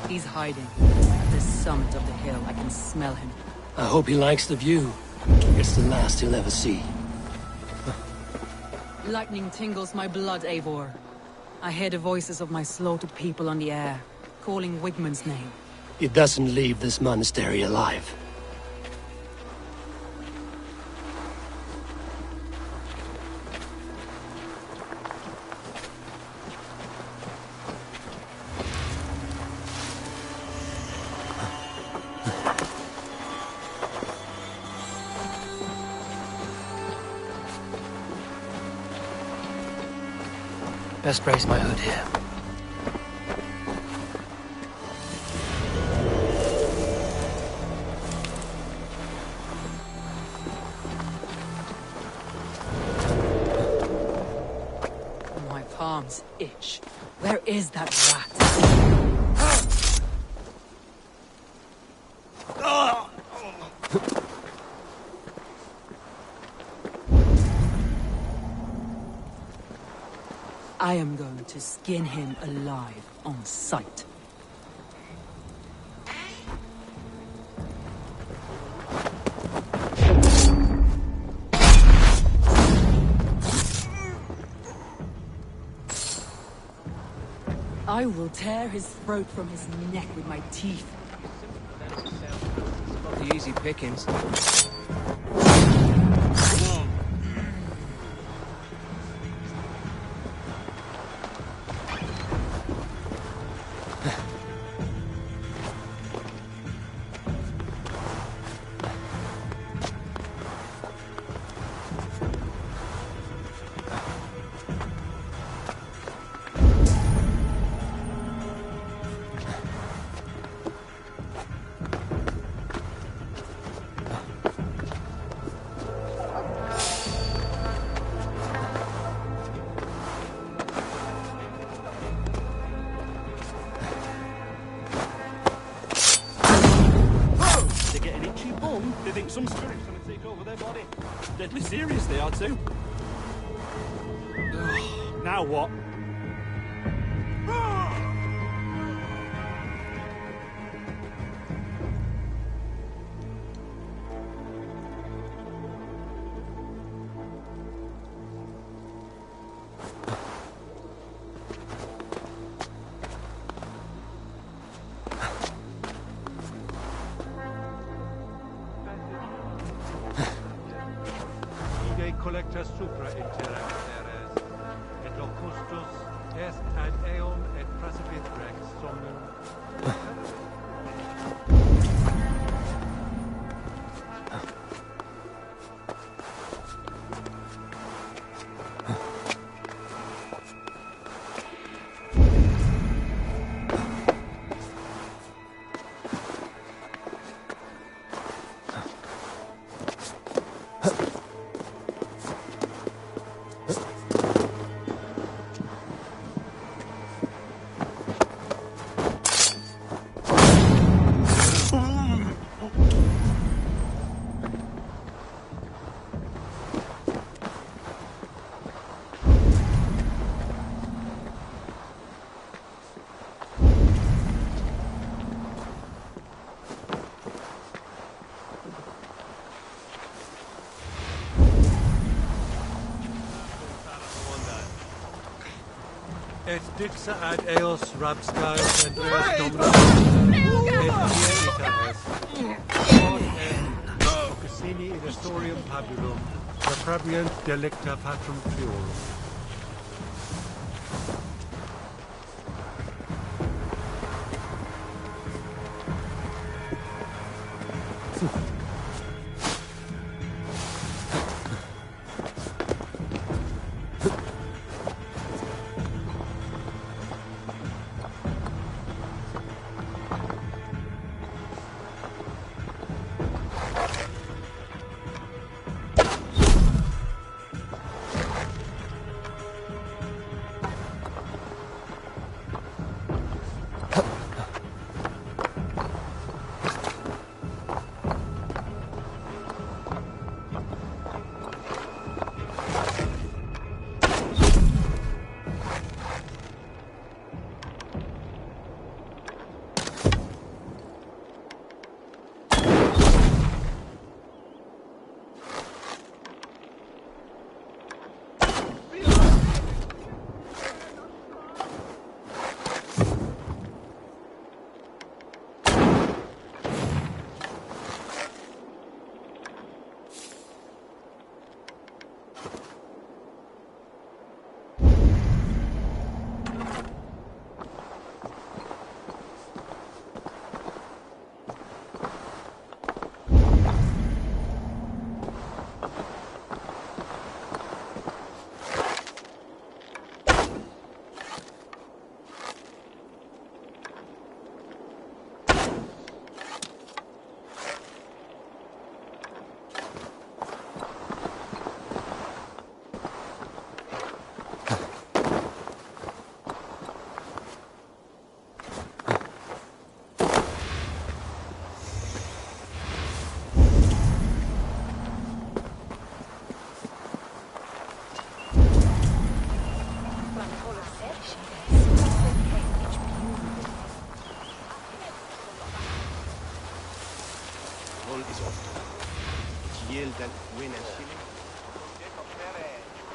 He's hiding. At the summit of the hill, I can smell him. I hope he likes the view. It's the last he'll ever see. Lightning tingles my blood, Eivor. I hear the voices of my slaughtered people on the air, calling Wigmund's name. He doesn't leave this monastery alive. Best raise my hood here. My palms itch. Where is that rat? I am going to skin him alive on sight. I will tear his throat from his neck with my teeth. The easy pickings. They think some spirit's gonna take over their body. Deadly serious they are too. Now what? Collectus supra interes, et locustus est ad eum et precipit rex somnum. Et dixa ad eos rabscais et eos dominus et ita est. Ocassini in historium pabulum, reprobient delicta patrum priorum.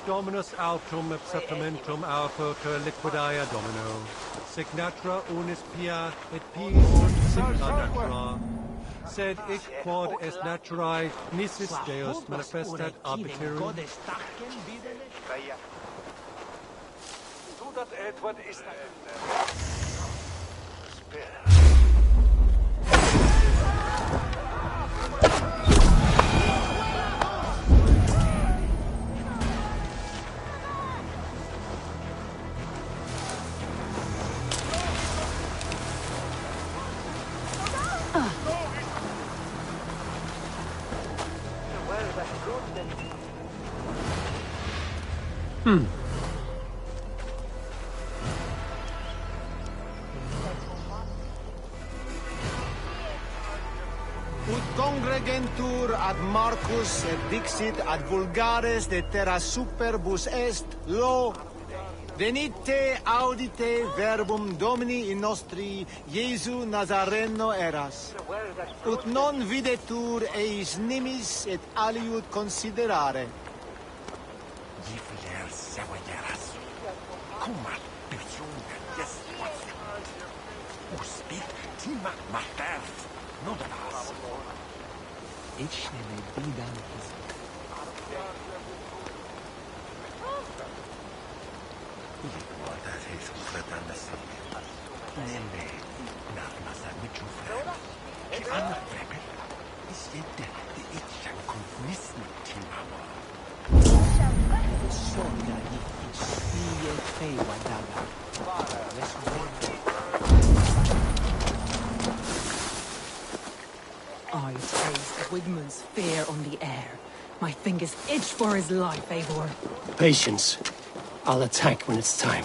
Dominus autum septamentum alpha liquidaia domino. Signatra unis pia et pis sunt signa natura. Sed ic quod est naturae nisis Deus manifestat arbiterum. Dat Edward is Ut congregentur ad Marcus et dixit ad vulgares de terra superbus est lo venite audite verbum Domini in nostri Iesu Nazareno eras ut non videtur eis nimis et aliud considerare I taste Wigman's fear on the air. My fingers itch for his life, Eivor. Patience. I'll attack when it's time.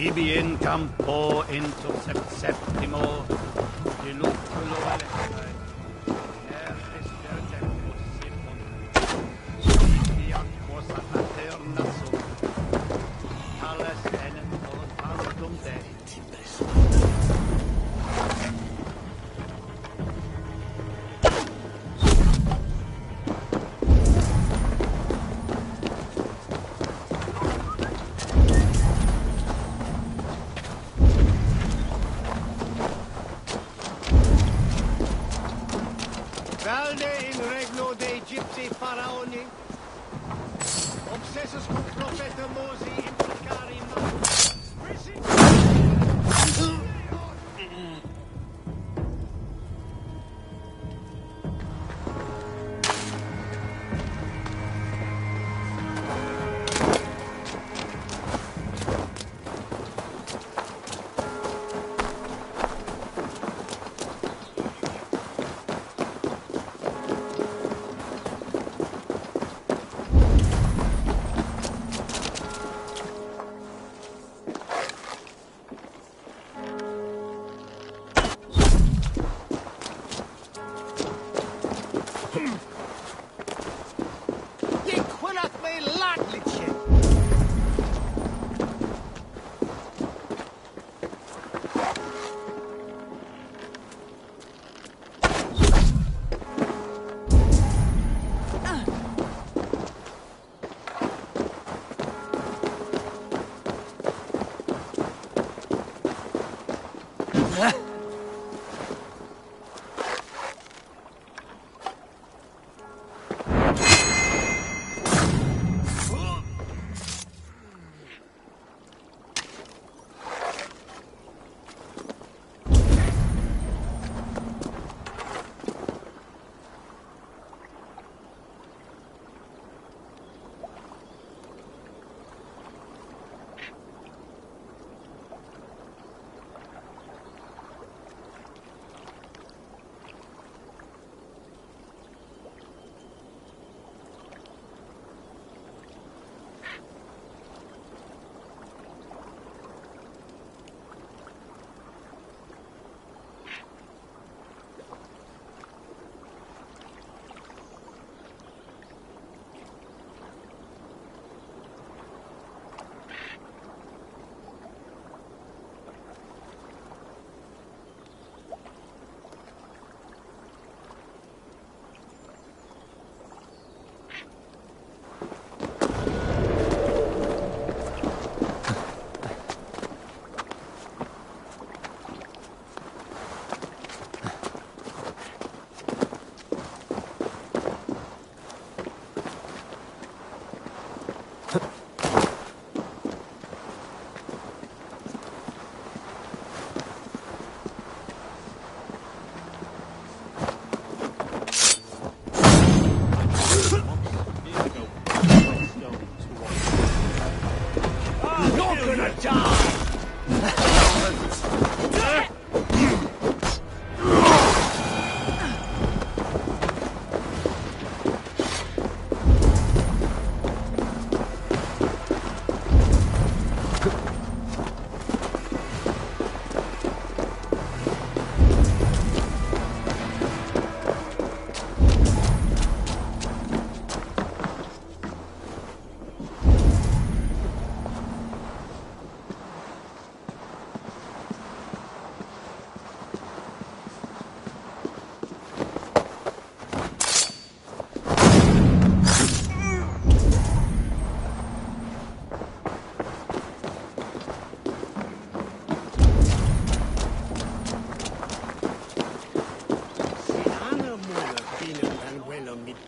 Ibi in campo intercept septimo, diluculo electrae, ertis perceptus simon, Sibian quos materna sum, tales enem voluntatum Dei. Valde in regno dei Gypsy Faraoni, obsessus cum profeta Mosi implicari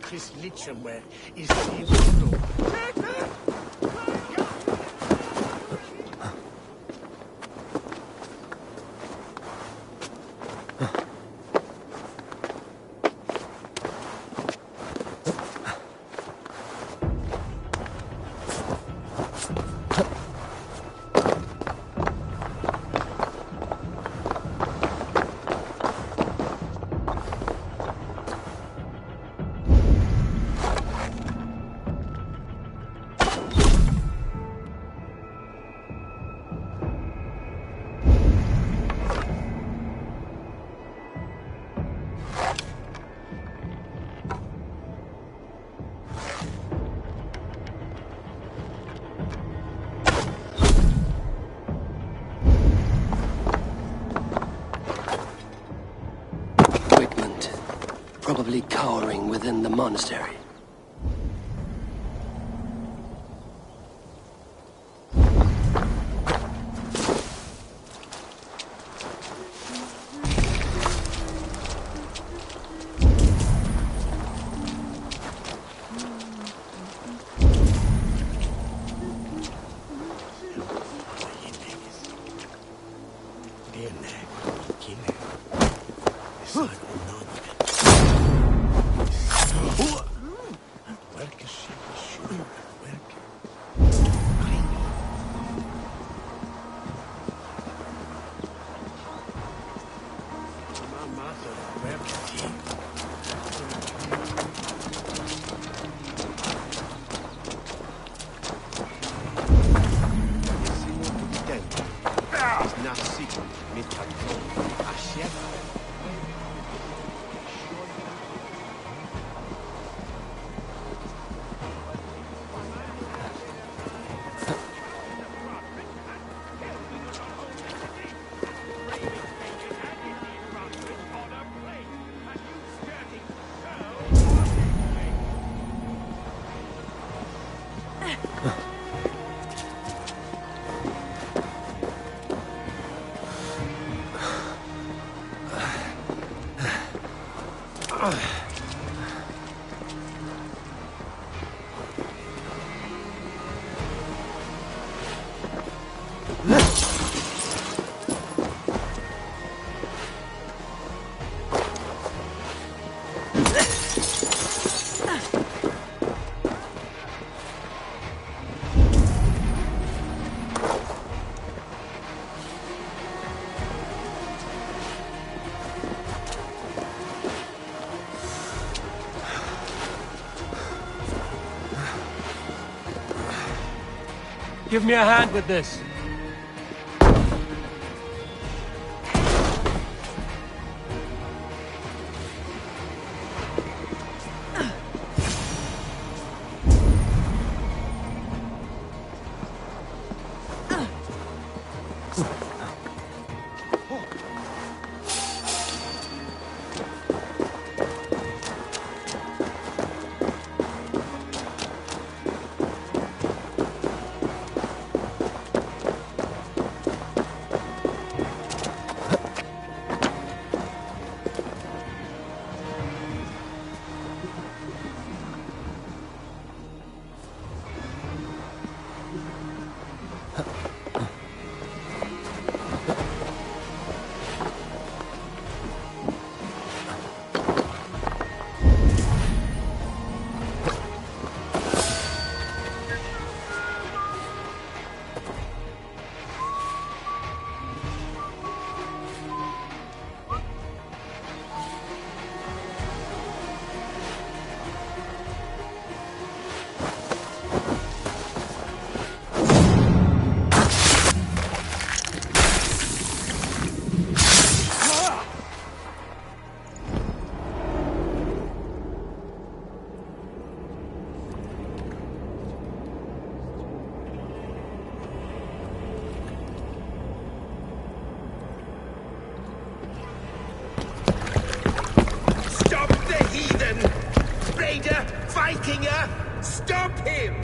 Chris Litchenware is the probably cowering within the monastery. Give me a hand with this. Vikinger! Stop him!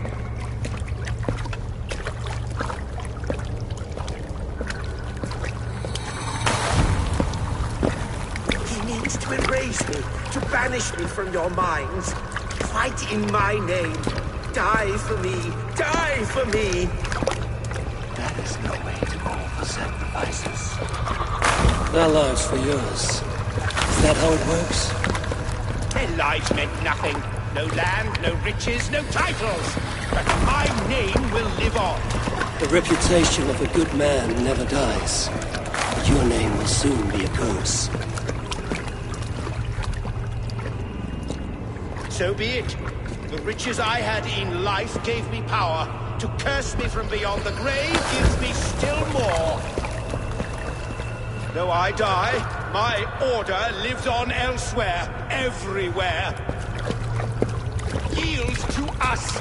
He needs to erase me, to banish me from your minds. Fight in my name. Die for me. Die for me! That is no way to offer sacrifices. Their lives for yours. Is that how it works? Their lives meant nothing. No land, no riches, no titles. But my name will live on. The reputation of a good man never dies. But your name will soon be a curse. So be it. The riches I had in life gave me power. To curse me from beyond the grave gives me still more. Though I die, my order lives on elsewhere, everywhere. Yield to us.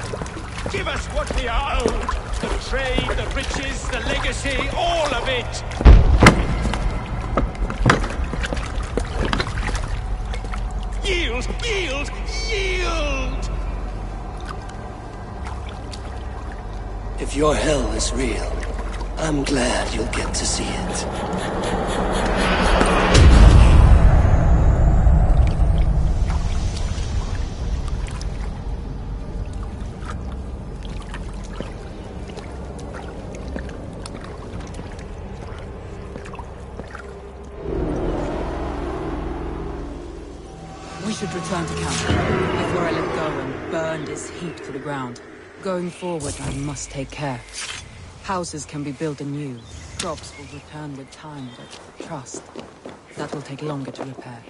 Give us what we are owed. The trade, the riches, the legacy, all of it. Yield! Yield! Yield! If your hell is real, I'm glad you'll get to see it. We should return to camp before I let go and burn this heap to the ground. Going forward, I must take care. Houses can be built anew. Crops will return with time, but trust, that will take longer to repair.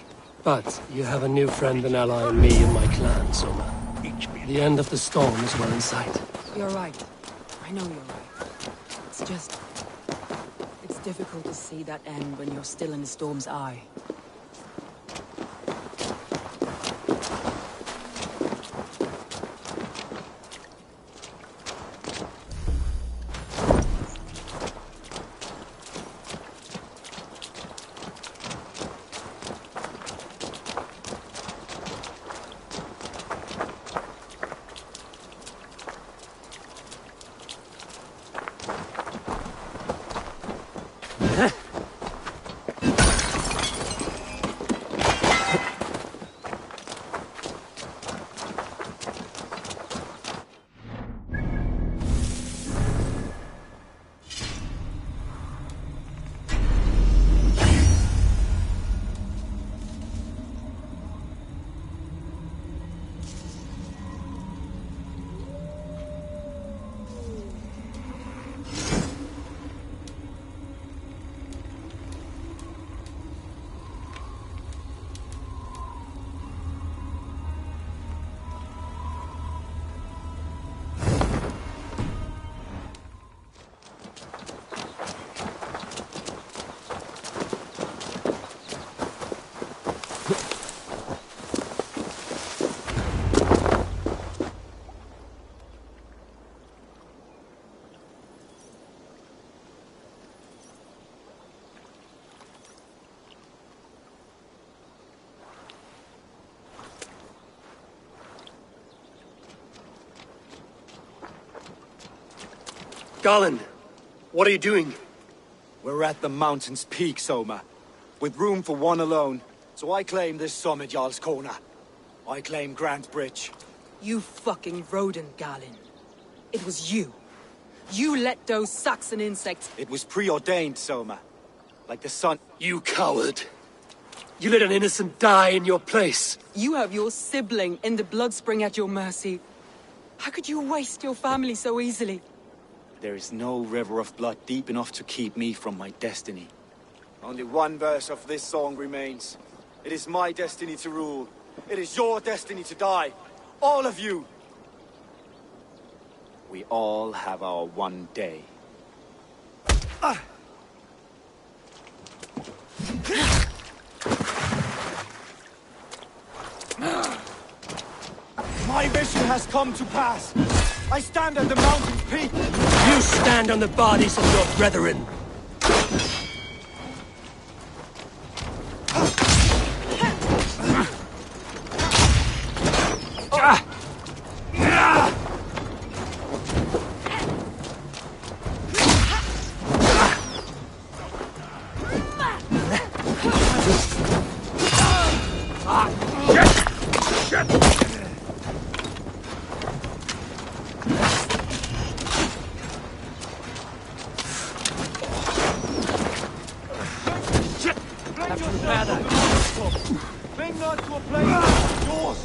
But you have a new friend and ally in me and my clan, Soma. The end of the storm is well in sight. You're right. I know you're right. It's just... it's difficult to see that end when you're still in the storm's eye. Garland, what are you doing? We're at the mountain's peak, Soma. With room for one alone. So I claim this summit, Jarl's Corner. I claim Grand Bridge. You fucking rodent, Galen. It was you. You let those Saxon insects... It was preordained, Soma. Like the sun... You coward. You let an innocent die in your place. You have your sibling in the Bloodspring at your mercy. How could you waste your family so easily? There is no river of blood deep enough to keep me from my destiny. Only one verse of this song remains. It is my destiny to rule. It is your destiny to die. All of you. We all have our one day. My vision has come to pass. I stand at the mountain's peak. You stand on the bodies of your brethren. Cling not to a place that's yours.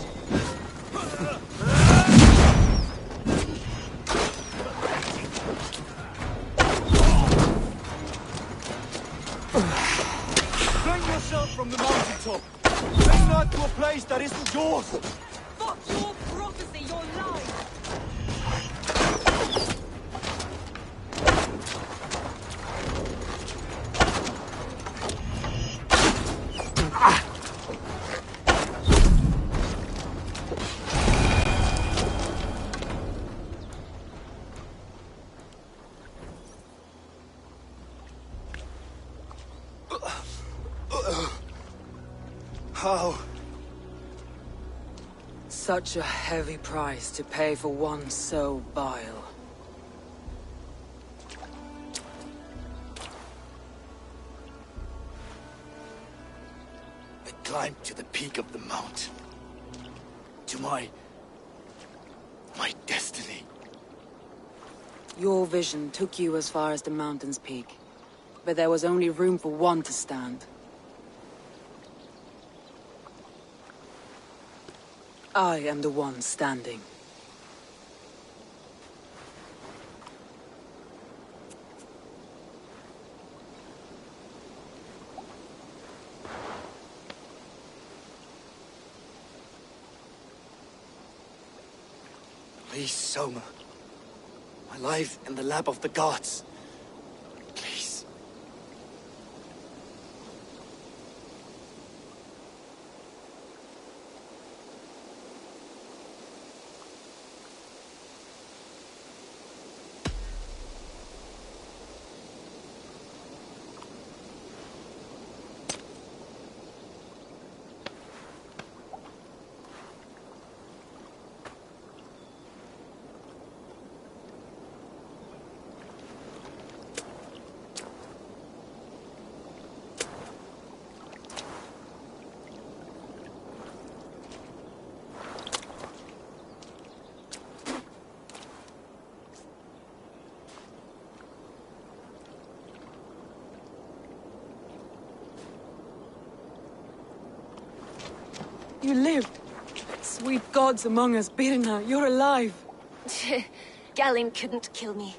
Fling yourself from the mountaintop. Cling not to a place that isn't yours. Fuck your prophecy, your lies! Such a heavy price to pay for one so vile. I climbed to the peak of the mountain. To my destiny. Your vision took you as far as the mountain's peak. But there was only room for one to stand. I am the one standing. Please, Soma. My life in the lap of the gods. Please. You live! Sweet gods among us, Birna, you're alive! Galinn couldn't kill me.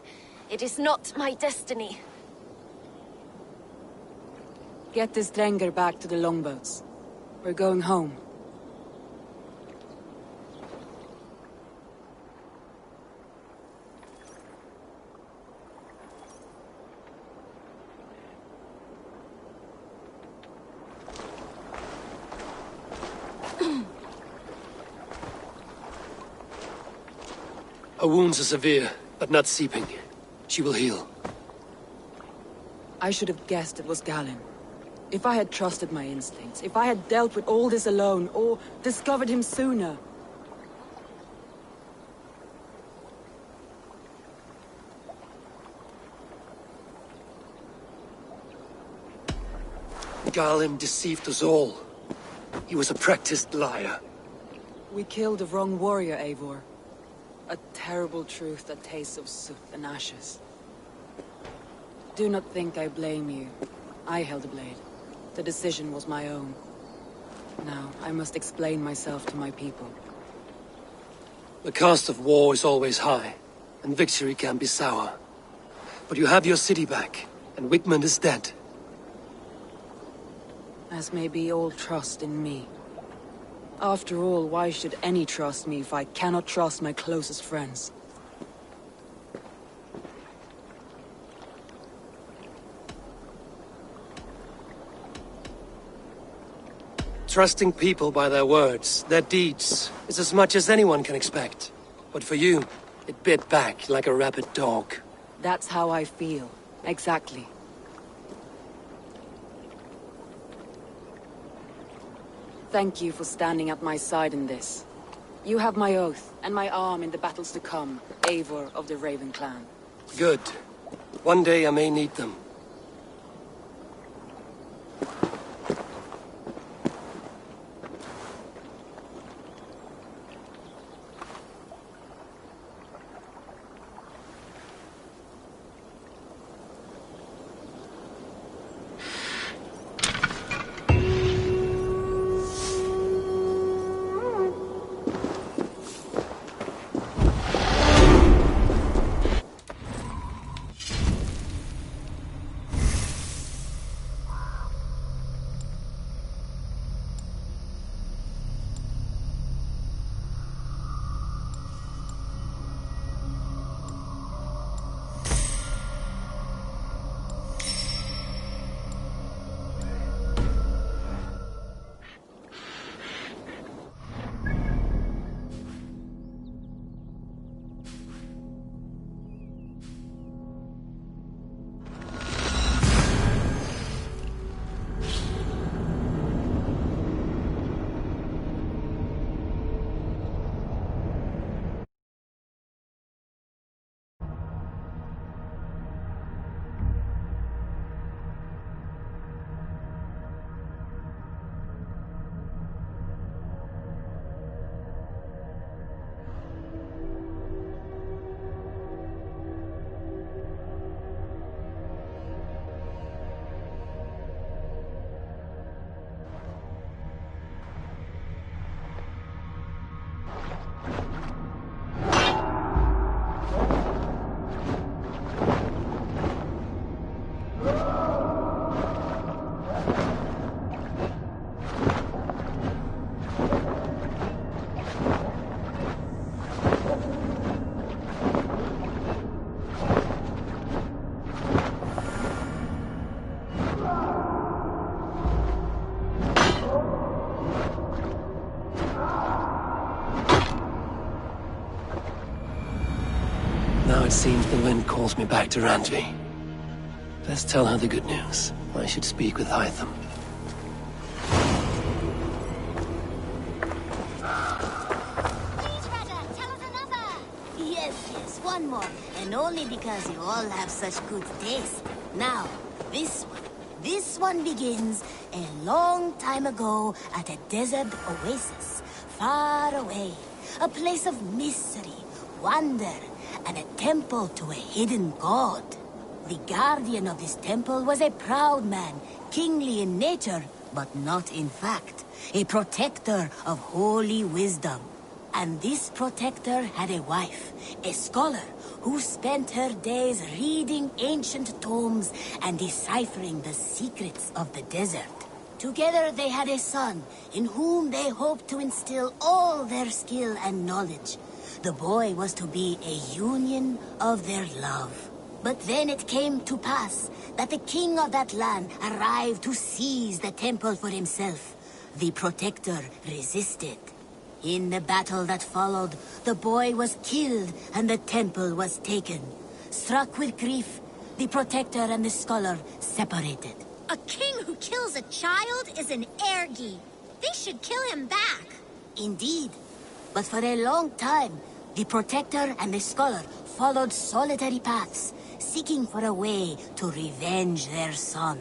It is not my destiny. Get this Drenger back to the longboats. We're going home. Her wounds are severe, but not seeping. She will heal. I should have guessed it was Galinn. If I had trusted my instincts, if I had dealt with all this alone, or discovered him sooner. Galinn deceived us all. He was a practiced liar. We killed the wrong warrior, Eivor. A terrible truth that tastes of soot and ashes. Do not think I blame you. I held the blade. The decision was my own. Now, I must explain myself to my people. The cost of war is always high, and victory can be sour. But you have your city back, and Wigmund is dead. As may be all trust in me. After all, why should any trust me if I cannot trust my closest friends? Trusting people by their words, their deeds, is as much as anyone can expect. But for you, it bit back like a rabid dog. That's how I feel. Exactly. Thank you for standing at my side in this. You have my oath, and my arm in the battles to come, Eivor of the Raven clan. Good. One day I may need them. The wind calls me back to Randvi. Best tell her the good news. I should speak with Hytham. Yes, one more. And only because you all have such good taste. Now, this one begins a long time ago at a desert oasis, far away. A place of mystery, wonder, and a temple to a hidden god. The guardian of this temple was a proud man, kingly in nature, but not in fact. A protector of holy wisdom. And this protector had a wife, a scholar, who spent her days reading ancient tomes and deciphering the secrets of the desert. Together they had a son, in whom they hoped to instill all their skill and knowledge. The boy was to be a union of their love. But then it came to pass that the king of that land arrived to seize the temple for himself. The protector resisted. In the battle that followed, the boy was killed and the temple was taken. Struck with grief, the protector and the scholar separated. A king who kills a child is an ergi. They should kill him back. Indeed. But for a long time, the protector and the scholar followed solitary paths, seeking for a way to revenge their son.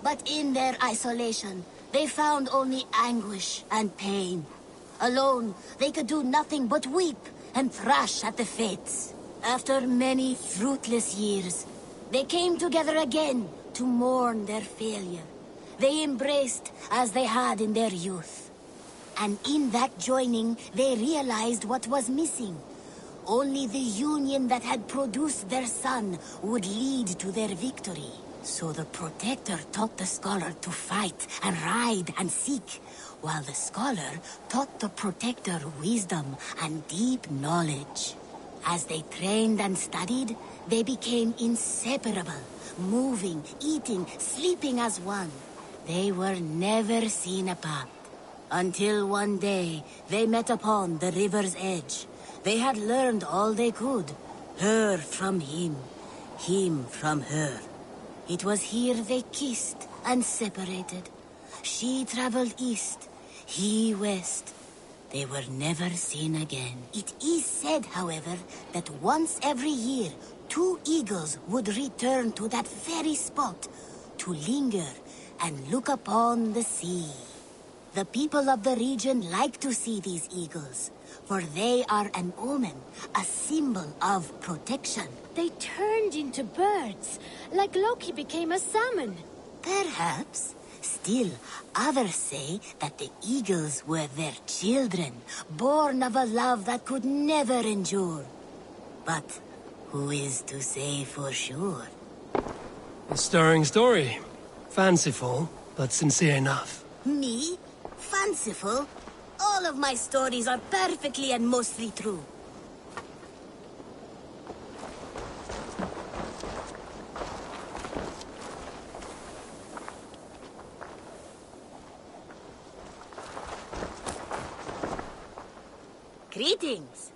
But in their isolation, they found only anguish and pain. Alone, they could do nothing but weep and thrash at the fates. After many fruitless years, they came together again to mourn their failure. They embraced as they had in their youth. And in that joining, they realized what was missing. Only the union that had produced their son would lead to their victory. So the protector taught the scholar to fight and ride and seek, while the scholar taught the protector wisdom and deep knowledge. As they trained and studied, they became inseparable, moving, eating, sleeping as one. They were never seen apart. Until one day, they met upon the river's edge. They had learned all they could, her from him from her. It was here they kissed and separated. She traveled east, he west. They were never seen again. It is said, however, that once every year, 2 eagles would return to that very spot to linger and look upon the sea. The people of the region like to see these eagles, for they are an omen, a symbol of protection. They turned into birds, like Loki became a salmon. Perhaps. Still, others say that the eagles were their children, born of a love that could never endure. But who is to say for sure? A stirring story. Fanciful, but sincere enough. Me? Fanciful? All of my stories are perfectly and mostly true. Greetings.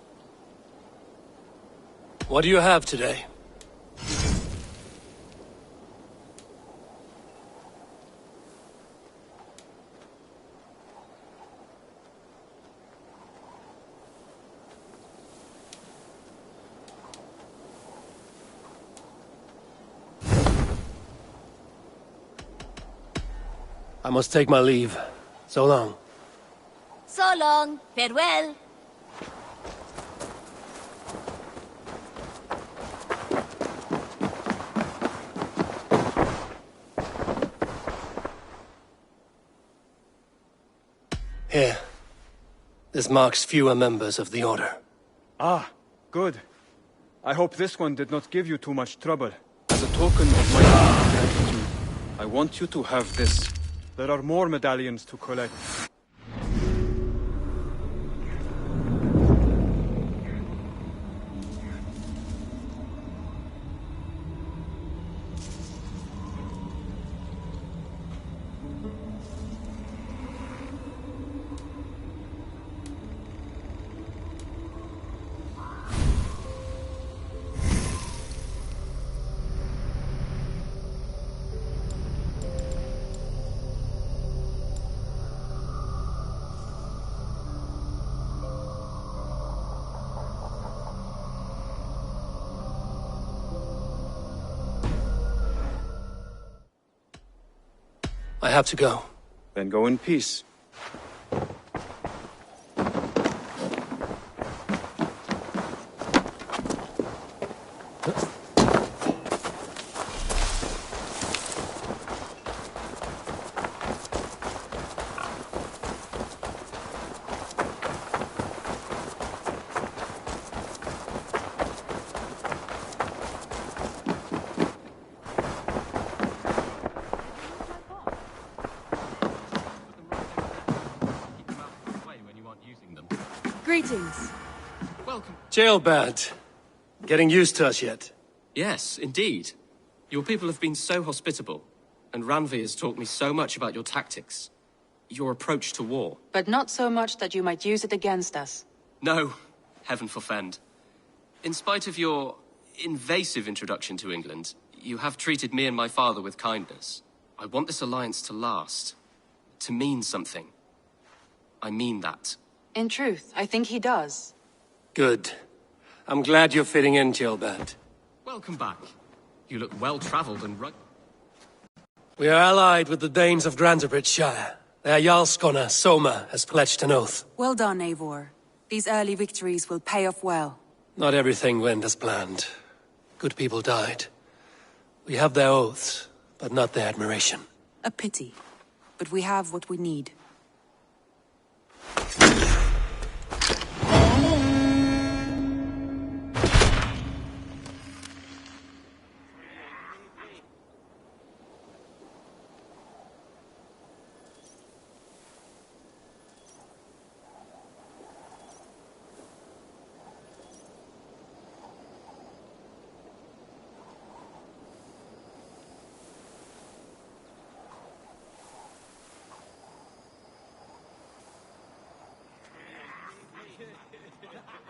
What do you have today? I must take my leave. So long. So long. Farewell. Here. This marks fewer members of the Order. Ah, good. I hope this one did not give you too much trouble. As a token of my gratitude, I want you to have this. There are more medallions to collect. I have to go. Then go in peace. Greetings. Welcome. Jailbird. Getting used to us yet? Yes, indeed. Your people have been so hospitable, and Ranvi has taught me so much about your tactics. Your approach to war. But not so much that you might use it against us. No, heaven forfend. In spite of your invasive introduction to England, you have treated me and my father with kindness. I want this alliance to last, to mean something. I mean that. In truth, I think he does. Good. I'm glad you're fitting in, Jailbird. Welcome back. You look well-traveled and We are allied with the Danes of Grantebridge Shire. Their Jarl Skona, Soma, has pledged an oath. Well done, Eivor. These early victories will pay off well. Not everything went as planned. Good people died. We have their oaths, but not their admiration. A pity. But we have what we need.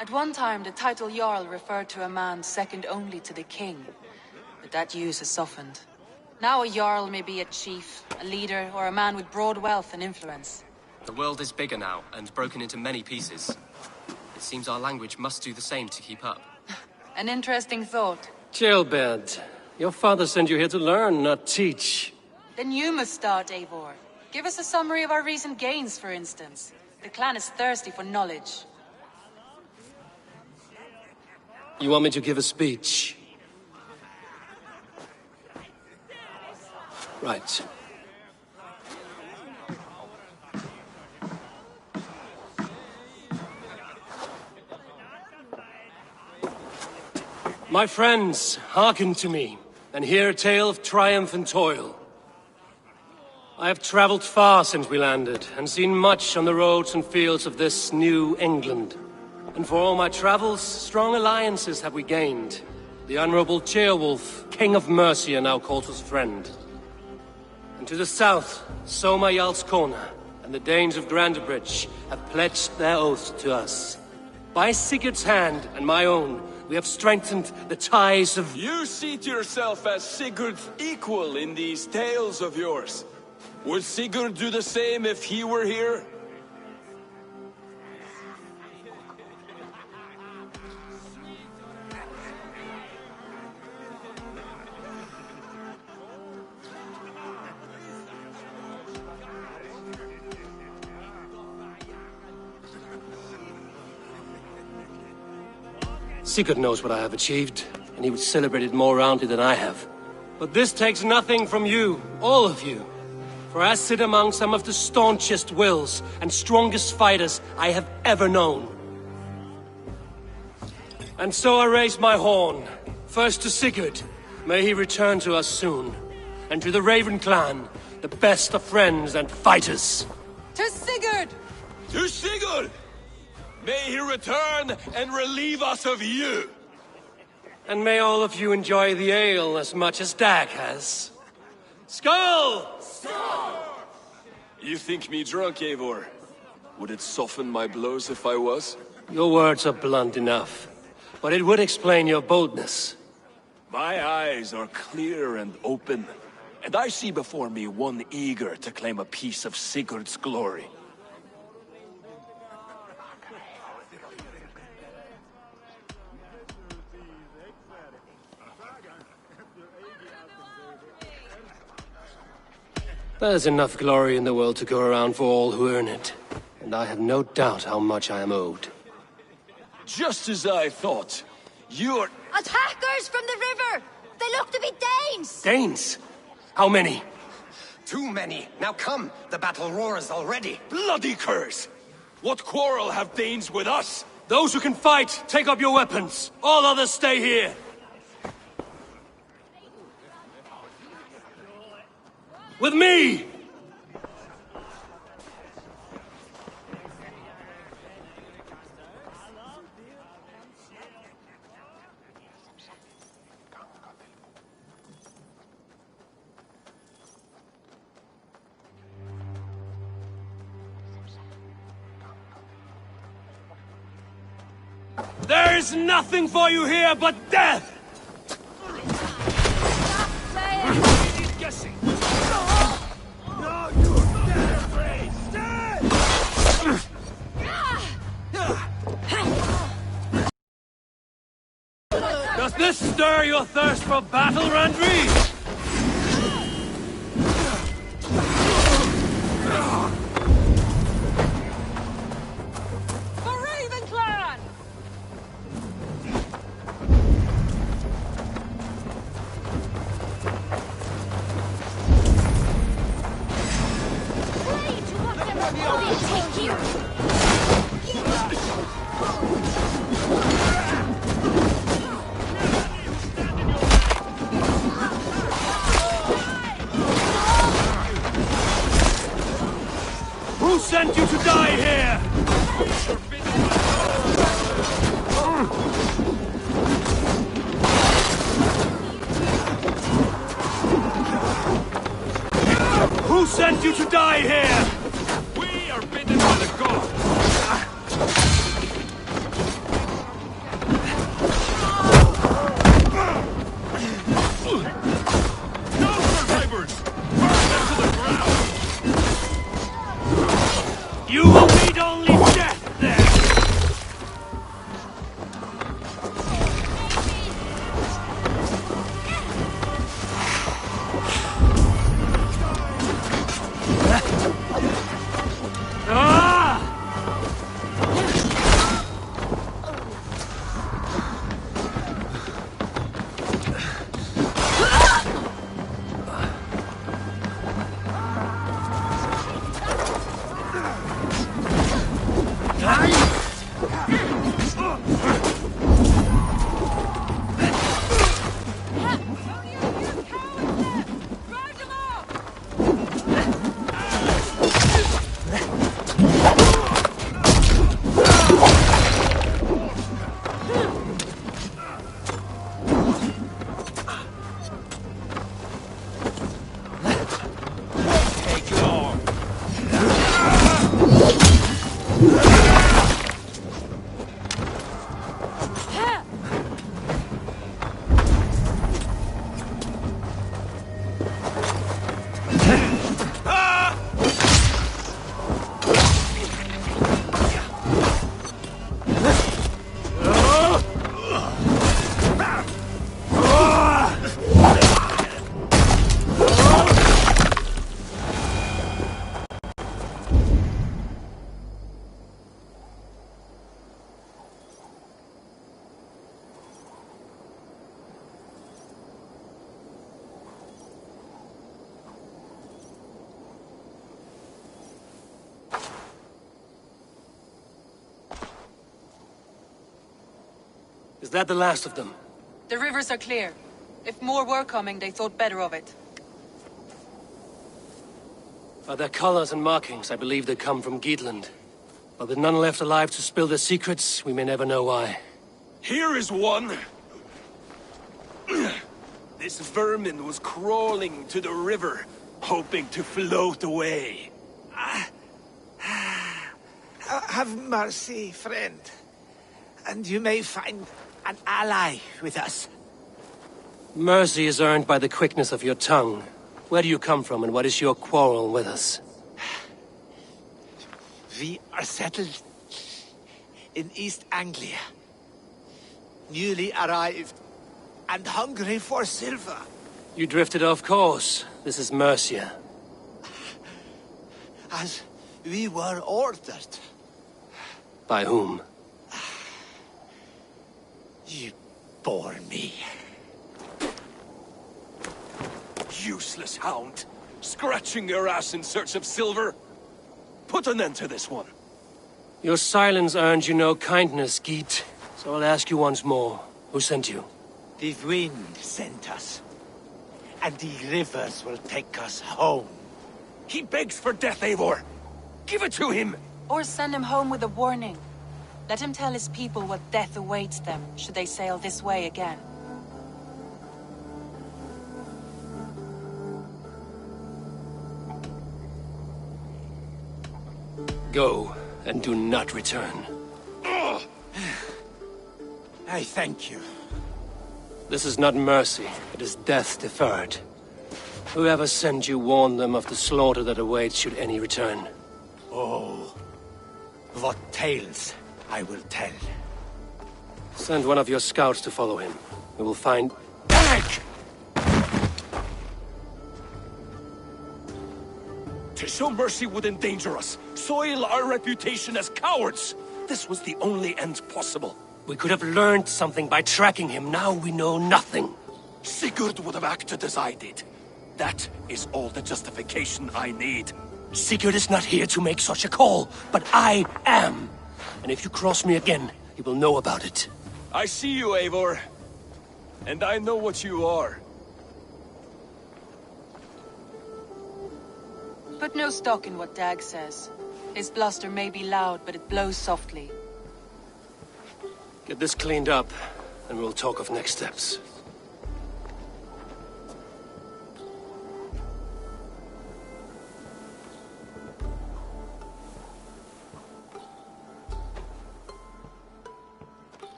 At one time, the title Jarl referred to a man second only to the king. But that use has softened. Now a Jarl may be a chief, a leader, or a man with broad wealth and influence. The world is bigger now, and broken into many pieces. It seems our language must do the same to keep up. An interesting thought. Jailbird, your father sent you here to learn, not teach. Then you must start, Eivor. Give us a summary of our recent gains, for instance. The clan is thirsty for knowledge. You want me to give a speech? Right. My friends, hearken to me, and hear a tale of triumph and toil. I have traveled far since we landed, and seen much on the roads and fields of this new England. And for all my travels, strong alliances have we gained. The Honorable Ceolwulf, King of Mercia, now calls us friend. And to the south, Soma Jarl's Corner, and the Danes of Grantebridge have pledged their oath to us. By Sigurd's hand and my own, we have strengthened the ties of... You seat yourself as Sigurd's equal in these tales of yours. Would Sigurd do the same if he were here? Sigurd knows what I have achieved, and he would celebrate it more roundly than I have. But this takes nothing from you, all of you. For I sit among some of the staunchest wills and strongest fighters I have ever known. And so I raise my horn, first to Sigurd, may he return to us soon, and to the Raven clan, the best of friends and fighters. To Sigurd! To Sigurd! May he return and relieve us of you! And may all of you enjoy the ale as much as Dag has. Skull! You think me drunk, Eivor? Would it soften my blows if I was? Your words are blunt enough, but it would explain your boldness. My eyes are clear and open, and I see before me one eager to claim a piece of Sigurd's glory. There's enough glory in the world to go around for all who earn it. And I have no doubt how much I am owed. Just as I thought. You're... Attackers from the river! They look to be Danes! Danes? How many? Too many. Now come, the battle roars already. Bloody curse! What quarrel have Danes with us? Those who can fight, take up your weapons. All others stay here. With me! There's nothing for you here but death! Does this stir your thirst for battle, Randri? Who sent you to die here? Who sent you to die here? We are bidden by the gods. No survivors! Burn them to the ground! You will meet only death there! Is that the last of them? The rivers are clear. If more were coming, they thought better of it. By their colors and markings, I believe they come from Geatland. But with none left alive to spill their secrets, we may never know why. Here is one. This vermin was crawling to the river, hoping to float away. Have mercy, friend. And you may find an ally with us. Mercy is earned by the quickness of your tongue. Where do you come from, and what is your quarrel with us? We are settled in East Anglia. Newly arrived, and hungry for silver. You drifted off course. This is Mercia. as we were ordered. By whom? You bore me. Useless hound. Scratching your ass in search of silver. Put an end to this one. Your silence earned you no kindness, Geet. So I'll ask you once more. Who sent you? The wind sent us. And the rivers will take us home. He begs for death, Eivor. Give it to him! Or send him home with a warning. Let him tell his people what death awaits them, should they sail this way again. Go, and do not return. I thank you. This is not mercy, it is death deferred. Whoever sent you warned them of the slaughter that awaits should any return. Oh, what tales I will tell. Send one of your scouts to follow him. We will find... To show mercy would endanger us, soil our reputation as cowards. This was the only end possible. We could have learned something by tracking him. Now we know nothing. Sigurd would have acted as I did. That is all the justification I need. Sigurd is not here to make such a call, but I am. And if you cross me again, he will know about it. I see you, Eivor. And I know what you are. Put no stock in what Dag says. His bluster may be loud, but it blows softly. Get this cleaned up, and we'll talk of next steps.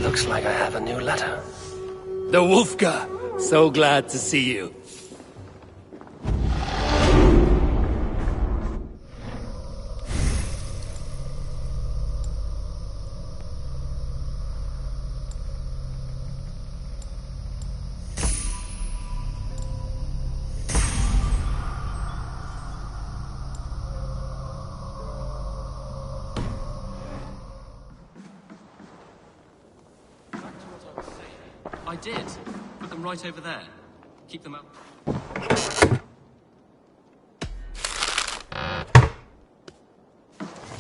Looks like I have a new letter. The Wolfka! So glad to see you. I did. Put them right over there. Keep them up.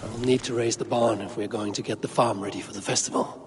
I'll need to raise the barn if we're going to get the farm ready for the festival.